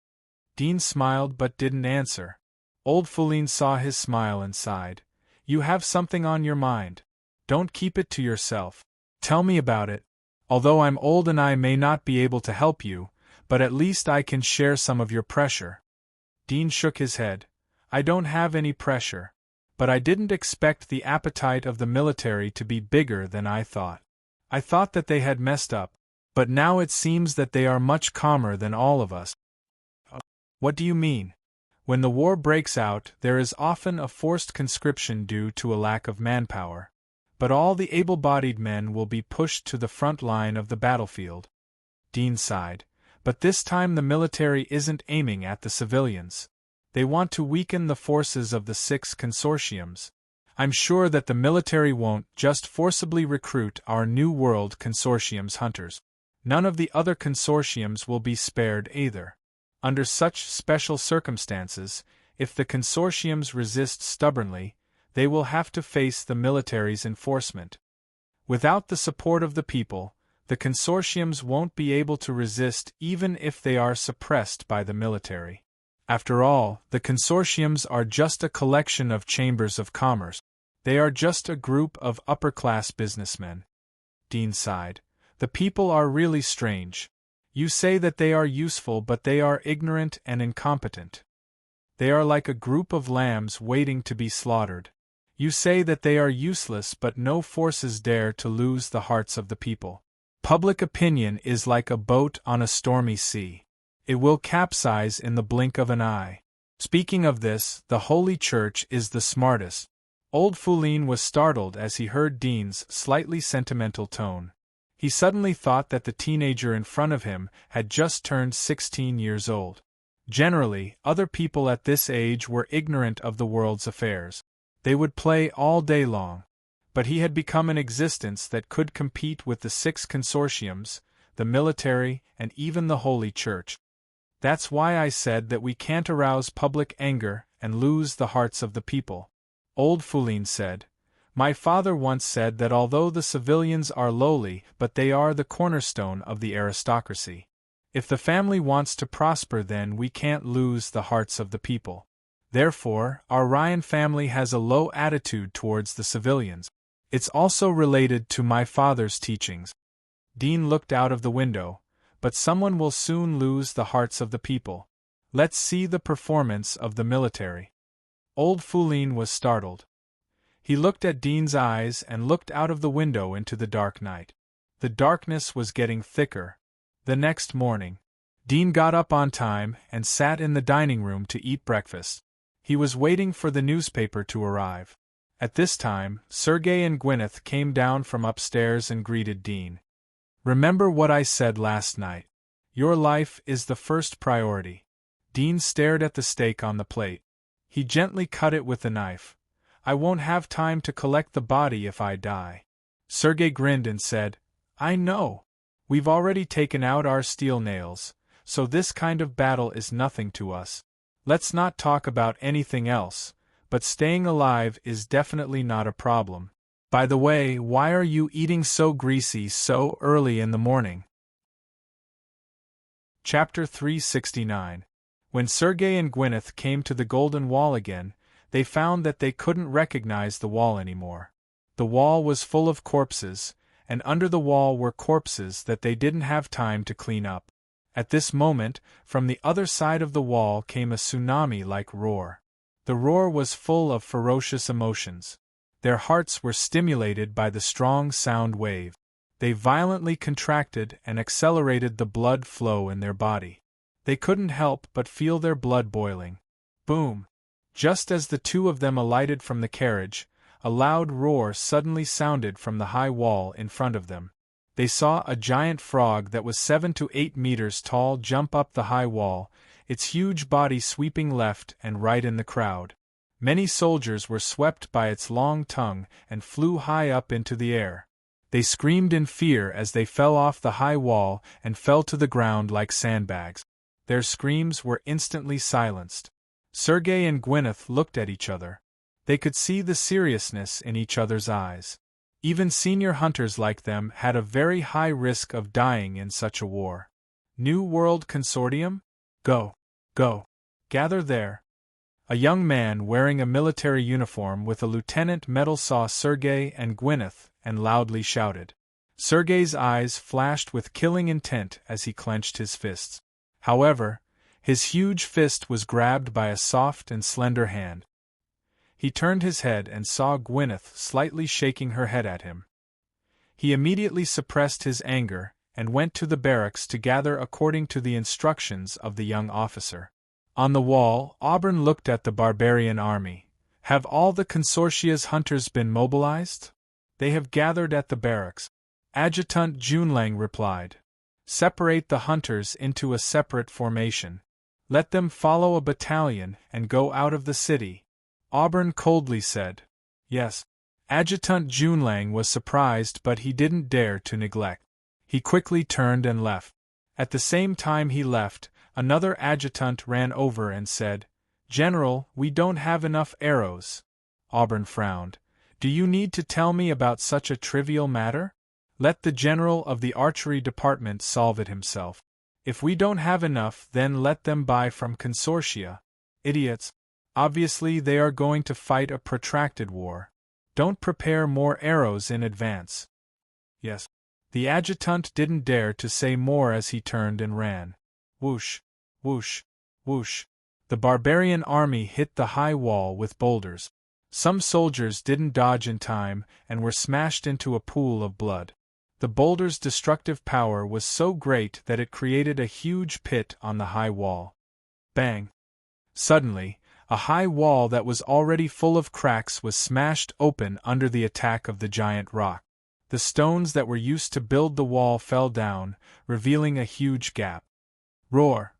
Dean smiled but didn't answer. Old Foulin saw his smile and sighed. You have something on your mind. Don't keep it to yourself. Tell me about it. Although I'm old and I may not be able to help you, but at least I can share some of your pressure. Dean shook his head. I don't have any pressure. But I didn't expect the appetite of the military to be bigger than I thought. I thought that they had messed up. But now it seems that they are much calmer than all of us. What do you mean? When the war breaks out, there is often a forced conscription due to a lack of manpower. But all the able-bodied men will be pushed to the front line of the battlefield. Dean sighed. But this time the military isn't aiming at the civilians. They want to weaken the forces of the 6 consortiums. I'm sure that the military won't just forcibly recruit our New World Consortium's hunters. None of the other consortiums will be spared either. Under such special circumstances, if the consortiums resist stubbornly, they will have to face the military's enforcement. Without the support of the people, the consortiums won't be able to resist even if they are suppressed by the military. After all, the consortiums are just a collection of chambers of commerce. They are just a group of upper-class businessmen. Dean sighed. The people are really strange. You say that they are useful, but they are ignorant and incompetent. They are like a group of lambs waiting to be slaughtered. You say that they are useless, but no forces dare to lose the hearts of the people. Public opinion is like a boat on a stormy sea. It will capsize in the blink of an eye. Speaking of this, the Holy Church is the smartest. Old Foulin was startled as he heard Dean's slightly sentimental tone. He suddenly thought that the teenager in front of him had just turned 16 years old. Generally, other people at this age were ignorant of the world's affairs. They would play all day long. But he had become an existence that could compete with the 6 consortiums, the military, and even the Holy Church. That's why I said that we can't arouse public anger and lose the hearts of the people. Old Foulin said. My father once said that although the civilians are lowly, but they are the cornerstone of the aristocracy. If the family wants to prosper, then we can't lose the hearts of the people. Therefore, our Ryan family has a low attitude towards the civilians. It's also related to my father's teachings. Dean looked out of the window. But someone will soon lose the hearts of the people. Let's see the performance of the military. Old Foulin was startled. He looked at Dean's eyes and looked out of the window into the dark night. The darkness was getting thicker. The next morning, Dean got up on time and sat in the dining room to eat breakfast. He was waiting for the newspaper to arrive. At this time, Sergei and Gwyneth came down from upstairs and greeted Dean. Remember what I said last night. Your life is the first priority. Dean stared at the steak on the plate. He gently cut it with the knife. I won't have time to collect the body if I die. Sergei grinned and said, I know. We've already taken out our steel nails, so this kind of battle is nothing to us. Let's not talk about anything else, but staying alive is definitely not a problem. By the way, why are you eating so greasy so early in the morning? Chapter 369. When Sergei and Gwyneth came to the Golden Wall again, they found that they couldn't recognize the wall anymore. The wall was full of corpses, and under the wall were corpses that they didn't have time to clean up. At this moment, from the other side of the wall came a tsunami-like roar. The roar was full of ferocious emotions. Their hearts were stimulated by the strong sound wave. They violently contracted and accelerated the blood flow in their body. They couldn't help but feel their blood boiling. Boom! Just as the two of them alighted from the carriage, a loud roar suddenly sounded from the high wall in front of them. They saw a giant frog that was 7 to 8 meters tall jump up the high wall, its huge body sweeping left and right in the crowd. Many soldiers were swept by its long tongue and flew high up into the air. They screamed in fear as they fell off the high wall and fell to the ground like sandbags. Their screams were instantly silenced. Sergei and Gwyneth looked at each other. They could see the seriousness in each other's eyes. Even senior hunters like them had a very high risk of dying in such a war. New World Consortium? Go! Go! Gather there! A young man wearing a military uniform with a lieutenant medal saw Sergei and Gwyneth and loudly shouted. Sergei's eyes flashed with killing intent as he clenched his fists. However, his huge fist was grabbed by a soft and slender hand. He turned his head and saw Gwyneth slightly shaking her head at him. He immediately suppressed his anger and went to the barracks to gather according to the instructions of the young officer. On the wall, Auburn looked at the barbarian army. Have all the consortia's hunters been mobilized? They have gathered at the barracks. Adjutant Junlang replied. Separate the hunters into a separate formation. Let them follow a battalion and go out of the city. Auburn coldly said. Yes. Adjutant Junlang was surprised, but he didn't dare to neglect. He quickly turned and left. At the same time he left, another adjutant ran over and said, General, we don't have enough arrows. Auburn frowned. Do you need to tell me about such a trivial matter? Let the general of the archery department solve it himself. If we don't have enough, then let them buy from consortia. Idiots. Obviously they are going to fight a protracted war. Don't prepare more arrows in advance. Yes. The adjutant didn't dare to say more as he turned and ran. Whoosh, whoosh, whoosh. The barbarian army hit the high wall with boulders. Some soldiers didn't dodge in time and were smashed into a pool of blood. The boulder's destructive power was so great that it created a huge pit on the high wall. Bang! Suddenly, a high wall that was already full of cracks was smashed open under the attack of the giant rock. The stones that were used to build the wall fell down, revealing a huge gap. Roar!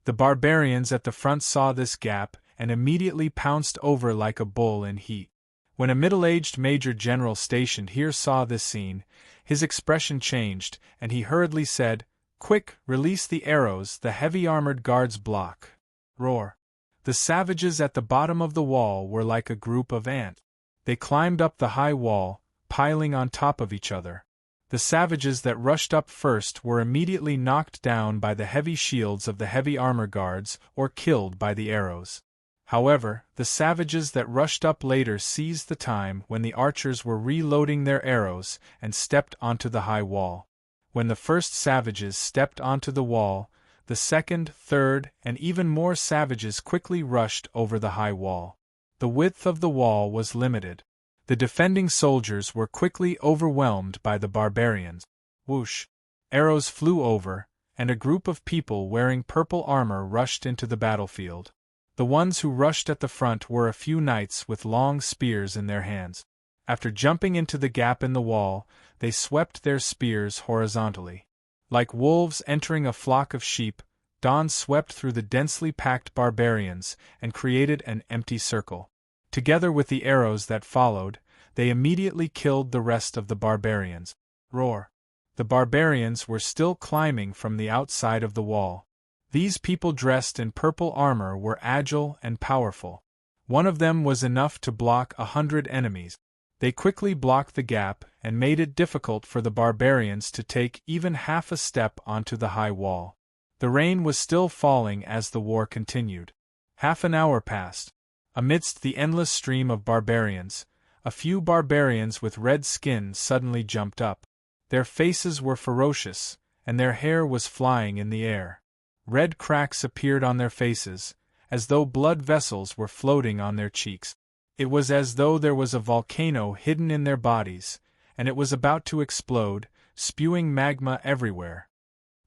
The barbarians at the front saw this gap and immediately pounced over like a bull in heat. When a middle-aged major general stationed here saw this scene, his expression changed, and he hurriedly said, Quick, release the arrows, the heavy-armored guards block. Roar! The savages at the bottom of the wall were like a group of ants. They climbed up the high wall, piling on top of each other. The savages that rushed up first were immediately knocked down by the heavy shields of the heavy armor guards or killed by the arrows. However, the savages that rushed up later seized the time when the archers were reloading their arrows and stepped onto the high wall. When the first savages stepped onto the wall, the second, third, and even more savages quickly rushed over the high wall. The width of the wall was limited. The defending soldiers were quickly overwhelmed by the barbarians. Whoosh! Arrows flew over, and a group of people wearing purple armor rushed into the battlefield. The ones who rushed at the front were a few knights with long spears in their hands. After jumping into the gap in the wall, they swept their spears horizontally. Like wolves entering a flock of sheep, dawn swept through the densely packed barbarians and created an empty circle. Together with the arrows that followed, they immediately killed the rest of the barbarians. Roar! The barbarians were still climbing from the outside of the wall. These people dressed in purple armor were agile and powerful. One of them was enough to block 100 enemies. They quickly blocked the gap and made it difficult for the barbarians to take even half a step onto the high wall. The rain was still falling as the war continued. Half an hour passed. Amidst the endless stream of barbarians, a few barbarians with red skin suddenly jumped up. Their faces were ferocious, and their hair was flying in the air. Red cracks appeared on their faces, as though blood vessels were floating on their cheeks. It was as though there was a volcano hidden in their bodies, and it was about to explode, spewing magma everywhere.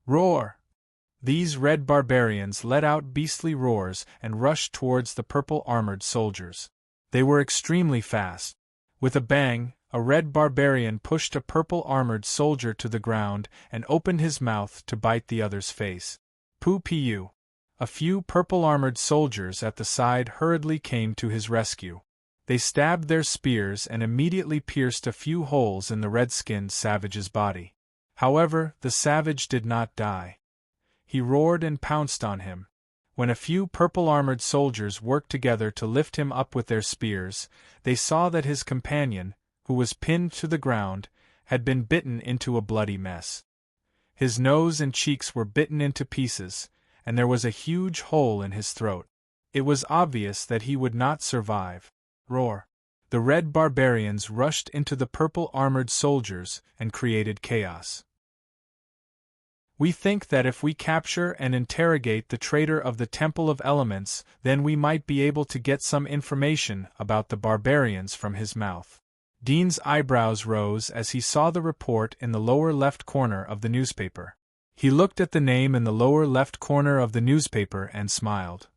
Roar! These red barbarians let out beastly roars and rushed towards the purple-armored soldiers. They were extremely fast. With a bang, a red barbarian pushed a purple-armored soldier to the ground and opened his mouth to bite the other's face. Poo-pee-you! A few purple-armored soldiers at the side hurriedly came to his rescue. They stabbed their spears and immediately pierced a few holes in the red-skinned savage's body. However, the savage did not die. He roared and pounced on him. When a few purple-armored soldiers worked together to lift him up with their spears, they saw that his companion, who was pinned to the ground, had been bitten into a bloody mess. His nose and cheeks were bitten into pieces, and there was a huge hole in his throat. It was obvious that he would not survive. Roar! The red barbarians rushed into the purple-armored soldiers and created chaos. We think that if we capture and interrogate the traitor of the Temple of Elements, then we might be able to get some information about the barbarians from his mouth. Dean's eyebrows rose as he saw the report in the lower left corner of the newspaper. He looked at the name in the lower left corner of the newspaper and smiled.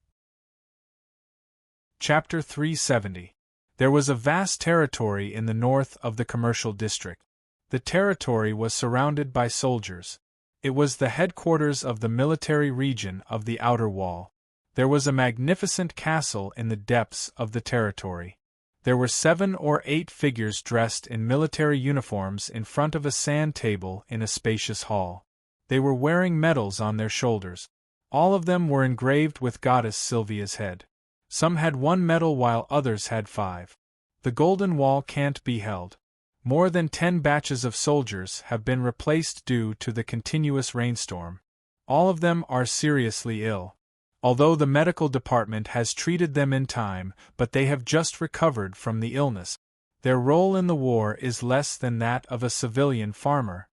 Chapter 370. There was a vast territory in the north of the commercial district. The territory was surrounded by soldiers. It was the headquarters of the military region of the outer wall. There was a magnificent castle in the depths of the territory. There were 7 or 8 figures dressed in military uniforms in front of a sand table in a spacious hall. They were wearing medals on their shoulders. All of them were engraved with Goddess Sylvia's head. Some had 1 medal while others had 5. The Golden Wall can't be held. More than 10 batches of soldiers have been replaced due to the continuous rainstorm. All of them are seriously ill. Although the medical department has treated them in time, but they have just recovered from the illness. Their role in the war is less than that of a civilian farmer.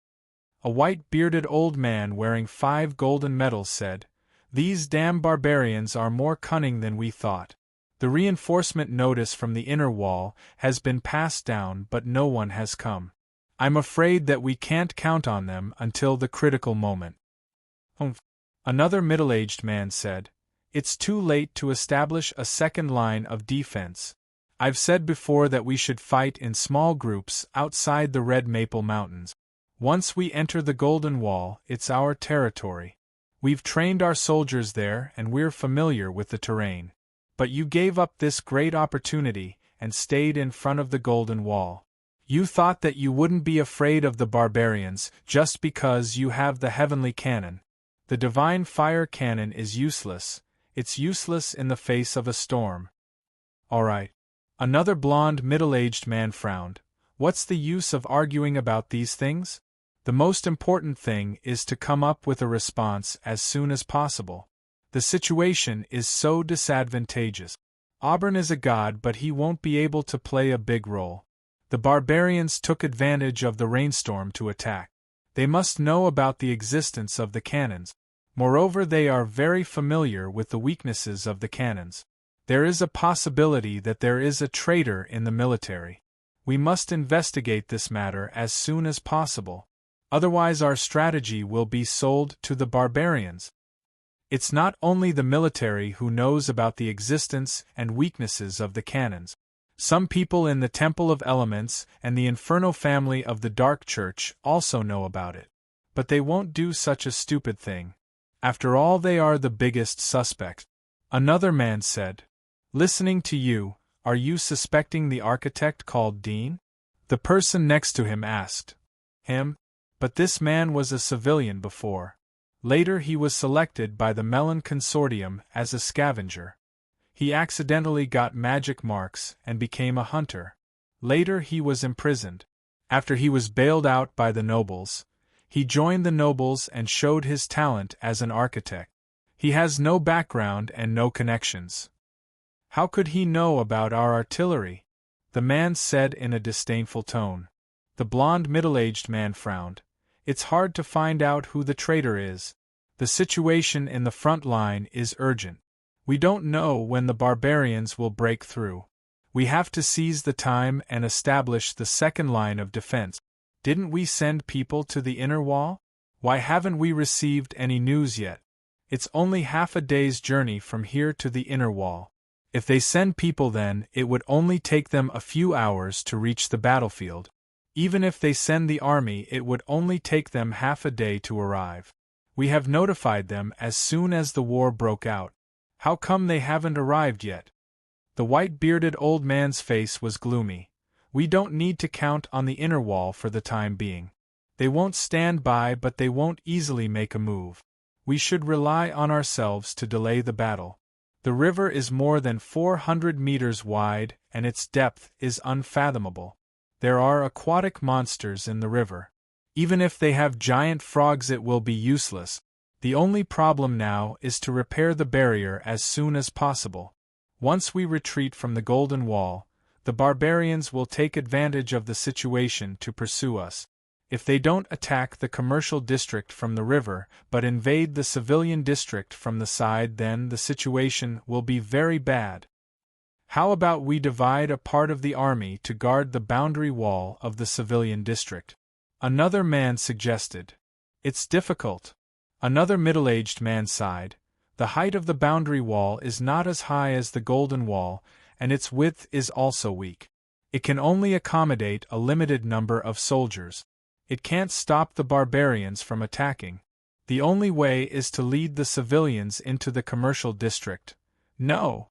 A white-bearded old man wearing 5 golden medals said, "These damn barbarians are more cunning than we thought. The reinforcement notice from the inner wall has been passed down, but no one has come. I'm afraid that we can't count on them until the critical moment." Another middle-aged man said, "It's too late to establish a second line of defense. I've said before that we should fight in small groups outside the Red Maple Mountains. Once we enter the Golden Wall, it's our territory. We've trained our soldiers there and we're familiar with the terrain. But you gave up this great opportunity and stayed in front of the Golden Wall. You thought that you wouldn't be afraid of the barbarians just because you have the heavenly cannon. The divine fire cannon is useless. It's useless in the face of a storm." "All right." Another blond middle-aged man frowned. "What's the use of arguing about these things? The most important thing is to come up with a response as soon as possible. The situation is so disadvantageous. Auburn is a god, but he won't be able to play a big role. The barbarians took advantage of the rainstorm to attack. They must know about the existence of the cannons. Moreover, they are very familiar with the weaknesses of the cannons. There is a possibility that there is a traitor in the military. We must investigate this matter as soon as possible. Otherwise our strategy will be sold to the barbarians. It's not only the military who knows about the existence and weaknesses of the cannons. Some people in the Temple of Elements and the Inferno family of the Dark Church also know about it. But they won't do such a stupid thing. After all, they are the biggest suspect." Another man said, "Listening to you, are you suspecting the architect called Dean?" The person next to him asked. "Him? But this man was a civilian before. Later he was selected by the Melon Consortium as a scavenger. He accidentally got magic marks and became a hunter. Later he was imprisoned. After he was bailed out by the nobles, He joined the nobles and showed his talent as an architect. He has no background and no connections. How could he know about our artillery? The man said in a disdainful tone. The blond middle-aged man frowned. It's hard to find out who the traitor is. The situation in the front line is urgent. We don't know when the barbarians will break through. We have to seize the time and establish the second line of defense. Didn't we send people to the inner wall? Why haven't we received any news yet? It's only half a day's journey from here to the inner wall. If they send people then, it would only take them a few hours to reach the battlefield. Even if they send the army, it would only take them half a day to arrive. We have notified them as soon as the war broke out. How come they haven't arrived yet? The white-bearded old man's face was gloomy. We don't need to count on the inner wall for the time being. They won't stand by, but they won't easily make a move. We should rely on ourselves to delay the battle. The river is more than 400 meters wide, and its depth is unfathomable. There are aquatic monsters in the river. Even if they have giant frogs, it will be useless. The only problem now is to repair the barrier as soon as possible. Once we retreat from the Golden Wall, the barbarians will take advantage of the situation to pursue us. If they don't attack the commercial district from the river, but invade the civilian district from the side, then the situation will be very bad. How about we divide a part of the army to guard the boundary wall of the civilian district? Another man suggested. It's difficult. Another middle-aged man sighed. The height of the boundary wall is not as high as the Golden Wall, and its width is also weak. It can only accommodate a limited number of soldiers. It can't stop the barbarians from attacking. The only way is to lead the civilians into the commercial district. No!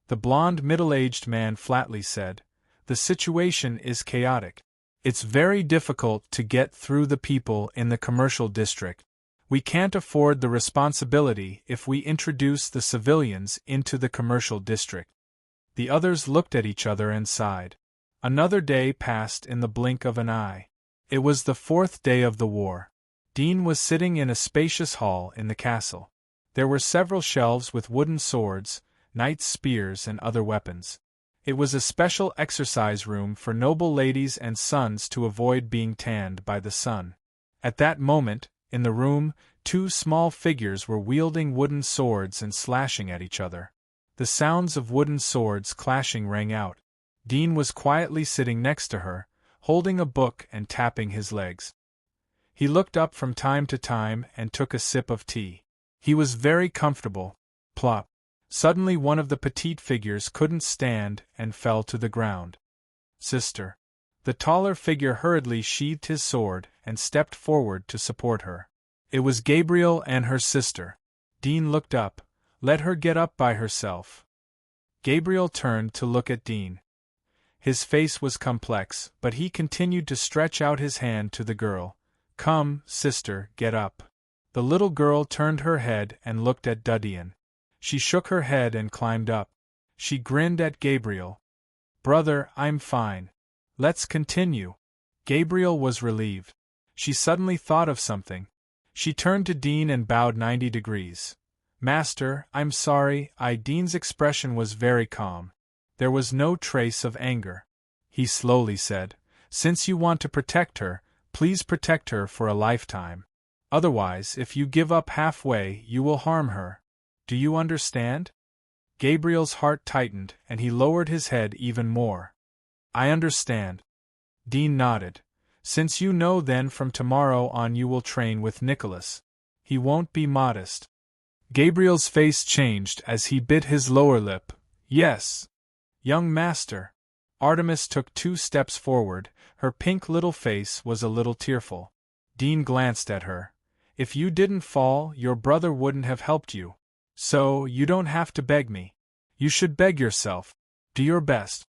The blond middle-aged man flatly said. The situation is chaotic. It's very difficult to get through the people in the commercial district. We can't afford the responsibility if we introduce the civilians into the commercial district. The others looked at each other and sighed. Another day passed in the blink of an eye. It was the 4th day of the war. Dean was sitting in a spacious hall in the castle. There were several shelves with wooden swords, knights' spears and other weapons. It was a special exercise room for noble ladies and sons to avoid being tanned by the sun. At that moment, in the room, 2 small figures were wielding wooden swords and slashing at each other. The sounds of wooden swords clashing rang out. Dean was quietly sitting next to her, holding a book and tapping his legs. He looked up from time to time and took a sip of tea. He was very comfortable. Plop! Suddenly one of the petite figures couldn't stand and fell to the ground. Sister. The taller figure hurriedly sheathed his sword and stepped forward to support her. It was Gabriel and her sister. Dean looked up. Let her get up by herself. Gabriel turned to look at Dean. His face was complex, but he continued to stretch out his hand to the girl. Come, sister, get up. The little girl turned her head and looked at Dudian. She shook her head and climbed up. She grinned at Gabriel. Brother, I'm fine. Let's continue. Gabriel was relieved. She suddenly thought of something. She turned to Dean and bowed 90 degrees. Master, I'm sorry. Dean's expression was very calm. There was no trace of anger. He slowly said, Since you want to protect her, please protect her for a lifetime. Otherwise, if you give up halfway, you will harm her. Do you understand? Gabriel's heart tightened, and he lowered his head even more. I understand. Dean nodded. Since you know, then from tomorrow on you will train with Nicholas. He won't be modest. Gabriel's face changed as he bit his lower lip. Yes. Young master. Artemis took 2 steps forward. Her pink little face was a little tearful. Dean glanced at her. If you didn't fall, your brother wouldn't have helped you. So, you don't have to beg me. You should beg yourself. Do your best.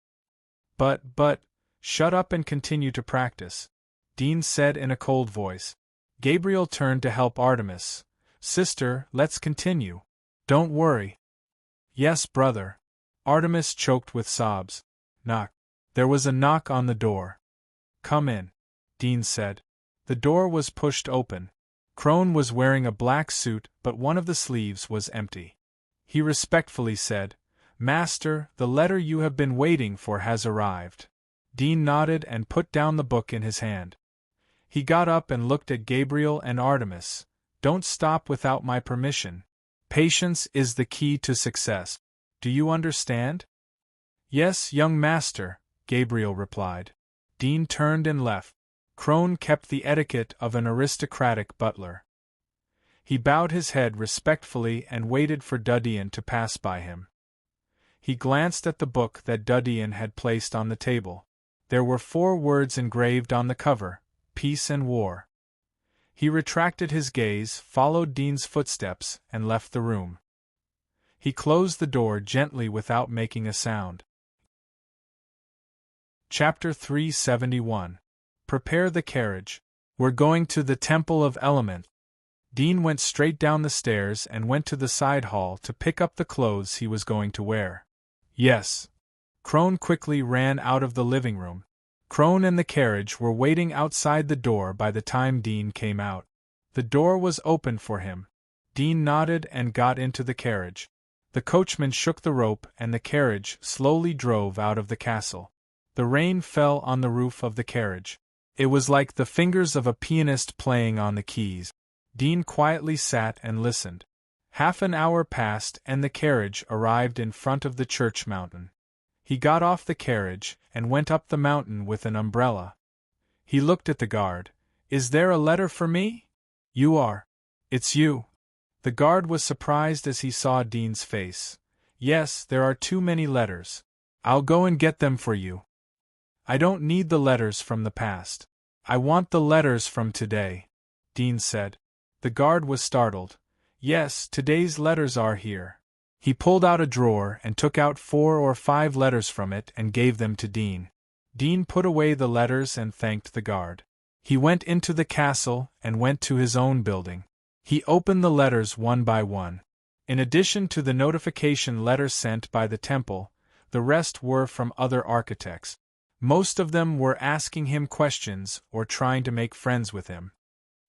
But, shut up and continue to practice, Dean said in a cold voice. Gabriel turned to help Artemis. Sister, let's continue. Don't worry. Yes, brother. Artemis choked with sobs. Knock. There was a knock on the door. Come in, Dean said. The door was pushed open. Crone was wearing a black suit, but one of the sleeves was empty. He respectfully said, "Master, the letter you have been waiting for has arrived." Dean nodded and put down the book in his hand. He got up and looked at Gabriel and Artemis. "Don't stop without my permission. Patience is the key to success. Do you understand?" "Yes, young master," Gabriel replied. Dean turned and left. Crone kept the etiquette of an aristocratic butler. He bowed his head respectfully and waited for Dudian to pass by him. He glanced at the book that Dudian had placed on the table. There were 4 words engraved on the cover: Peace and War. He retracted his gaze, followed Dean's footsteps, and left the room. He closed the door gently without making a sound. Chapter 371. Prepare the carriage. We're going to the Temple of Element. Dean went straight down the stairs and went to the side hall to pick up the clothes he was going to wear. Yes. Crone quickly ran out of the living room. Crone and the carriage were waiting outside the door by the time Dean came out. The door was open for him. Dean nodded and got into the carriage. The coachman shook the rope and the carriage slowly drove out of the castle. The rain fell on the roof of the carriage. It was like the fingers of a pianist playing on the keys. Dean quietly sat and listened. Half an hour passed and the carriage arrived in front of the church mountain. He got off the carriage and went up the mountain with an umbrella. He looked at the guard. "Is there a letter for me?" "You are. It's you." The guard was surprised as he saw Dean's face. "Yes, there are too many letters. I'll go and get them for you." "I don't need the letters from the past. I want the letters from today," Dean said. The guard was startled. "Yes, today's letters are here." He pulled out a drawer and took out 4 or 5 letters from it and gave them to Dean. Dean put away the letters and thanked the guard. He went into the castle and went to his own building. He opened the letters one by one. In addition to the notification letters sent by the temple, the rest were from other architects. Most of them were asking him questions or trying to make friends with him.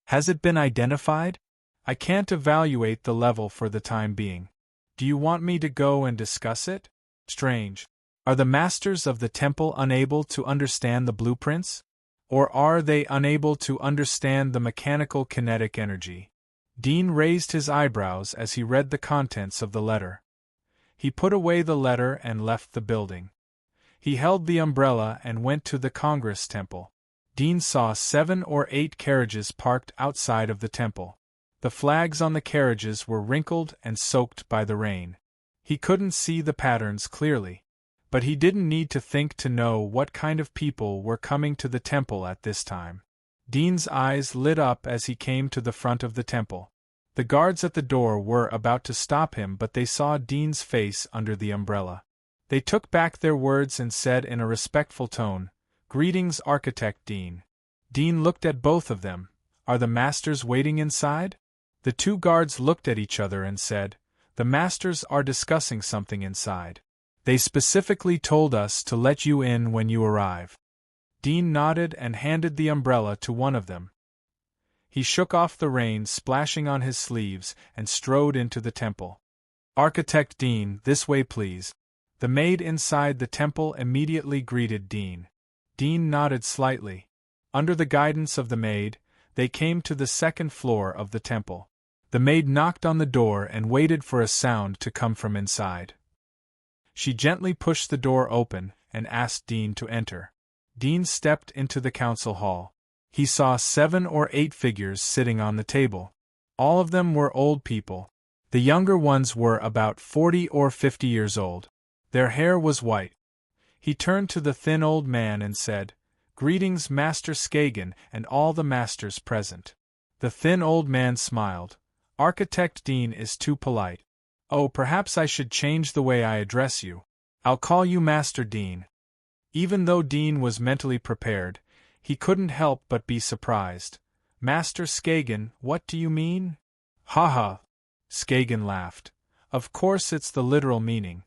"Has it been identified? I can't evaluate the level for the time being. Do you want me to go and discuss it? Strange. Are the masters of the temple unable to understand the blueprints? Or are they unable to understand the mechanical kinetic energy?" Dean raised his eyebrows as he read the contents of the letter. He put away the letter and left the building. He held the umbrella and went to the Congress Temple. Dean saw 7 or 8 carriages parked outside of the temple. The flags on the carriages were wrinkled and soaked by the rain. He couldn't see the patterns clearly. But he didn't need to think to know what kind of people were coming to the temple at this time. Dean's eyes lit up as he came to the front of the temple. The guards at the door were about to stop him, but they saw Dean's face under the umbrella. They took back their words and said in a respectful tone, "Greetings, Architect Dean." Dean looked at both of them. "Are the masters waiting inside?" The 2 guards looked at each other and said, "The masters are discussing something inside. They specifically told us to let you in when you arrive." Dean nodded and handed the umbrella to one of them. He shook off the rain splashing on his sleeves and strode into the temple. "Architect Dean, this way please." The maid inside the temple immediately greeted Dean. Dean nodded slightly. Under the guidance of the maid, they came to the 2nd floor of the temple. The maid knocked on the door and waited for a sound to come from inside. She gently pushed the door open and asked Dean to enter. Dean stepped into the council hall. He saw 7 or 8 figures sitting on the table. All of them were old people. The younger ones were about 40 or 50 years old. Their hair was white. He turned to the thin old man and said, "Greetings, Master Skagen, and all the masters present." The thin old man smiled. "Architect Dean is too polite. Oh, perhaps I should change the way I address you. I'll call you Master Dean." Even though Dean was mentally prepared, he couldn't help but be surprised. "Master Skagen, what do you mean?" "Ha ha!" Skagen laughed. "Of course it's the literal meaning.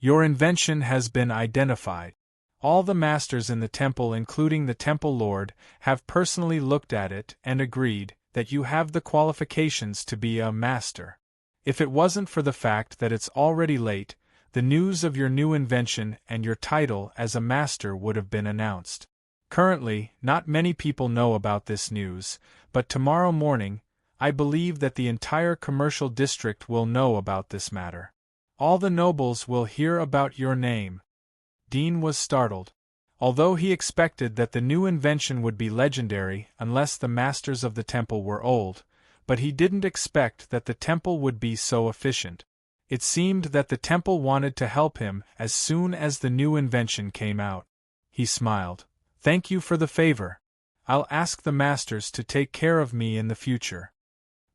Your invention has been identified. All the masters in the temple, including the temple lord, have personally looked at it and agreed that you have the qualifications to be a master. If it wasn't for the fact that it's already late, the news of your new invention and your title as a master would have been announced. Currently, not many people know about this news, but tomorrow morning, I believe that the entire commercial district will know about this matter. All the nobles will hear about your name. Dean was startled. Although he expected that the new invention would be legendary unless the masters of the temple were old, but he didn't expect that the temple would be so efficient. It seemed that the temple wanted to help him as soon as the new invention came out. He smiled. Thank you for the favor. I'll ask the masters to take care of me in the future.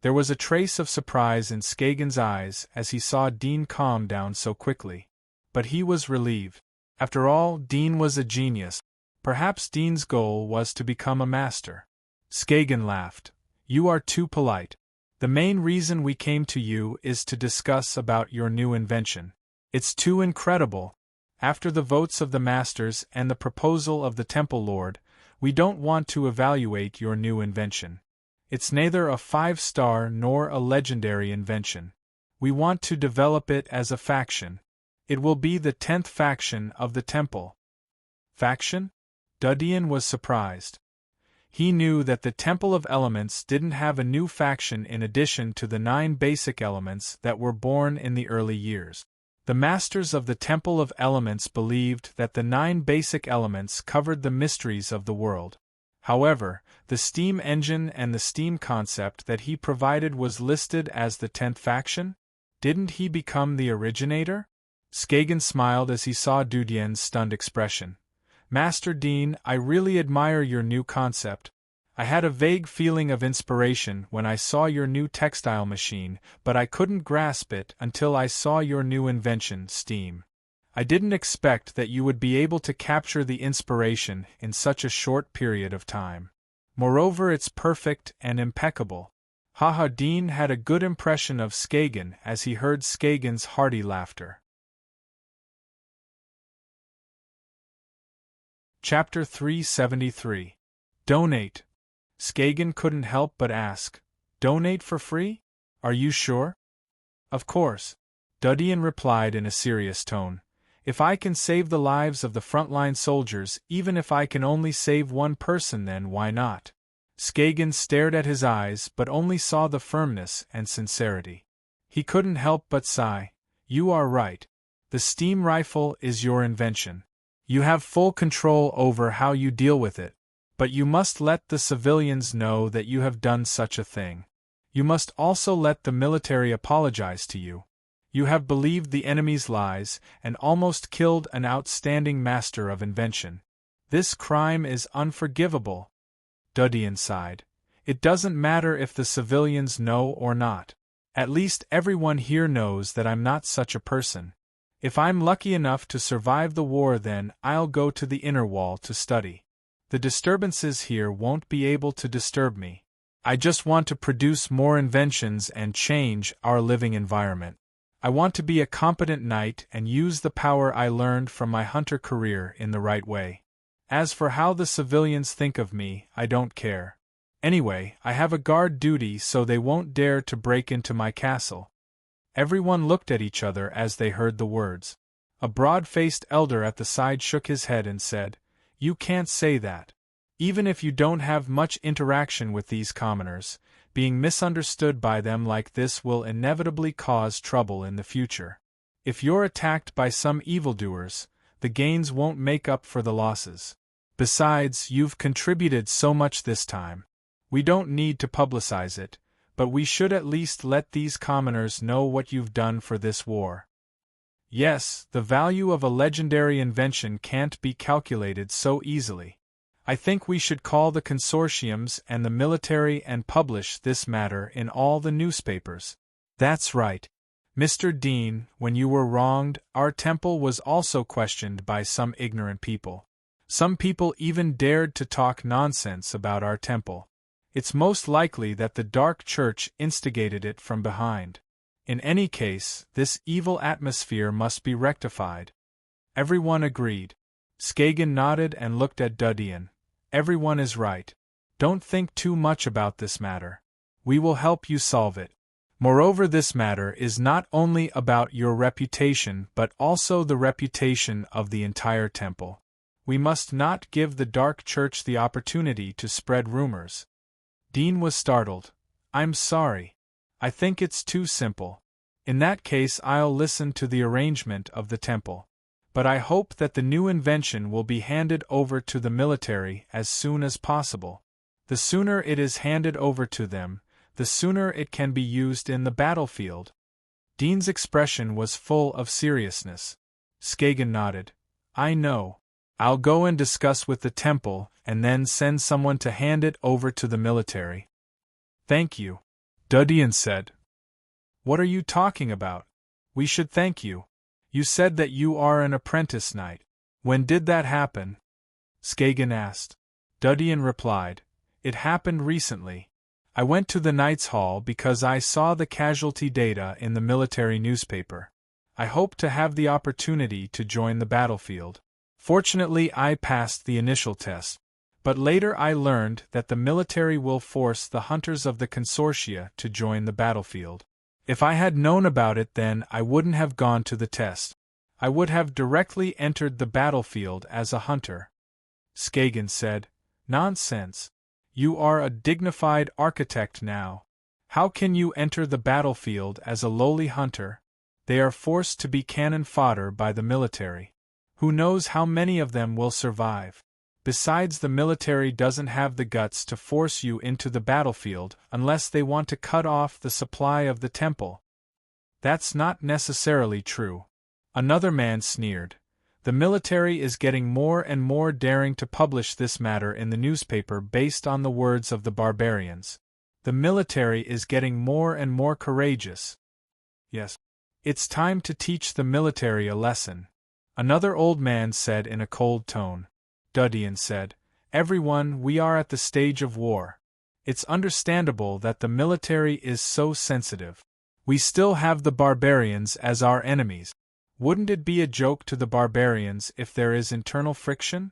There was a trace of surprise in Skagen's eyes as he saw Dean calm down so quickly. But he was relieved. After all, Dean was a genius. Perhaps Dean's goal was to become a master. Skagen laughed. You are too polite. The main reason we came to you is to discuss about your new invention. It's too incredible. After the votes of the masters and the proposal of the temple lord, we don't want to evaluate your new invention. It's neither a 5-star nor a legendary invention. We want to develop it as a faction. It will be the 10th faction of the temple. Faction? Dudian was surprised. He knew that the Temple of Elements didn't have a new faction in addition to the 9 basic elements that were born in the early years. The masters of the Temple of Elements believed that the 9 basic elements covered the mysteries of the world. However, the steam engine and the steam concept that he provided was listed as the 10th faction? Didn't he become the originator? Skagen smiled as he saw Dudien's stunned expression. Master Dean, I really admire your new concept. I had a vague feeling of inspiration when I saw your new textile machine, but I couldn't grasp it until I saw your new invention, steam. I didn't expect that you would be able to capture the inspiration in such a short period of time. Moreover, it's perfect and impeccable. Haha, Dean had a good impression of Skagen as he heard Skagen's hearty laughter. Chapter 373. Donate. Skagen couldn't help but ask, Donate for free? Are you sure? Of course. Dudian replied in a serious tone. If I can save the lives of the frontline soldiers, even if I can only save one person, then why not? Skagen stared at his eyes but only saw the firmness and sincerity. He couldn't help but sigh. You are right. The steam rifle is your invention. You have full control over how you deal with it, but you must let the civilians know that you have done such a thing. You must also let the military apologize to you. You have believed the enemy's lies and almost killed an outstanding master of invention. This crime is unforgivable. Dudian sighed. It doesn't matter if the civilians know or not. At least everyone here knows that I'm not such a person. If I'm lucky enough to survive the war, then I'll go to the inner wall to study. The disturbances here won't be able to disturb me. I just want to produce more inventions and change our living environment. I want to be a competent knight and use the power I learned from my hunter career in the right way. As for how the civilians think of me, I don't care. Anyway, I have a guard duty so they won't dare to break into my castle. Everyone looked at each other as they heard the words. A broad-faced elder at the side shook his head and said, You can't say that. Even if you don't have much interaction with these commoners, being misunderstood by them like this will inevitably cause trouble in the future. If you're attacked by some evildoers, the gains won't make up for the losses. Besides, you've contributed so much this time. We don't need to publicize it, but we should at least let these commoners know what you've done for this war. Yes, the value of a legendary invention can't be calculated so easily. I think we should call the consortiums and the military and publish this matter in all the newspapers. That's right. Mr. Dean, when you were wronged, our temple was also questioned by some ignorant people. Some people even dared to talk nonsense about our temple. It's most likely that the Dark Church instigated it from behind. In any case, this evil atmosphere must be rectified. Everyone agreed. Skagen nodded and looked at Dudian. Everyone is right. Don't think too much about this matter. We will help you solve it. Moreover, this matter is not only about your reputation but also the reputation of the entire temple. We must not give the Dark Church the opportunity to spread rumors. Dean was startled. I'm sorry. I think it's too simple. In that case, I'll listen to the arrangement of the temple. But I hope that the new invention will be handed over to the military as soon as possible. The sooner it is handed over to them, the sooner it can be used in the battlefield. Dean's expression was full of seriousness. Skagen nodded. I know. I'll go and discuss with the temple, and then send someone to hand it over to the military. Thank you, Dudian said. What are you talking about? We should thank you. You said that you are an apprentice knight. When did that happen? Skagen asked. Dudian replied. It happened recently. I went to the Knights' Hall because I saw the casualty data in the military newspaper. I hoped to have the opportunity to join the battlefield. Fortunately, I passed the initial test. But later I learned that the military will force the hunters of the consortia to join the battlefield. If I had known about it then, I wouldn't have gone to the test. I would have directly entered the battlefield as a hunter. Skagen said, Nonsense. You are a dignified architect now. How can you enter the battlefield as a lowly hunter? They are forced to be cannon fodder by the military. Who knows how many of them will survive? Besides, the military doesn't have the guts to force you into the battlefield unless they want to cut off the supply of the temple. That's not necessarily true. Another man sneered. The military is getting more and more daring to publish this matter in the newspaper based on the words of the barbarians. The military is getting more and more courageous. Yes. It's time to teach the military a lesson. Another old man said in a cold tone. Dudian said, Everyone, we are at the stage of war. It's understandable that the military is so sensitive. We still have the barbarians as our enemies. Wouldn't it be a joke to the barbarians if there is internal friction?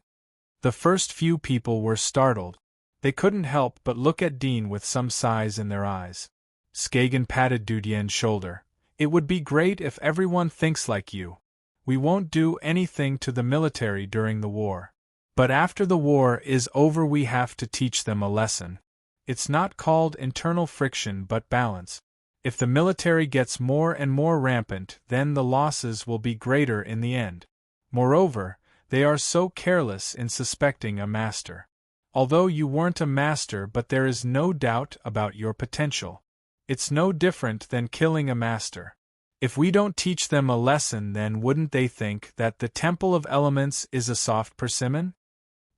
The first few people were startled. They couldn't help but look at Dean with some sighs in their eyes. Skagen patted Dudian's shoulder. It would be great if everyone thinks like you. We won't do anything to the military during the war. But after the war is over we have to teach them a lesson. It's not called internal friction but balance. If the military gets more and more rampant, then the losses will be greater in the end. Moreover, they are so careless in suspecting a master. Although you weren't a master, but there is no doubt about your potential. It's no different than killing a master. If we don't teach them a lesson, then wouldn't they think that the Temple of Elements is a soft persimmon?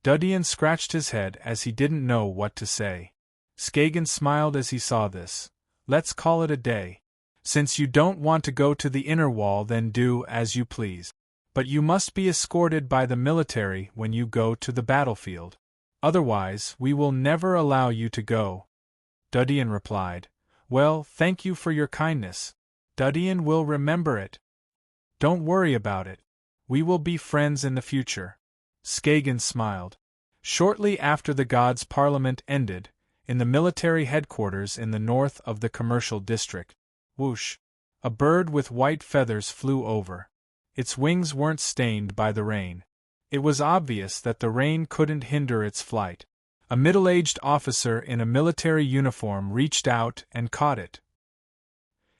Dudian scratched his head as he didn't know what to say. Skagen smiled as he saw this. Let's call it a day. Since you don't want to go to the inner wall, then do as you please. But you must be escorted by the military when you go to the battlefield. Otherwise, we will never allow you to go. Dudian replied. Well, thank you for your kindness. Dudian will remember it. Don't worry about it. We will be friends in the future. Skagen smiled. Shortly after the Gods' Parliament ended, in the military headquarters in the north of the commercial district, whoosh! A bird with white feathers flew over. Its wings weren't stained by the rain. It was obvious that the rain couldn't hinder its flight. A middle-aged officer in a military uniform reached out and caught it.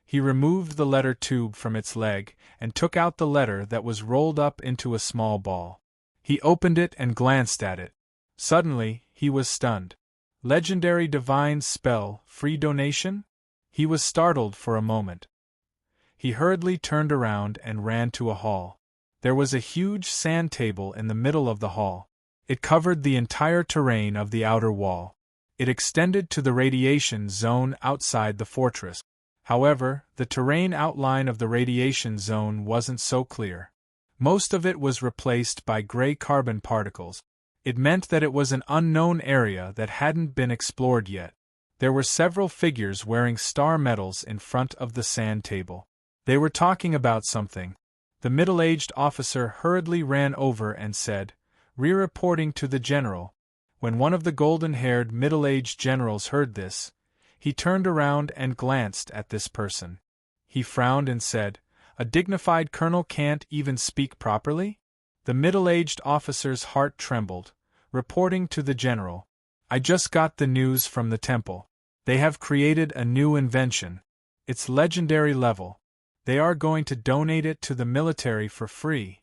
He removed the letter tube from its leg and took out the letter that was rolled up into a small ball. He opened it and glanced at it. Suddenly, he was stunned. Legendary divine spell, free donation? He was startled for a moment. He hurriedly turned around and ran to a hall. There was a huge sand table in the middle of the hall. It covered the entire terrain of the outer wall. It extended to the radiation zone outside the fortress. However, the terrain outline of the radiation zone wasn't so clear. Most of it was replaced by gray carbon particles. It meant that it was an unknown area that hadn't been explored yet. There were several figures wearing star medals in front of the sand table. They were talking about something. The middle-aged officer hurriedly ran over and said, "Re-reporting to the general." When one of the golden-haired middle-aged generals heard this, he turned around and glanced at this person. He frowned and said, "A dignified colonel can't even speak properly?" The middle-aged officer's heart trembled. Reporting to the general. "I just got the news from the temple. They have created a new invention. It's legendary level. They are going to donate it to the military for free."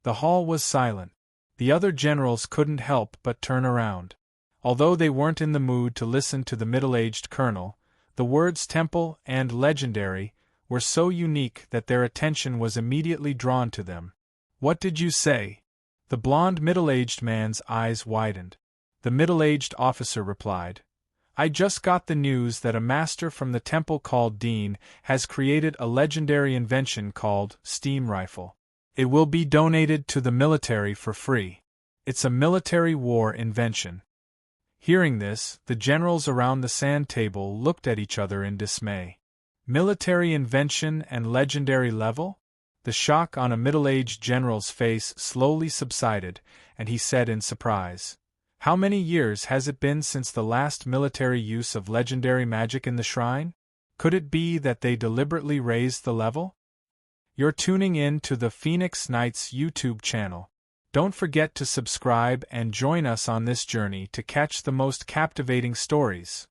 The hall was silent. The other generals couldn't help but turn around. Although they weren't in the mood to listen to the middle-aged colonel, the words temple and legendary were so unique that their attention was immediately drawn to them. "What did you say?" The blond middle-aged man's eyes widened. The middle-aged officer replied, "I just got the news that a master from the temple called Dean has created a legendary invention called steam rifle. It will be donated to the military for free. It's a military war invention." Hearing this, the generals around the sand table looked at each other in dismay. Military invention and legendary level? The shock on a middle-aged general's face slowly subsided, and he said in surprise, "How many years has it been since the last military use of legendary magic in the shrine? Could it be that they deliberately raised the level?" You're tuning in to the Phoenix Knights YouTube channel. Don't forget to subscribe and join us on this journey to catch the most captivating stories.